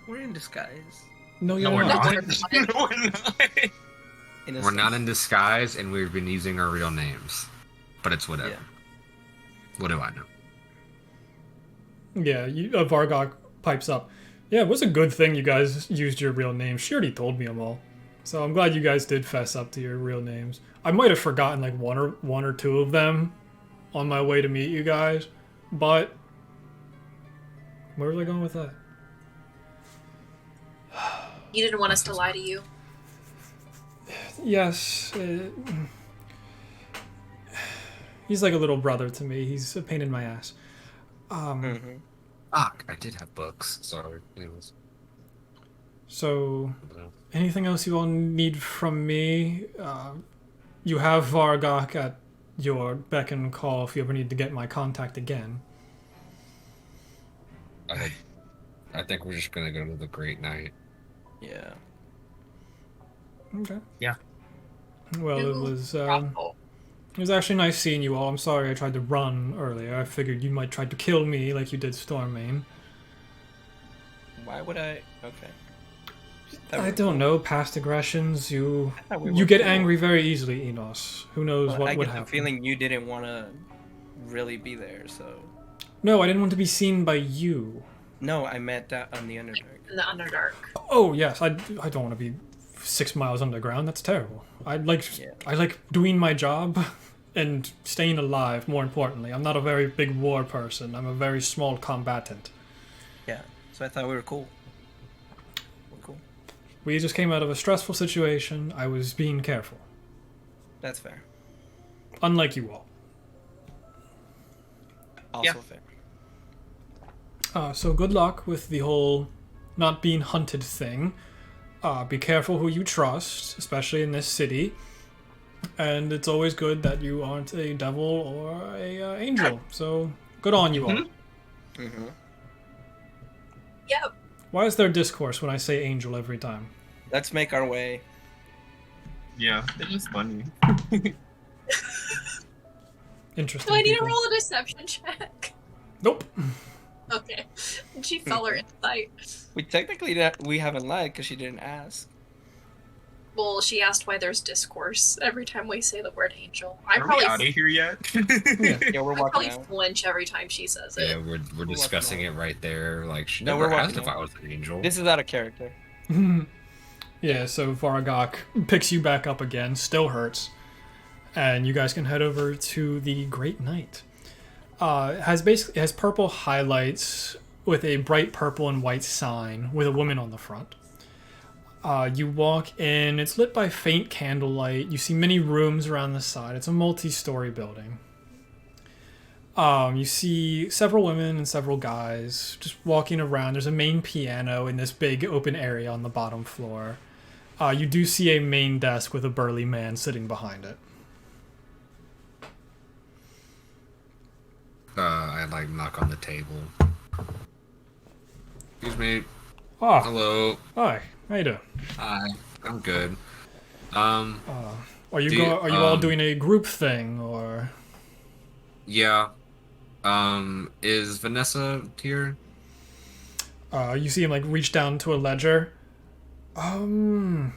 We're in disguise. No, you're No, we're not. not. No, we're not. We're not in disguise, and we've been using our real names. But it's whatever. Yeah. What do I know? Yeah, Vargok pipes up. Yeah, it was a good thing you guys used your real names. She already told me them all. So I'm glad you guys did fess up to your real names. I might have forgotten like one or two of them on my way to meet you guys, but where was I going with that? You didn't want us to lie to you. Yes. He's like a little brother to me. He's a pain in my ass. I did have books. Sorry. Anyways. So, anything else you all need from me? You have Vargok at your beck and call if you ever need to get my contact again. I think we're just gonna go to the Great Night. Yeah. Okay. Yeah. Well, it was actually nice seeing you all. I'm sorry I tried to run earlier. I figured you might try to kill me like you did Stormane. Why would I? Okay. I don't know. Past aggressions. You we you were get cool. angry very easily, Enos. Who knows Well, what I would get the happen? feeling you didn't want to really be there, so. No, I didn't want to be seen by you. No, I meant that on the Underdark. In the Underdark. Oh yes, I don't want to be 6 miles underground. That's terrible. I like doing my job and staying alive. More importantly, I'm not a very big war person. I'm a very small combatant. Yeah. So I thought we were cool. We're cool. We just came out of a stressful situation. I was being careful, That's fair. unlike you all. Also Yeah. fair. So good luck with the whole not being hunted thing. Be careful who you trust, especially in this city. And it's always good that you aren't a devil or a angel. So good on you all. Mm-hmm. Yep. Why is there discourse when I say angel every time? Let's make our way. Yeah, it's just funny. Interesting. Do I need to people. roll a deception check? Nope. Okay. She fell her insight. We haven't lied because she didn't ask. Well, she asked why there's discourse every time we say the word angel. I Are we probably out of here yet? Yeah, we're I walking probably out. flinch every time she says it. Yeah, we're discussing it right there. Like she No, never we're asked walking if I out. was an angel. This is out of character. Yeah, so Vargok picks you back up again, still hurts, and you guys can head over to the Great Night. It has purple highlights with a bright purple and white sign with a woman on the front. You walk in, it's lit by faint candlelight. You see many rooms around the side. It's a multi-story building. You see several women and several guys just walking around. There's a main piano in this big open area on the bottom floor. You do see a main desk with a burly man sitting behind it. I like knock on the table. Excuse me. Oh, Hello. hi. How you doing? Hi. I'm good. Are you Do you- are you all doing a group thing or? Yeah. Is Vanessa here? You see him like reach down to a ledger.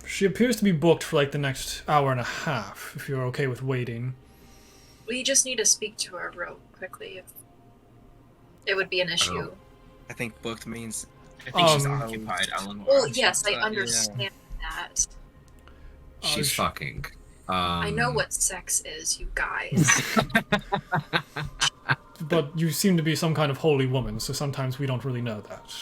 She appears to be booked for like the next hour and a half. If you're okay with waiting. We just need to speak to her real quickly if it would be an issue. I think booked means. I think she's Um, occupied, Eleanor. Well, yes, I yeah. understand that. She's sh- fucking. I know what sex is, you guys. But you seem to be some kind of holy woman, so sometimes we don't really know that.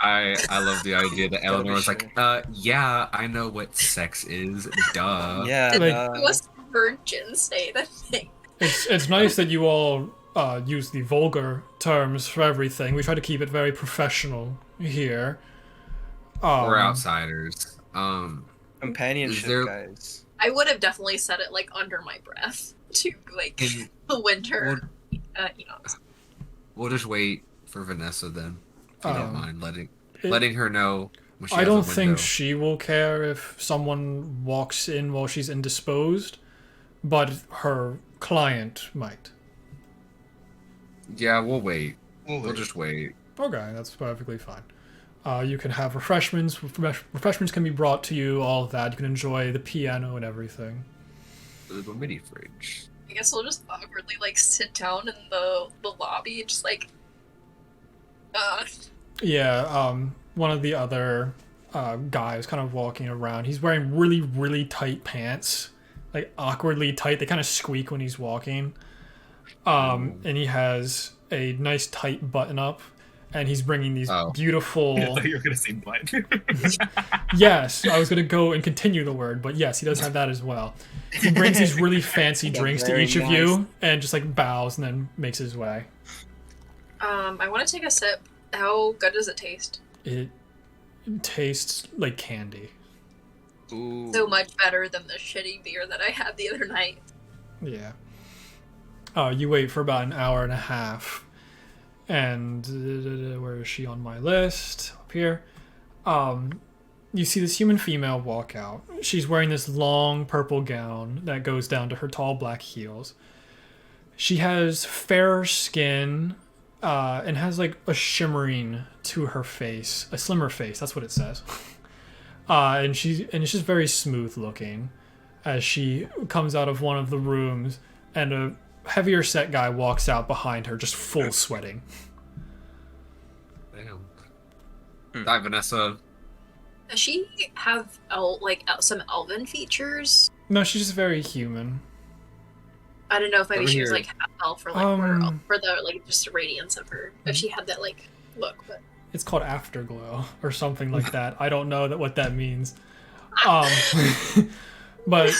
I love the idea that Gotta be Eleanor was like, sure. yeah, I know what sex is. Duh. Yeah. Like- Most virgins say the thing. It's nice that you all use the vulgar terms for everything. We try to keep it very professional here. We're outsiders. Companionship, Is there- guys. I would have definitely said it like under my breath to like Can- the winter. We'll just wait for Vanessa then. If you don't mind it- letting her know when she I has don't a think window. she will care if someone walks in while she's indisposed, but her client might. Yeah, we'll wait. We'll We'll wait. just wait. Okay, that's perfectly fine. You can have refreshments. Refreshments can be brought to you, all of that. You can enjoy the piano and everything. A little mini fridge. I guess we'll just awkwardly like sit down in the lobby, just like. Yeah, one of the other guys kind of walking around. He's wearing really, really tight pants. Like, awkwardly tight. They kind of squeak when he's walking. And he has a nice tight button up. and he's bringing these Oh. beautiful. I thought you were gonna say blood. Yes, I was gonna go and continue the word, but yes, he does have that as well. He brings these really fancy drinks to very each of nice. you, and just like bows and then makes his way. I want to take a sip. How good does it taste? It tastes like candy. Ooh. So much better than the shitty beer that I had the other night. Yeah. You wait for about an hour and a half, and where is she on my list? Up here. You see this human female walk out. She's wearing this long purple gown that goes down to her tall black heels. She has fair skin, and has like a shimmering to her face, a slimmer face. That's what it says. And it's just very smooth looking, as she comes out of one of the rooms, and a heavier set guy walks out behind her, just full sweating. Damn. Hi, Vanessa. Does she have some elven features? No, she's just very human. I don't know if maybe Over she was here. like half elf or like for the like just the radiance of her. If she had that like look, but It's called Afterglow or something like that. I don't know what that means. But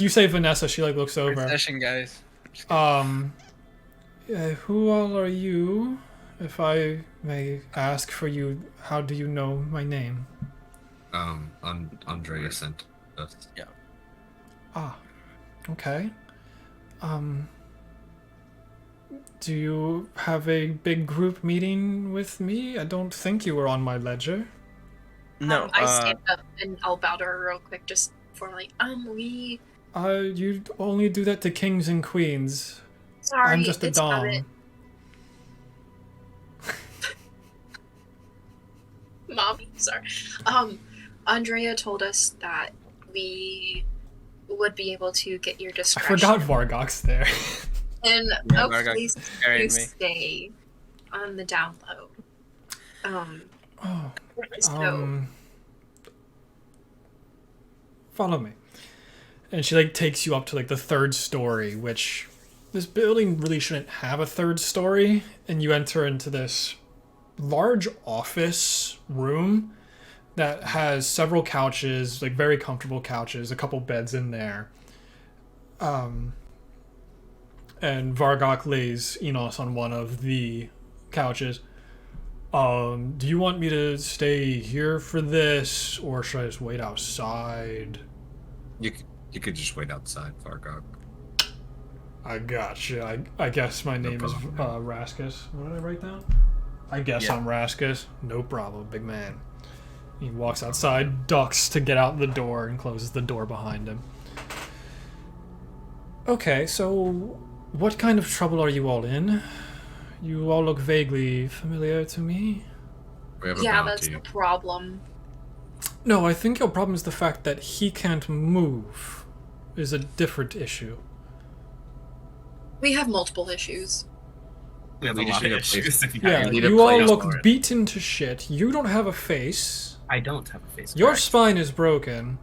you say Vanessa, she like looks over. Session, guys. Who all are you? If I may ask for you, how do you know my name? Andrea sent us. Yeah. Ah, okay. Do you have a big group meeting with me? I don't think you were on my ledger. No. I stand up and I'll bow to her real quick, just formally. We. You only do that to kings and queens. Sorry, I'm just a it's habit. dom. Mommy, sorry. Andrea told us that we would be able to get your I discretion. forgot Vargok's there. And Yeah, hopefully Vargok you carried me. stay on the down low. Oh, So follow me. And she like takes you up to like the third story, which this building really shouldn't have a third story. And you enter into this large office room that has several couches, like very comfortable couches, a couple beds in there. And Vargok lays Enos on one of the couches. Do you want me to stay here for this, or should I just wait outside? You could just wait outside, Vargok. I gotcha. I guess my name is problem. Raskus. What did I write down? I guess Yeah. I'm Raskus. No problem, big man. He walks outside, ducks to get out the door, and closes the door behind him. Okay, so what kind of trouble are you all in? You all look vaguely familiar to me. We have a yeah, that's bounty. the problem. No, I think your problem is the fact that he can't move is a different issue. We have multiple issues. We have We a just lot of need a place- issues. If you Yeah, need a you all place look for it. beaten to shit. You don't have a face. I don't have a face. Your correct. spine is broken.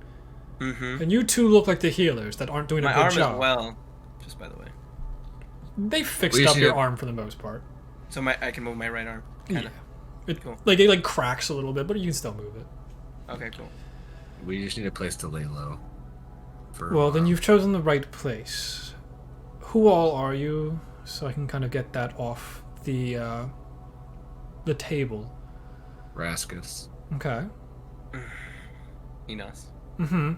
Mm-hmm. And you two look like the healers that aren't doing My a good arm job. as well. Just by the way. They fixed We up should- your arm for the most part. So I can move my right arm. Kinda. It, Cool. Like it like cracks a little bit, but you can still move it. Okay, cool. We just need a place to lay low. For a Well, then while. you've chosen the right place. Who all are you? So I can kind of get that off the table. Raskus. Okay. Enos. Mm-hmm.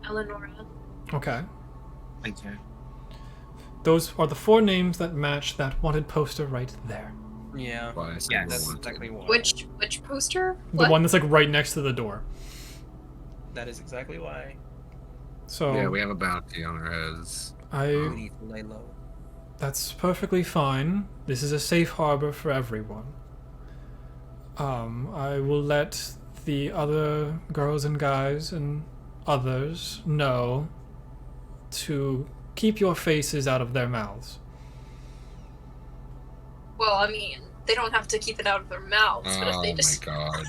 Eleonora. Okay. Thank you. Those are the 4 names that match that wanted poster right there. Yeah. Why I said Yeah, we're That's wanted. exactly why. Which poster? The one that's like right next to the door. That is exactly why. So Yeah, we have a bounty on our heads. We need to lay low. That's perfectly fine. This is a safe harbor for everyone. I will let the other girls and guys and others know to keep your faces out of their mouths. Well, I mean, they don't have to keep it out of their mouths, but if Oh they my just god.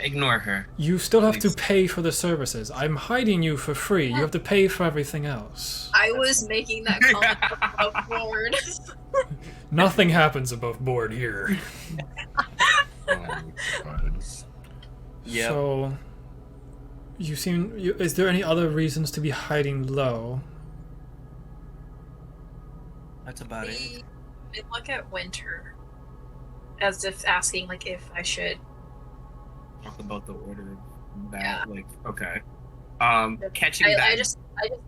Ignore her. You still have to Please. pay for the services. I'm hiding you for free. You have to pay for everything else. I was making that comment before. Nothing happens above board here. Yep. So, is there any other reasons to be hiding low? That's about it. We look at Winter as if asking like if I should. Talk about the order of that. Yeah. Like, okay. Catching that. I just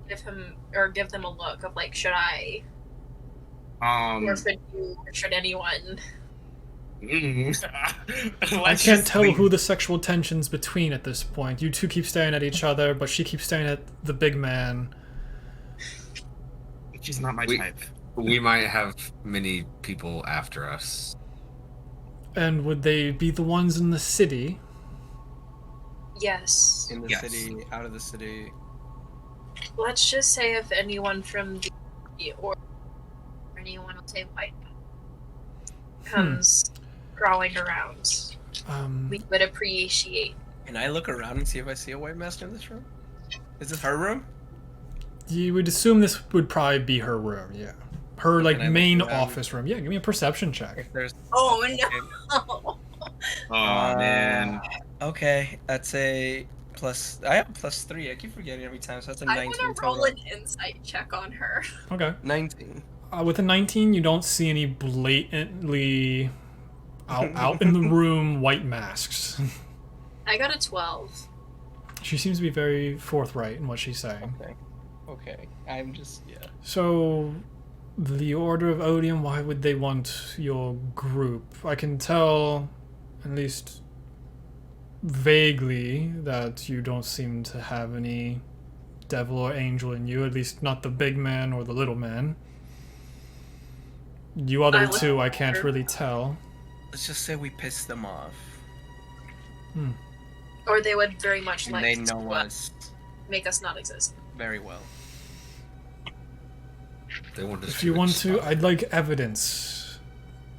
give them a look of like, should I or should you or should anyone? I can't tell who the sexual tension's between at this point. You two keep staring at each other, but she keeps staring at the big man. She's not my type. We might have many people after us. And would they be the ones in the city? Yes. In the Yes. city, out of the city. Let's just say if anyone from the or anyone will say white comes crawling around, we would appreciate. Can I look around and see if I see a white mask in this room? Is this her room? You would assume this would probably be her room, yeah. Her like Can I look main around? office room. Yeah, give me a perception check. If there's Oh no! Oh man. Okay, that's a plus. I have +3. I keep forgetting every time, so that's a I 19 want to roll total. an insight check on her. Okay. 19. With a 19, you don't see any blatantly out in the room white masks. I got a 12. She seems to be very forthright in what she's saying. Okay. I'm just So, the Order of Odium, why would they want your group? I can tell, at least vaguely, that you don't seem to have any devil or angel in you, at least not the big man or the little man. You other two, I can't really tell. Let's just say we pissed them off, Or they would very much and like they to know us make us not exist. very well. They want us If to you want to, expel. I'd like evidence.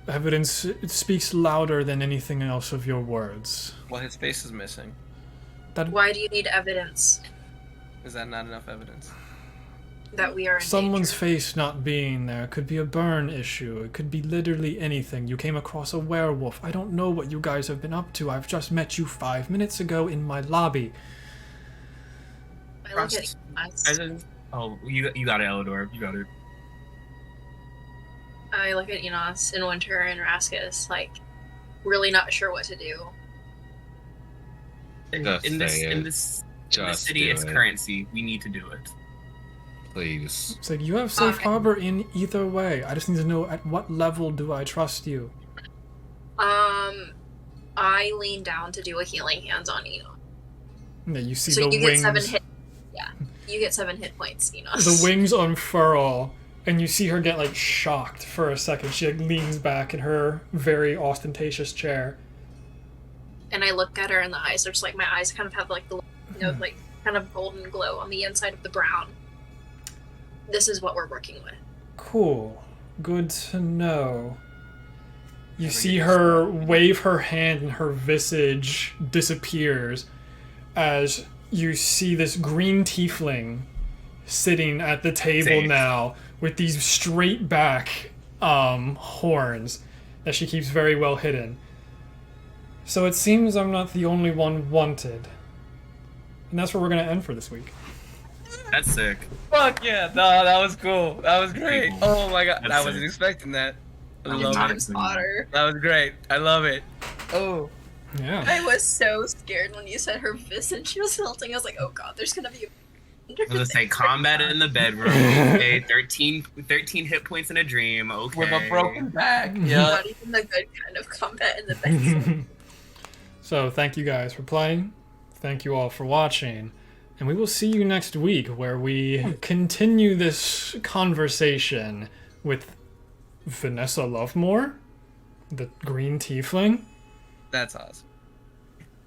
Evidence, it speaks louder than anything else of your words. Well, his face is missing. Why do you need evidence Is that not enough evidence? that we are in Someone's danger? face not being there could be a burn issue. It could be literally anything. You came across a werewolf. I don't know what you guys have been up to. I've just met you 5 minutes ago in my lobby. I look at Enos. Oh, you got it, Elidor. You got it. I look at Enos and Winter and Raskus, like really not sure what to do. Just In this say it. in this Just city, do it's it. currency. We need to do it. Please. It's like, you have safe Okay. harbor in either way. I just need to know at what level do I trust you? I lean down to do a healing hands on Enos. Yeah, you see So the you wings. get 7 hit. Yeah, you get 7 hit points, Enos. The wings unfurl, and you see her get like shocked for a second. She like, leans back in her very ostentatious chair. And I look at her, and the eyes are just like my eyes kind of have like the like kind of golden glow on the inside of the brown. This is what we're working with. Cool. Good to know. You Never see get her wave her hand and her visage disappears as you see this green tiefling sitting at the table Safe. now with these straight back horns that she keeps very well hidden. So it seems I'm not the only one wanted. And that's where we're going to end for this week. That's sick. Fuck yeah! No, that was cool. That was great. Cool. Oh my god, That's I wasn't sick. expecting that. I I'm love not it. expecting that. Otter. That was great. I love it. Oh, Yeah. I was so scared when you said her visage was tilting. I was like, oh god, there's gonna be. I was gonna say combat in the bedroom. Okay, 13 hit points in a dream. Okay. with a broken back. Yeah. Not even the good kind of combat in the bedroom. So thank you guys for playing. Thank you all for watching. And we will see you next week where we continue this conversation with Vanessa Lovemore, the green tiefling. That's awesome.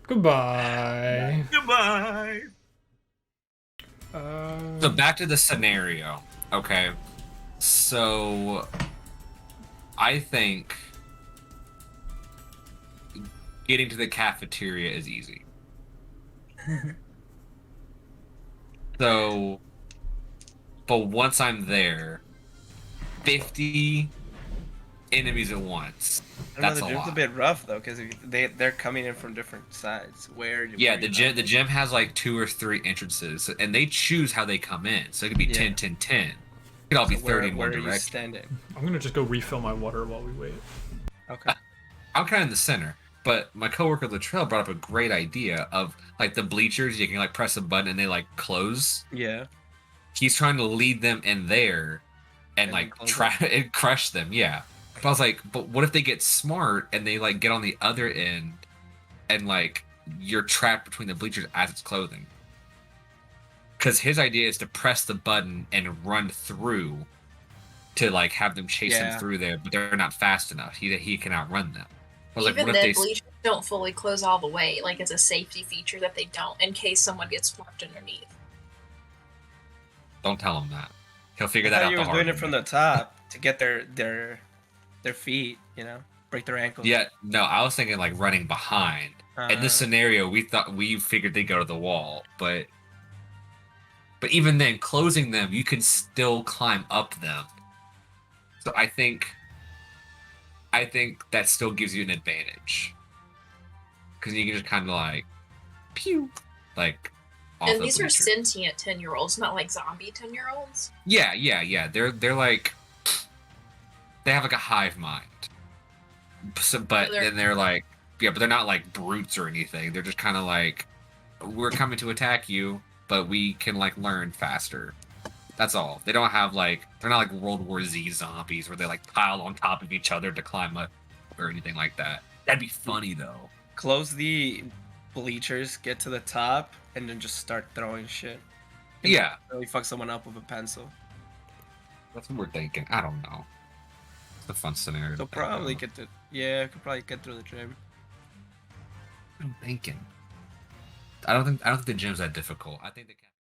Goodbye. Goodbye. So back to the scenario. Okay. So I think getting to the cafeteria is easy. So, but once I'm there, 50 enemies at once. I don't know, That's the a gym's lot. a bit rough though, because they're coming in from different sides. Yeah, the gym has like 2 or 3 entrances, and they choose how they come in. So it could be 10, 10, 10. It could all be 30 in one where are you direction. standing? I'm gonna just go refill my water while we wait. Okay. I'm kind of in the center, but my coworker Latrell brought up a great idea of like the bleachers. You can like press a button and they like close. Yeah. He's trying to lead them in there and And like then close try and crush them. Yeah. But I was like, but what if they get smart and they like get on the other end and like you're trapped between the bleachers as it's closing? Because his idea is to press the button and run through to like have them chase him through there, but they're not fast enough. He can outrun them. I was Even like, what then, if they bleachers don't fully close all the way. Like, it's a safety feature that they don't, in case someone gets swapped underneath. don't tell him that. He'll figure I that thought out. you The was hard doing it way. from the top to get their feet, break their ankles. Yeah, no, I was thinking like running behind. In this scenario, we figured they'd go to the wall, but even then, closing them, you can still climb up them. So I think that still gives you an advantage because you can just kind of like pew, like. Off And the these are bleachers. sentient 10-year-olds, not like zombie 10-year-olds. Yeah. They're like they have like a hive mind. So, but then they're like but they're not like brutes or anything. They're just kind of like we're coming to attack you, but we can like learn faster. That's all. They don't have like they're not like World War Z zombies where they like pile on top of each other to climb up or anything like that. That'd be funny though. Close the bleachers, get to the top, and then just start throwing shit. And Yeah, really fuck someone up with a pencil. that's what we're thinking. I don't know. It's a fun scenario. So to think probably of. could probably get through the gym. I'm thinking. I don't think the gym's that difficult. I think the